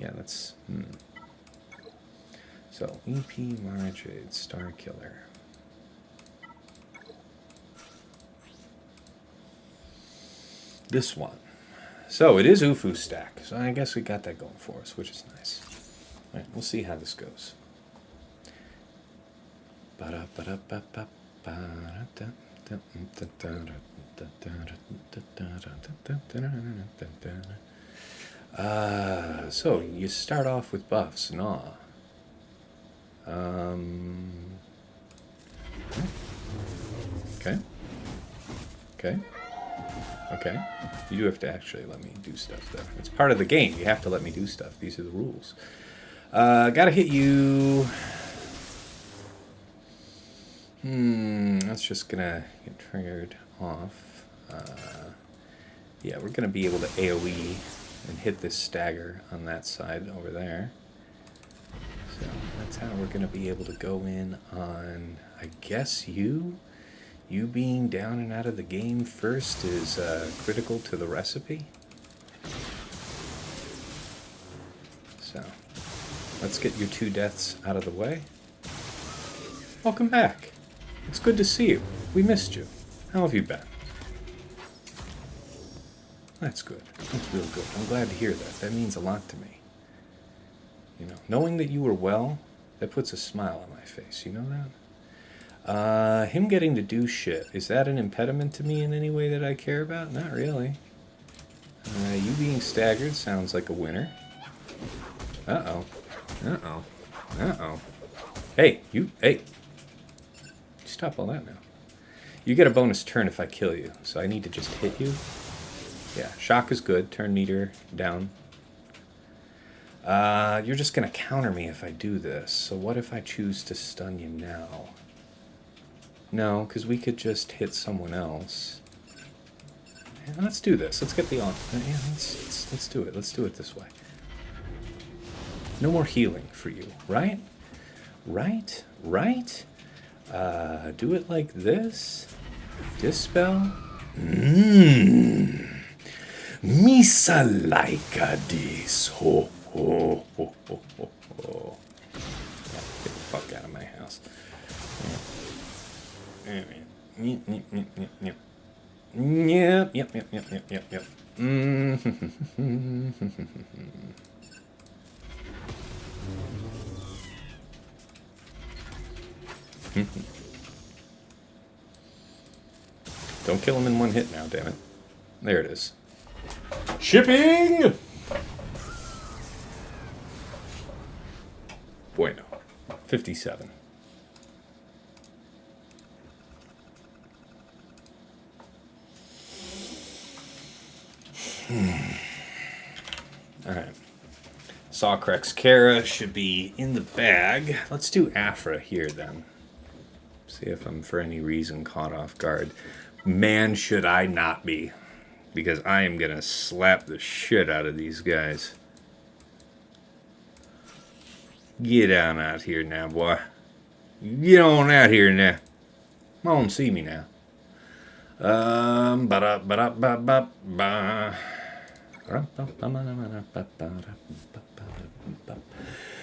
So, EP, MaraJ, Starkiller. This one. So, it is Ufu stack. So, I guess we got that going for us, which is nice. All right, we'll see how this goes. So, you start off with buffs. Nah. Okay. Okay. Okay. You do have to actually let me do stuff, though. It's part of the game. You have to let me do stuff. These are the rules. Gotta hit you. That's just gonna get triggered off. Yeah, we're gonna be able to AoE and hit this stagger on that side over there. So that's how we're gonna be able to go in on, I guess, you. You being down and out of the game first is critical to the recipe. So, let's get your 2 deaths out of the way. Welcome back. It's good to see you. We missed you. How have you been? That's good. That's real good. I'm glad to hear that. That means a lot to me. You know, knowing that you were well, that puts a smile on my face. You know that? Him getting to do shit, is that an impediment to me in any way that I care about? Not really. You being staggered sounds like a winner. Uh-oh. Uh-oh. Uh-oh. Hey, you, hey. Stop all that now. You get a bonus turn if I kill you, so I need to just hit you. Yeah, Shaak is good. Turn meter down. You're just going to counter me if I do this, so what if I choose to stun you now? No, because we could just hit someone else. Yeah, let's do this. Let's get the on. Yeah, let's do it. Let's do it this way. No more healing for you, right? Right? Right? Do it like this. Dispel. Misa like this. Ho, ho, ho, ho, ho, ho. Yeah, get the fuck out of my house. Yeah. Yep. Don't kill him in one hit now, damn it. There it is. Shipping! Bueno. 57. Alright. Sawcrex Kara should be in the bag. Let's do Afra here then. See if I'm for any reason caught off guard. Man, should I not be. Because I am going to slap the shit out of these guys. Get on out here now, boy. Get on out here now. Come on, see me now.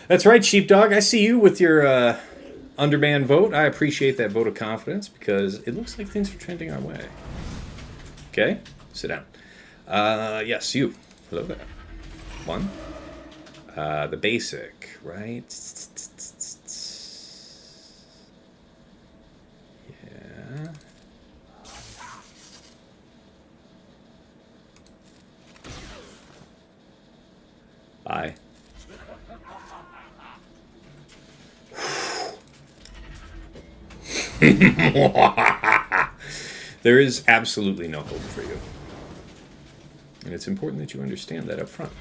That's right, Sheepdog. I see you with your underman vote. I appreciate that vote of confidence because it looks like things are trending our way. Okay, sit down. Yes, you. Hello there. One. The basic, right? Yeah. Bye. There is absolutely no hope for you. And it's important that you understand that up front.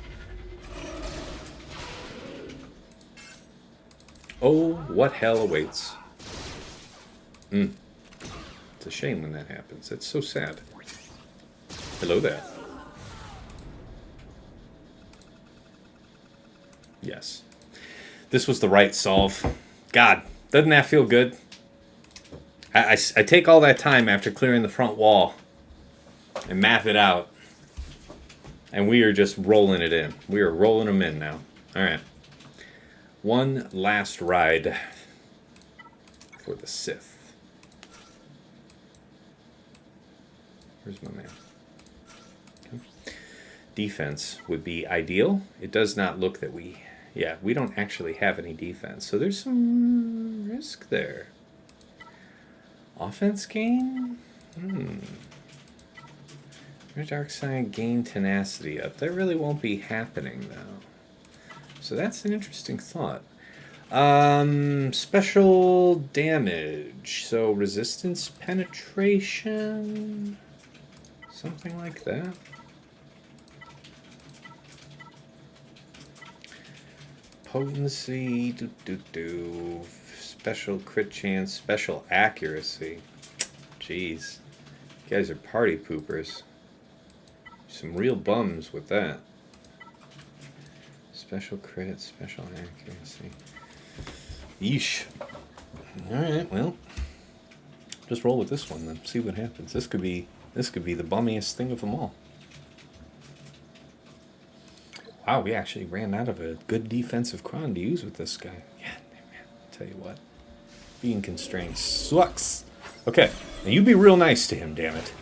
Oh, what hell awaits. It's a shame when that happens. It's so sad. Hello there. Yes. This was the right solve. God, doesn't that feel good? I take all that time after clearing the front wall and map it out. And we are just rolling it in. We are rolling them in now. All right. One last ride for the Sith. Where's my man? Okay. Defense would be ideal. It does not look that we... Yeah, we don't actually have any defense. So there's some risk there. Offense gain? Your dark side gain tenacity up. That really won't be happening, though. So that's an interesting thought. Special damage. So resistance penetration? Something like that. Potency. Special crit chance. Special accuracy. Jeez. You guys are party poopers. Some real bums with that. Special credit, special accuracy. Yeesh. Alright, well. Just roll with this one then. See what happens. This could be the bummiest thing of them all. Wow, we actually ran out of a good defensive cron to use with this guy. Yeah, man. Tell you what. Being constrained sucks. Okay. Now you be real nice to him, damn it.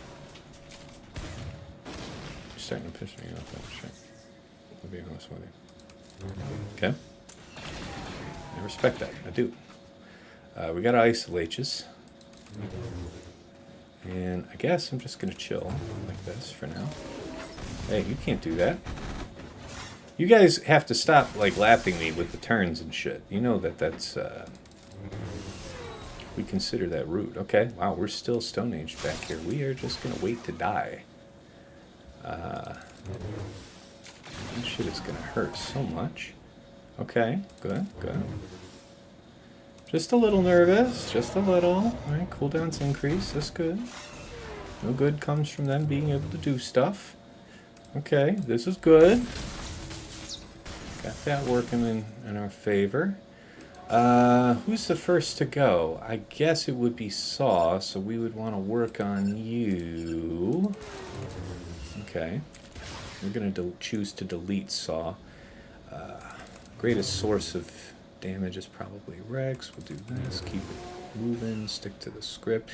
Starting to piss me off that shit. I'll be honest with you. Okay. I respect that. I do. We got isolates. And I guess I'm just going to chill like this for now. Hey, you can't do that. You guys have to stop, like, lapping me with the turns and shit. You know that's, we consider that rude. Okay, wow, we're still Stone Age back here. We are just going to wait to die. This shit is going to hurt so much. Okay, good. Just a little nervous, just a little. Alright, cooldowns increase, that's good. No good comes from them being able to do stuff. Okay, this is good. Got that working in our favor. Who's the first to go? I guess it would be Saw, so we would want to work on you. Okay. We're going to choose to delete Saw. Greatest source of damage is probably Rex. We'll do this. Keep it moving. Stick to the script.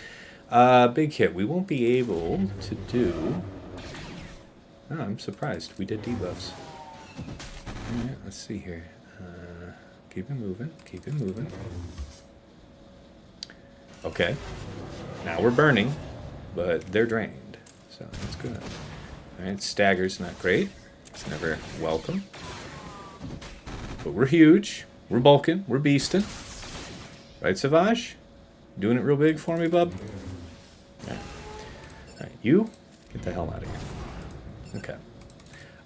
Big hit. We won't be able to do... Oh, I'm surprised. We did debuffs. Alright, let's see here. Keep it moving. Keep it moving. Okay. Now we're burning, but they're drained. So that's good. Alright, stagger's not great. It's never welcome. But we're huge. We're bulking. We're beasting. Right, Savage? Doing it real big for me, bub? Alright. Alright, you, get the hell out of here. Okay.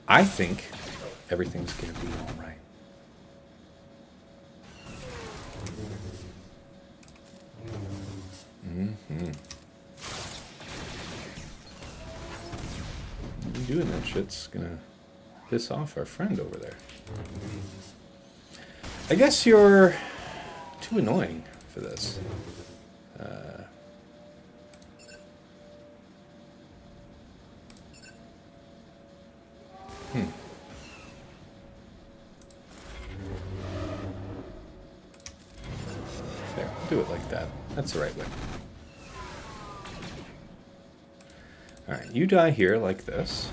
I think everything's going to be alright. You doing that shit's going to piss off our friend over there. I guess you're too annoying for this. There, do it like that. That's the right way. Alright, You die here like this.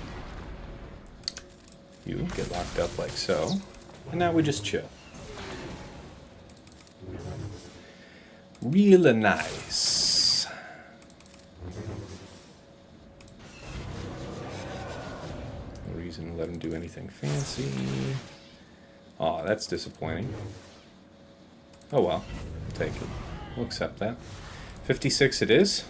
You get locked up like so. And now we just chill. Really nice. No reason to let him do anything fancy. Oh, that's disappointing. Oh well, we'll take it. We'll accept that. 56 it is.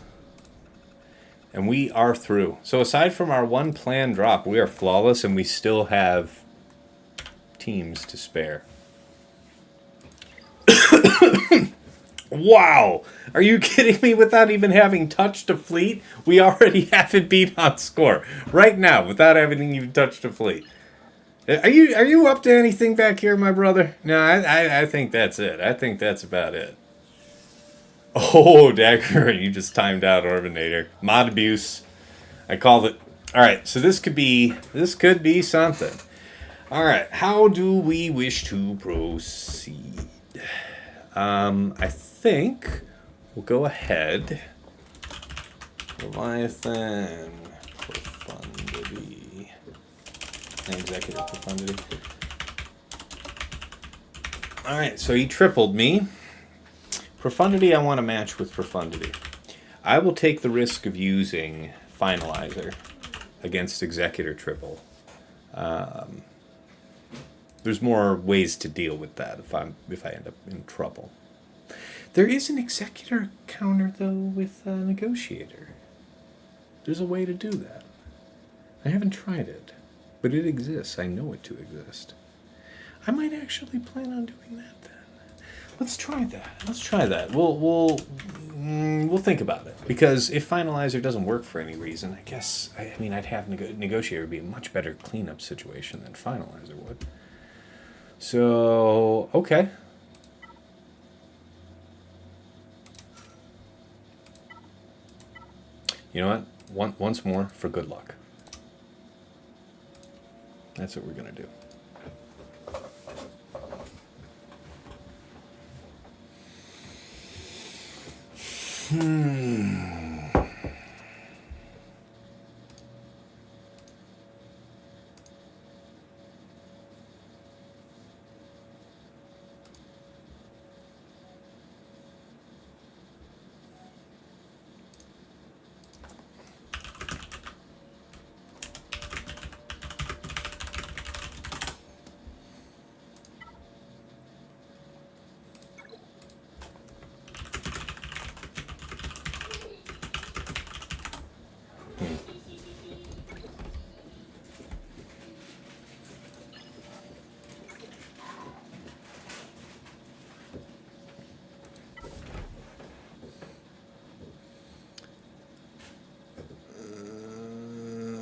And we are through. So aside from our one planned drop, we are flawless and we still have teams to spare. Wow! Are you kidding me? Without even having touched a fleet, we already have it beat on score. Right now, without having even touched a fleet. Are you up to anything back here, my brother? No, I think that's it. I think that's about it. Oh, Dagger, you just timed out Orbinator. Mod abuse. I called it. Alright, so this could be something. Alright, how do we wish to proceed? I think we'll go ahead. Leviathan, Profundity, and Executive Profundity. Alright, so he tripled me. Profundity I want to match with Profundity. I will take the risk of using Finalizer against Executor triple. There's more ways to deal with that if I end up in trouble. There is an Executor counter though with Negotiator. There's a way to do that. I haven't tried it, but it exists. I know it to exist. I might actually plan on doing that then. Let's try that. We'll think about it, because if Finalizer doesn't work for any reason, I guess I'd have Negotiator be a much better cleanup situation than Finalizer would. So okay. You know what? Once more for good luck. That's what we're gonna do.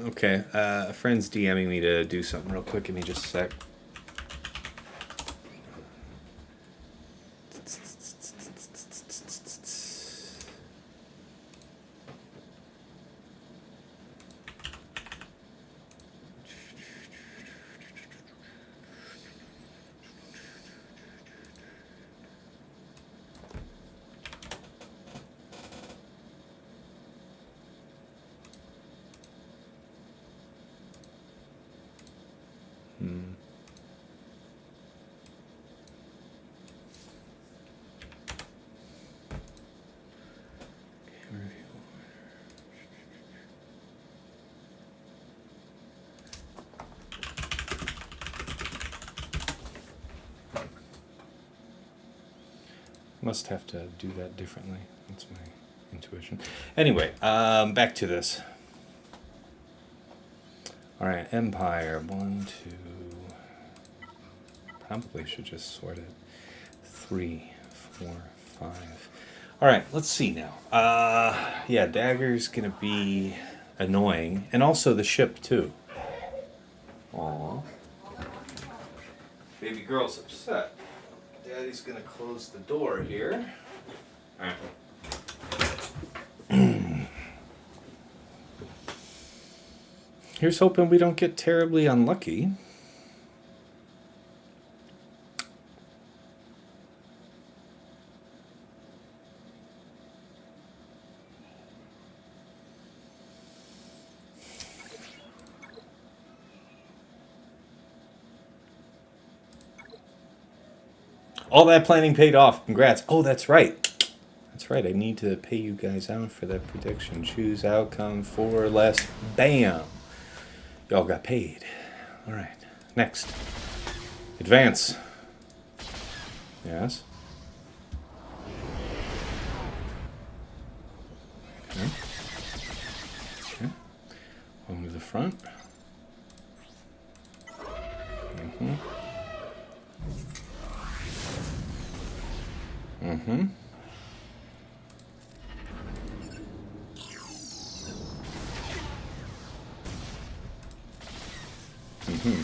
Okay, a friend's DMing me to do something real quick. Give me just a sec. Must have to do that differently. That's my intuition. Anyway, back to this. All right, Empire. 1, 2. Probably should just sort it. 3, 4, 5. All right, let's see now. Yeah, Dagger's gonna be annoying, and also the ship too. Aww. Baby girl's upset. Daddy's gonna close the door here. All right. Here's hoping we don't get terribly unlucky. All that planning paid off. Congrats. Oh, that's right. That's right. I need to pay you guys out for that prediction. Choose outcome 4 or less. Bam. Y'all got paid. All right. Next. Advance. Yes. Okay. Okay. Going to the front. Mm-hmm. Mm-hmm. Mm-hmm.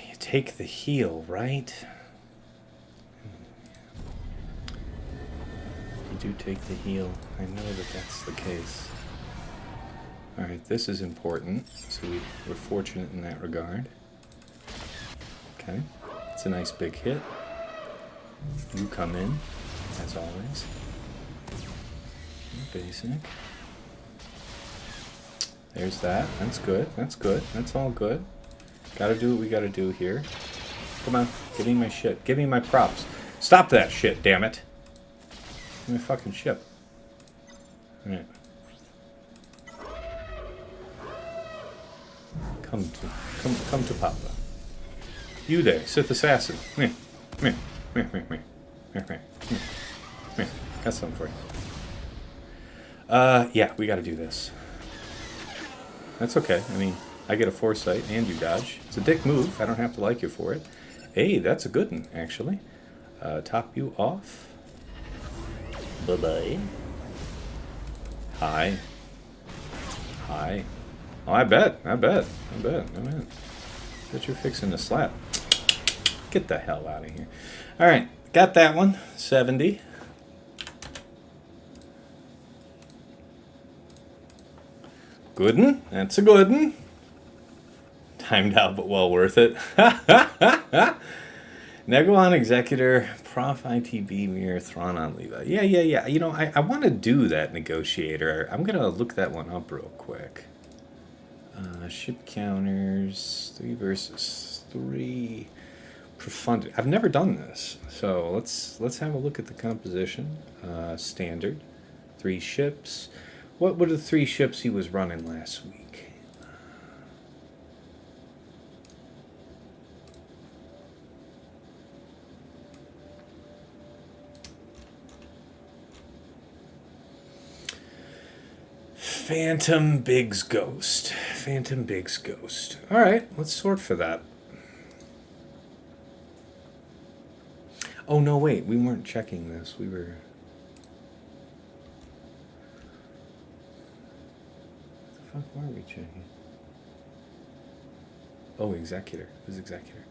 You take the heal, right? You do take the heal. I know that that's the case. Alright, this is important, so we're fortunate in that regard. Okay, it's a nice big hit. You come in, as always. Basic. There's that. That's good. That's good. That's all good. Gotta do what we gotta do here. Come on, give me my shit. Give me my props. Stop that shit, damn it. Give me my fucking ship. Alright. Come to Papa. You there, Sith Assassin. Me. Got something for you. Yeah, we gotta do this. That's okay. I mean, I get a foresight and you dodge. It's a dick move. I don't have to like you for it. Hey, that's a good one, actually. Top you off. Bye-bye. Hi. Hi. Oh, I bet. Bet you're fixing to slap. Get the hell out of here. Alright, got that one. 70. Good one. That's a good one. Timed out, but well worth it. Negoan Executor, Prof ITB Mirror, Thrawn on Leia. Yeah. You know, I want to do that Negotiator. I'm going to look that one up real quick. Ship counters, 3 versus 3. Profundity. I've never done this, so let's have a look at the composition. Standard, 3 ships. What were the 3 ships he was running last week? Phantom Biggs Ghost. All right, let's sort for that. Oh, no, wait. We weren't checking this. We were... What the fuck were we checking? Oh, Executor. It was Executor.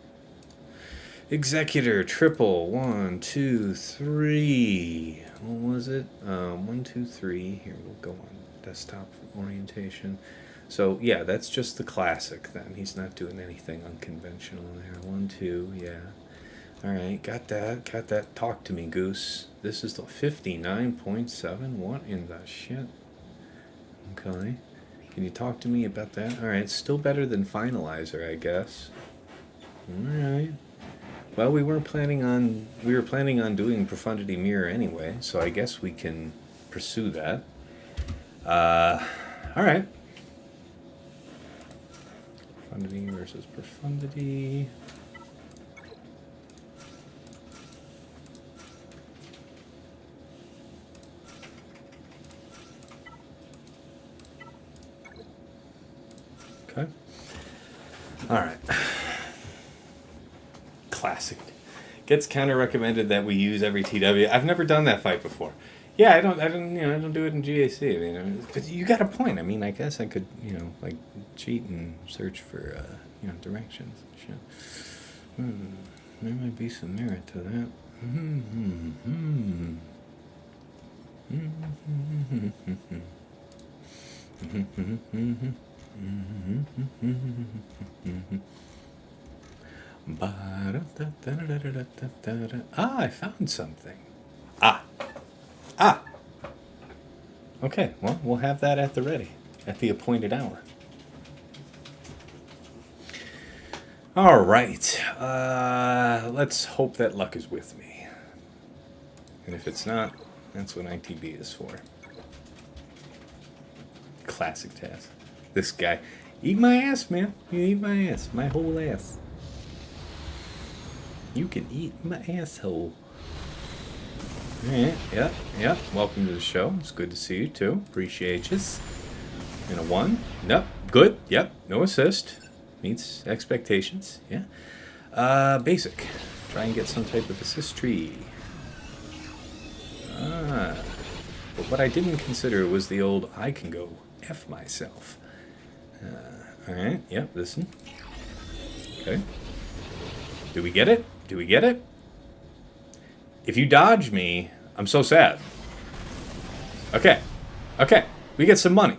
Executor, triple. 1, 2, 3. What was it? 1, 2, 3. Here, we'll go on desktop orientation. So, yeah, that's just the classic then. He's not doing anything unconventional there. 1, 2, yeah. Alright, got that. Talk to me, Goose. This is the 59.7. What in the shit? Okay. Can you talk to me about that? Alright, still better than Finalizer, I guess. Alright. Well, we were planning on doing Profundity Mirror anyway, so I guess we can pursue that. Alright. Profundity versus Profundity. Okay. Alright. Classic. Gets counter recommended that we use every TW. I've never done that fight before. Yeah, I don't do it in GAC. I mean, but you got a point. I mean, I guess I could, like cheat and search for, directions and shit. There might be some merit to that. I found something. Okay, well, we'll have that at the ready, at the appointed hour. All right. Let's hope that luck is with me. And if it's not, that's what ITB is for. Classic task. This guy. Eat my ass, man. You eat my ass. My whole ass. You can eat my asshole. Alright, yep. Welcome to the show. It's good to see you, too. Appreciate you. And a 1. Nope. Good. Yep. No assist. Meets expectations. Yeah. Basic. Try and get some type of assist tree. But what I didn't consider was the old I can go F myself. Alright. Yep. Listen. Okay. Do we get it? Do we get it? If you dodge me, I'm so sad. Okay. Okay. We get some money.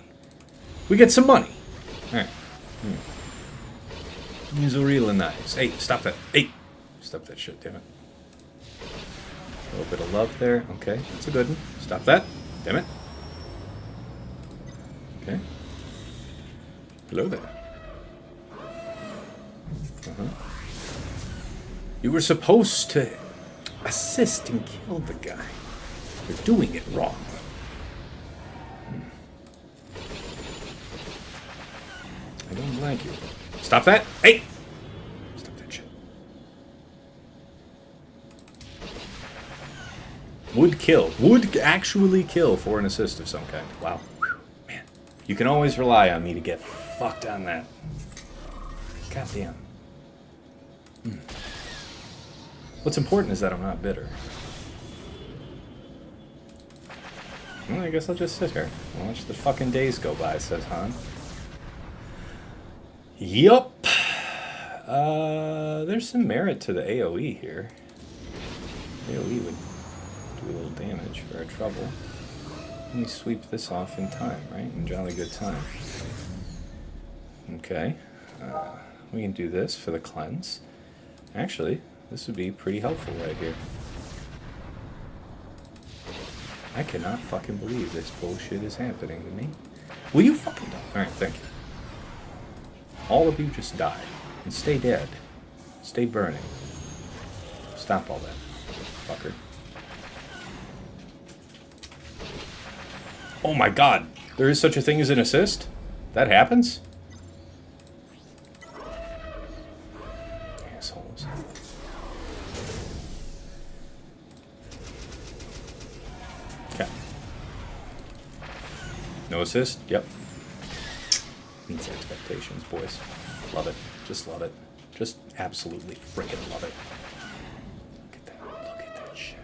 We get some money. Alright. These are real nice. Hey, stop that. Hey. Stop that shit, damn it. A little bit of love there. Okay. That's a good one. Stop that. Damn it. Okay. Hello there. You were supposed to assist and kill the guy. You're doing it wrong. I don't like you. Stop that! Hey! Stop that shit. Would kill. Would actually kill for an assist of some kind. Wow. Man. You can always rely on me to get fucked on that. Goddamn. What's important is that I'm not bitter. Well, I guess I'll just sit here and watch the fucking days go by, says Han. Yup. There's some merit to the AoE here. AoE would do a little damage for our trouble. Let me sweep this off in time, right? In jolly good time. Okay. We can do this for the cleanse. Actually, this would be pretty helpful right here. I cannot fucking believe this bullshit is happening to me. Will you fucking die? Alright, thank you. All of you just die. And stay dead. Stay burning. Stop all that. Fucker. Oh my god! There is such a thing as an assist? That happens? Assholes. Okay. No assist? Yep. Meets expectations, boys. Love it. Just love it. Just absolutely freaking love it. Look at that. Look at that shit.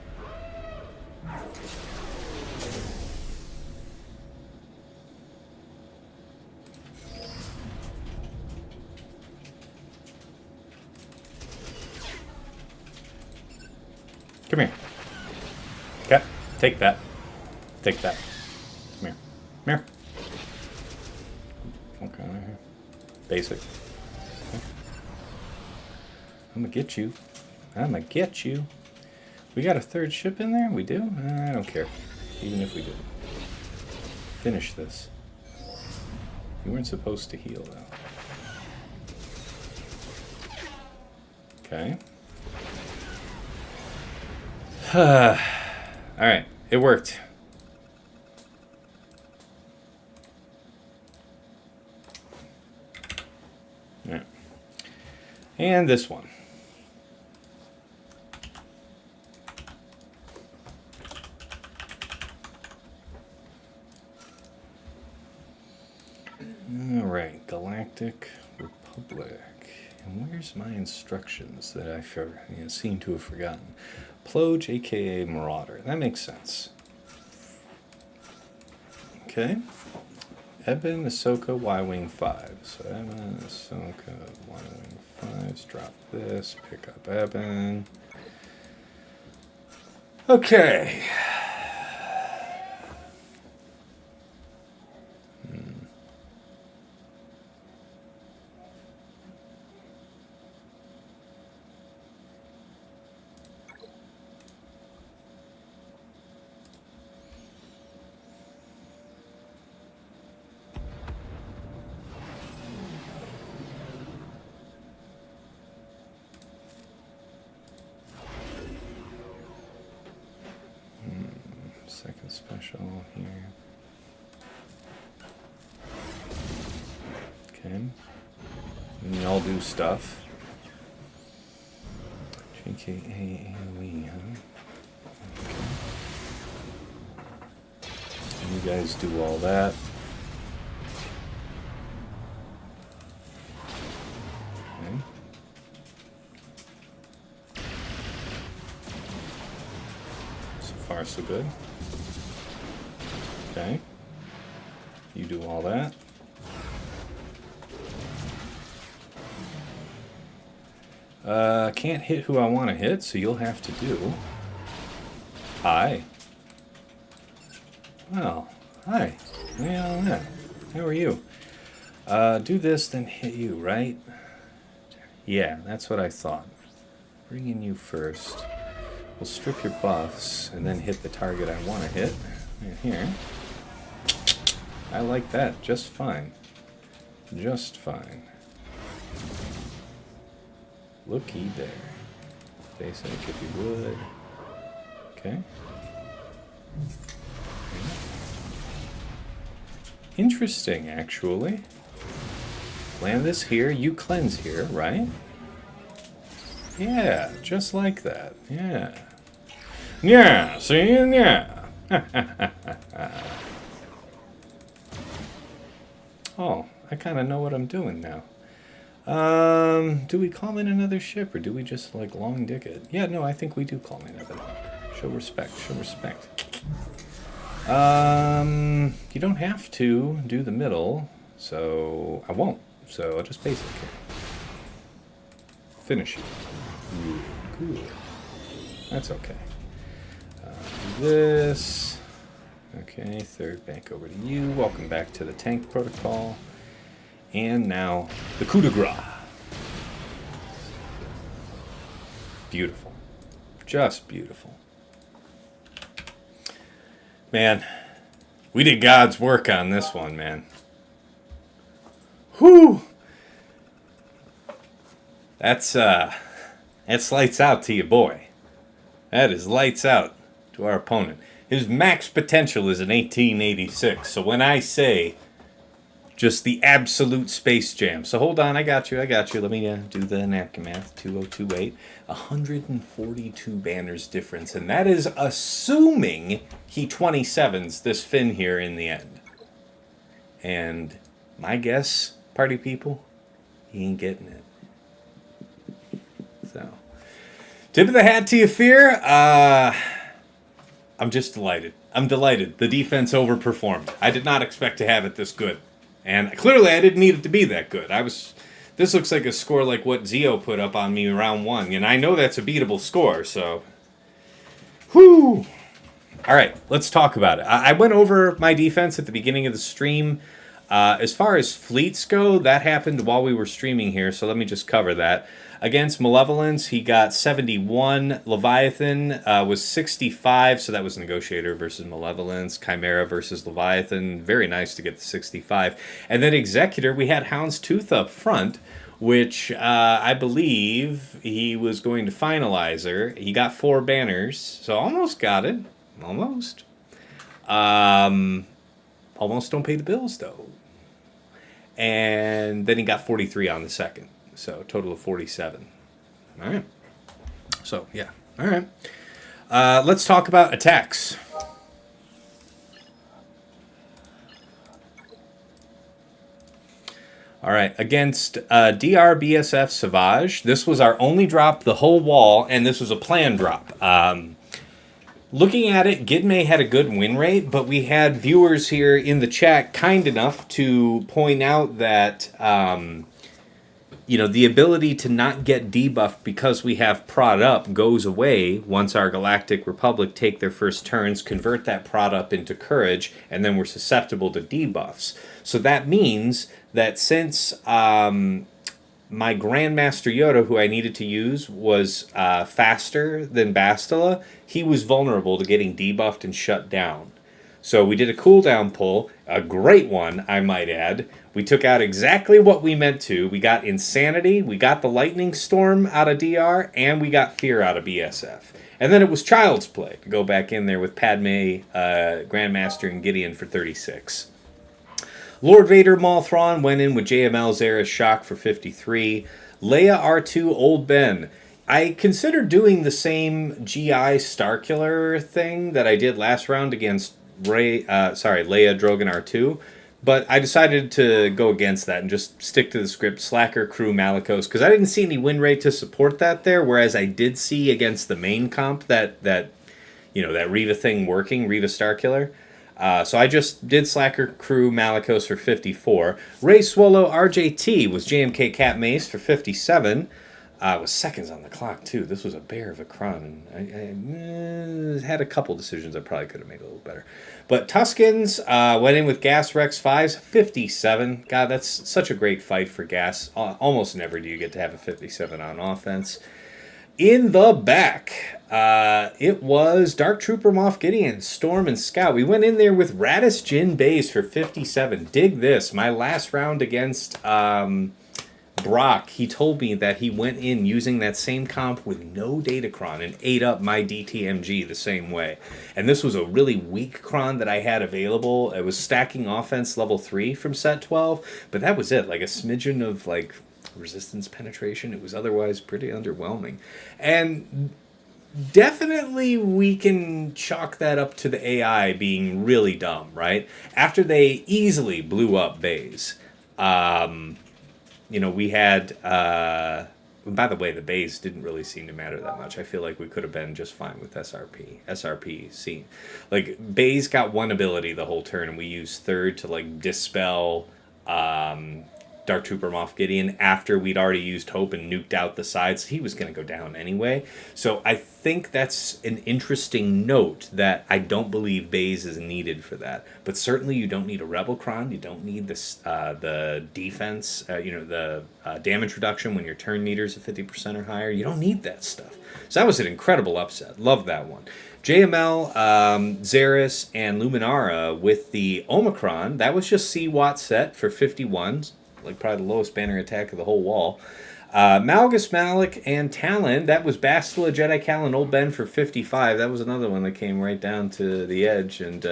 Come here. Okay. Take that. Take that. Come here. Come here. Okay. Basic. Okay. I'm gonna get you. I'm gonna get you. We got a third ship in there? We do? I don't care. Even if we did. Finish this. You weren't supposed to heal, though. Okay. Alright. It worked. Alright. And this one. Alright, Galactic Republic. And where's my instructions that I seem to have forgotten? Ploge, aka Marauder. That makes sense. Okay. Eben, Ahsoka, Y-Wing 5. So Eben, Ahsoka, Y-Wing 5s. Drop this. Pick up Eben. Okay. the special here. Okay. And you all do stuff. JKA AoE, huh? Okay. And you guys do all that. Okay. So far, so good. Okay. You do all that. Can't hit who I want to hit, so you'll have to do. Hi. Well, hi. Yeah, how are you? Do this, then hit you, right? Yeah, that's what I thought. Bring in you first. We'll strip your buffs, and then hit the target I want to hit. Right here. I like that just fine. Just fine. Looky there. Basic, if you would. Okay. Interesting, actually. Land this here, you cleanse here, right? Yeah, just like that. Yeah. Yeah, see? Yeah. Oh, I kind of know what I'm doing now. Do we call in another ship, or do we just, like, long dick it? Yeah, no, I think we do call in another one. Show respect, show respect. You don't have to do the middle, so I won't. So I'll just basic here. Finish you. Cool. That's okay. Do this. Okay, third bank over to you. Welcome back to the tank protocol. And now, the coup de grace. Beautiful. Just beautiful. Man, we did God's work on this one, man. Whew! That's lights out to you, boy. That is lights out to our opponent. His max potential is an 1886, so when I say just the absolute space jam. So hold on, I got you. Let me do the napkin math. 2028. 142 banners difference. And that is assuming he 27s this fin here in the end. And my guess, party people, he ain't getting it. So, tip of the hat to you, Fear. I'm just delighted. I'm delighted. The defense overperformed. I did not expect to have it this good. And clearly I didn't need it to be that good. This looks like a score like what Zio put up on me in round 1. And I know that's a beatable score, so. Whew. All right, let's talk about it. I went over my defense at the beginning of the stream. As far as fleets go, that happened while we were streaming here, so let me just cover that. Against Malevolence, he got 71. Leviathan was 65, so that was Negotiator versus Malevolence. Chimera versus Leviathan. Very nice to get the 65. And then Executor, we had Houndstooth up front, which I believe he was going to finalize her. He got 4 banners, so almost got it. Almost. Almost don't pay the bills, though. And then he got 43 on the second. So, total of 47. All right. So, yeah. All right. Let's talk about attacks. All right. Against DRBSF Savage, this was our only drop the whole wall, and this was a planned drop. Looking at it, Gidme had a good win rate, but we had viewers here in the chat kind enough to point out that the ability to not get debuffed because we have prod up goes away once our Galactic Republic take their first turns, convert that prod up into courage, and then we're susceptible to debuffs. So that means that since my Grandmaster Yoda, who I needed to use, was faster than Bastila, he was vulnerable to getting debuffed and shut down. So we did a cooldown pull, a great one, I might add. We took out exactly what we meant to. We got Insanity, we got the Lightning Storm out of DR, and we got Fear out of BSF. And then it was Child's Play to go back in there with Padme, Grandmaster, and Gideon for 36. Lord Vader, Maul, Thrawn went in with JML, Zarriss, Shaak for 53. Leia, R2, Old Ben. I considered doing the same GI Starkiller thing that I did last round against Leia, Drogan, R2. But I decided to go against that and just stick to the script, Slacker, Crew, Malicos, because I didn't see any win rate to support that there, whereas I did see against the main comp that Reva thing working, Reva Starkiller. So I just did Slacker, Crew, Malicos for 54. Ray Swolo, RJT was JMK Cat Mace for 57. It was seconds on the clock, too. This was a bear of a Kron. And I had a couple decisions I probably could have made a little better. But Tuskens went in with Gas Rex 5s, 57. God, that's such a great fight for Gas. Almost never do you get to have a 57 on offense. In the back, it was Dark Trooper, Moff Gideon, Storm, and Scout. We went in there with Radis Jin Baze for 57. Dig this. My last round against Brock, he told me that he went in using that same comp with no Datacron and ate up my DTMG the same way. And this was a really weak cron that I had available. It was stacking offense level 3 from set 12, but that was it. Like a smidgen of like resistance penetration. It was otherwise pretty underwhelming. And definitely we can chalk that up to the AI being really dumb, right? After they easily blew up Baze. We had, by the way, the Baze didn't really seem to matter that much. I feel like we could have been just fine with SRP scene. Like, Baze got one ability the whole turn, and we used third to, like, dispel Dark Trooper Moff Gideon after we'd already used Hope and nuked out the sides. He was going to go down anyway. So I think that's an interesting note that I don't believe Baze is needed for that. But certainly you don't need a Rebel Cron. You don't need this, the defense, the damage reduction when your turn meters are 50% or higher. You don't need that stuff. So that was an incredible upset. Love that one. JML, Zarriss, and Luminara with the Omicron. That was just C-Watt set for 51. Like probably the lowest banner attack of the whole wall. Malguss, Malak, and Talon. That was Bastila, Jedi Cal, and Old Ben for 55. That was another one that came right down to the edge. And,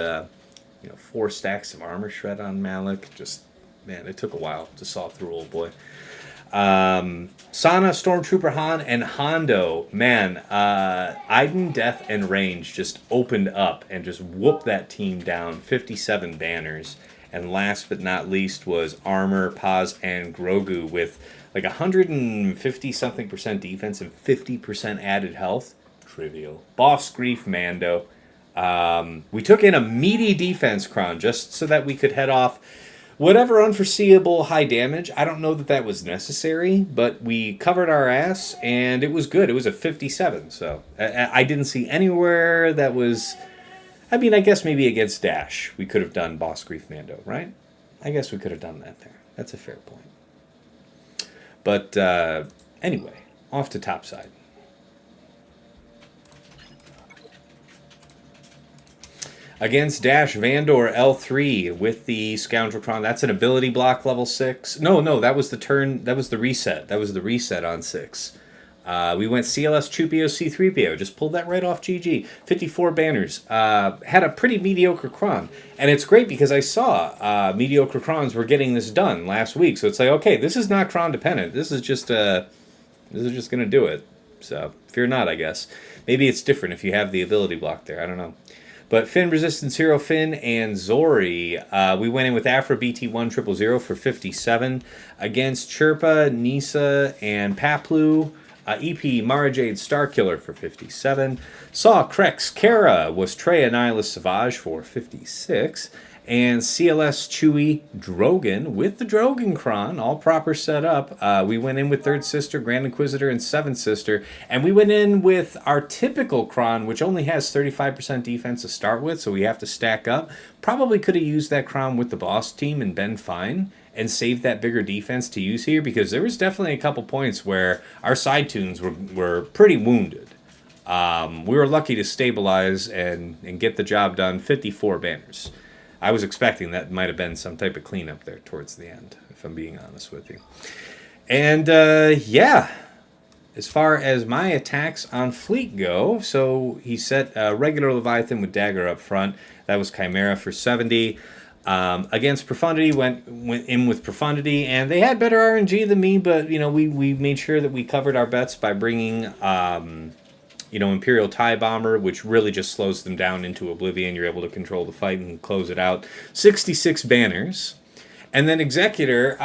4 stacks of armor shred on Malak. Just, man, it took a while to saw through old boy. Sana, Stormtrooper Han, and Hondo. Man, Iden, Death, and Range just opened up and just whooped that team down. 57 banners. And last but not least was Armor, Paz, and Grogu with like 150-something% defense and 50% added health. Trivial. Bossk, Greef, Mando. We took in a meaty defense cron just so that we could head off whatever unforeseeable high damage. I don't know that was necessary, but we covered our ass, and it was good. It was a 57, so I didn't see anywhere that was... I mean, I guess maybe against Dash, we could have done Bossk, Greef, Mando, right? I guess we could have done that there. That's a fair point. But anyway, off to topside. Against Dash, Vandor, L3 with the Scoundrel Cron. That's an ability block level 6. No, that was the turn. That was the reset. That was the reset on 6. We went CLS, Chewpio, C3PO. Just pulled that right off GG. 54 banners. Had a pretty mediocre cron. And it's great because I saw mediocre crons were getting this done last week. So it's like, okay, this is not cron dependent. This is just going to do it. So fear not, I guess. Maybe it's different if you have the ability block there. I don't know. But Finn, Resistance Hero Finn, and Zori. We went in with Afro BT1000 for 57. Against Chirpa, Nisa, and Paplu. EP, MaraJ, Starkiller for 57. Saw Krex, Kara was Trey Annihilus Savage for 56. And CLS Chewie Drogan with the Drogan Cron, all proper set up. We went in with Third Sister, Grand Inquisitor, and Seventh Sister. And we went in with our typical Cron, which only has 35% defense to start with, so we have to stack up. Probably could have used that Cron with the boss team and been fine, and saved that bigger defense to use here, because there was definitely a couple points where our side tunes were pretty wounded. We were lucky to stabilize and get the job done. 54 banners. I was expecting that might have been some type of cleanup there towards the end, if I'm being honest with you. And, yeah, as far as my attacks on fleet go, so he set regular Leviathan with dagger up front. That was Chimera for 70. Against Profundity, went in with Profundity, and they had better RNG than me, but, we made sure that we covered our bets by bringing, Imperial TIE Bomber, which really just slows them down into oblivion. You're able to control the fight and close it out. 66 banners. And then Executor,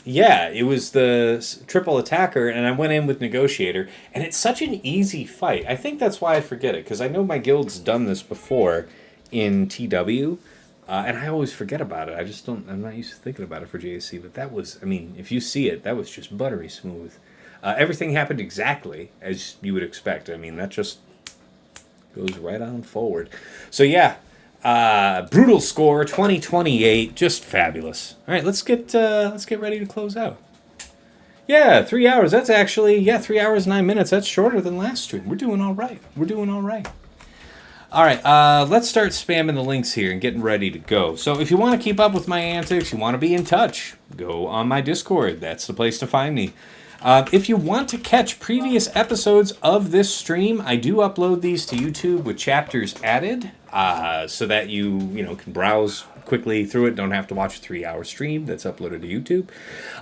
it was the triple attacker, and I went in with Negotiator, and it's such an easy fight. I think that's why I forget it, because I know my guild's done this before in TW, and I always forget about it. I'm not used to thinking about it for JSC, but that was, if you see it, that was just buttery smooth. Everything happened exactly as you would expect. That just goes right on forward. So yeah, brutal score, 2028, just fabulous. All right, let's get ready to close out. Yeah, 3 hours. That's actually 3 hours 9 minutes. That's shorter than last stream. We're doing all right. All right, let's start spamming the links here and getting ready to go. So if you want to keep up with my antics, you want to be in touch, go on my Discord. That's the place to find me. If you want to catch previous episodes of this stream, I do upload these to YouTube with chapters added, so that you can browse quickly through it. Don't have to watch a 3-hour stream that's uploaded to YouTube.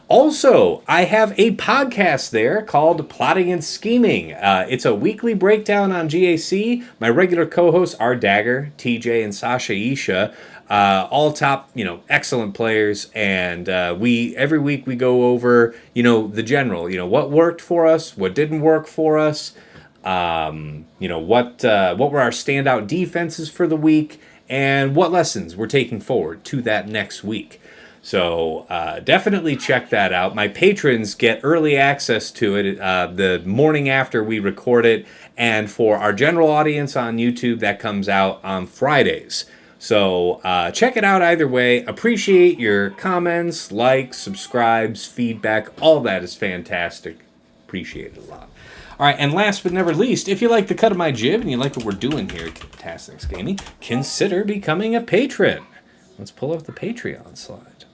Also, I have a podcast there called Plotting and Scheming. It's a weekly breakdown on GAC. My regular co-hosts are Dagger, TJ, and Sasha Isha. All top, excellent players, and every week we go over, the general, what worked for us, what didn't work for us, what were our standout defenses for the week, and what lessons we're taking forward to that next week. So definitely check that out. My patrons get early access to it the morning after we record it, and for our general audience on YouTube, that comes out on Fridays. So check it out either way. Appreciate your comments, likes, subscribes, feedback. All that is fantastic. Appreciate it a lot. All right, and last but never least, if you like the cut of my jib and you like what we're doing here at Tastinix Gaming, consider becoming a patron. Let's pull up the Patreon slide.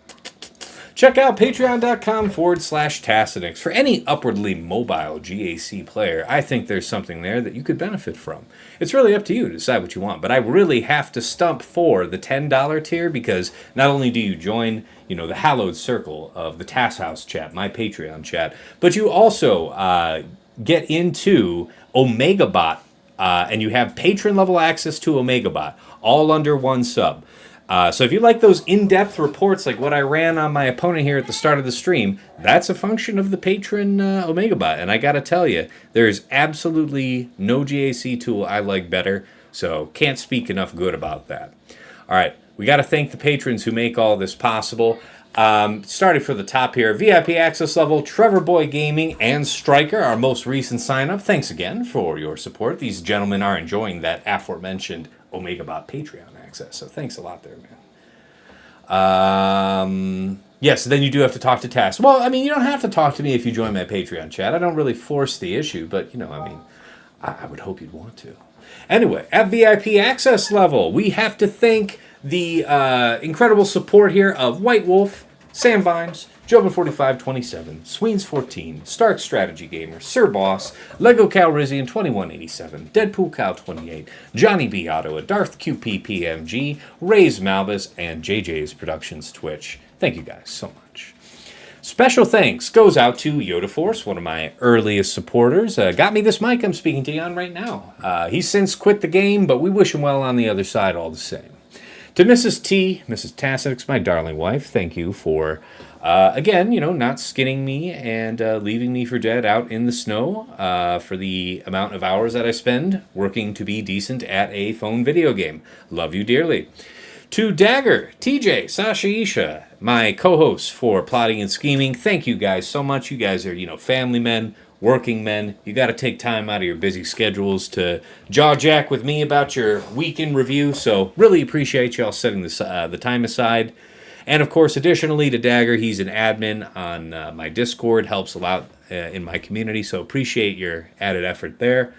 Check out patreon.com/Tastinix. For any upwardly mobile GAC player, I think there's something there that you could benefit from. It's really up to you to decide what you want, but I really have to stump for the $10 tier, because not only do you join, the hallowed circle of the Tass House chat, my Patreon chat, but you also get into OmegaBot, and you have patron-level access to OmegaBot, all under one sub. So if you like those in-depth reports like what I ran on my opponent here at the start of the stream, that's a function of the patron OmegaBot. And I got to tell you, there's absolutely no GAC tool I like better, so can't speak enough good about that. All right, we got to thank the patrons who make all this possible. Starting for the top here, VIP access level, Trevor Boy Gaming, and Striker, our most recent sign-up. Thanks again for your support. These gentlemen are enjoying that aforementioned OmegaBot Patreon access, so thanks a lot there, man. Yes, then you do have to talk to Tass. Well, you don't have to talk to me if you join my Patreon chat. I don't really force the issue, but, I would hope you'd want to. Anyway, at VIP access level, we have to thank the incredible support here of White Wolf, Sam Vimes, Joba4527, Sweens14, Stark Strategy Gamer, Sir Boss, Lego Calrissian 2187, Deadpool Cow 28, Johnny B. Otto, Darth QP PMG, Ray's Malbus, and JJ's Productions Twitch. Thank you guys so much. Special thanks goes out to Yoda Force, one of my earliest supporters. Got me this mic I'm speaking to you on right now. He's since quit the game, but we wish him well on the other side all the same. To Mrs. T, Mrs. Tassinix, my darling wife, thank you for, again, not skinning me and leaving me for dead out in the snow for the amount of hours that I spend working to be decent at a phone video game. Love you dearly. To Dagger, TJ, Sasha Isha, my co-hosts for Plotting and Scheming, thank you guys so much. You guys are, family men, working men. You got to take time out of your busy schedules to jaw jack with me about your week in review, so really appreciate y'all setting this, the time aside. And of course, additionally to Dagger, he's an admin on my Discord, helps a lot in my community, so appreciate your added effort there.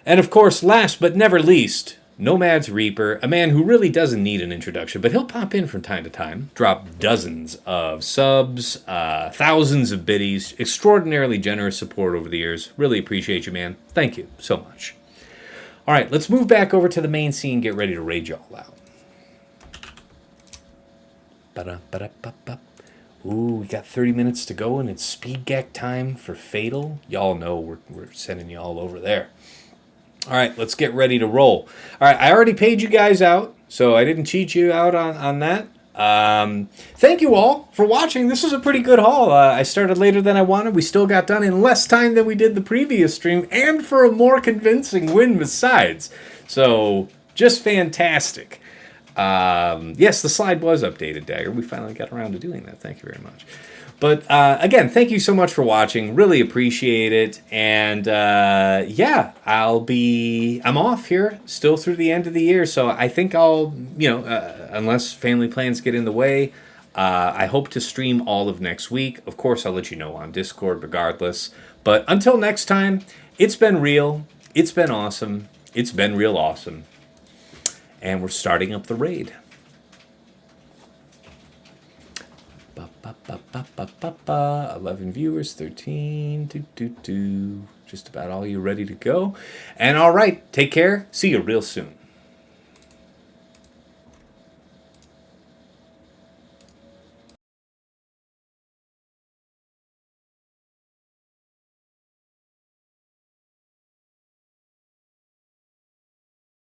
And of course, last but never least, Nomad's Reaper, a man who really doesn't need an introduction, but he'll pop in from time to time, drop dozens of subs, thousands of biddies, extraordinarily generous support over the years. Really appreciate you, man. Thank you so much. All right, let's move back over to the main scene, get ready to raid y'all out. Ooh, we got 30 minutes to go, and it's speed gag time for Fatal. Y'all know we're sending y'all over there. All right, let's get ready to roll. All right, I already paid you guys out, so I didn't cheat you out on that. Thank you all for watching. This was a pretty good haul. I started later than I wanted. We still got done in less time than we did the previous stream, and for a more convincing win besides. So, just fantastic. Yes, the slide was updated, Dagger. We finally got around to doing that. Thank you very much. But again, thank you so much for watching. Really appreciate it. And yeah, I'm off here still through the end of the year. So I think I'll, unless family plans get in the way, I hope to stream all of next week. Of course, I'll let you know on Discord regardless. But until next time, it's been real. It's been awesome. It's been real awesome. And we're starting up the raid. 11 viewers, 13. Just about all you ready to go. And all right, take care. See you real soon.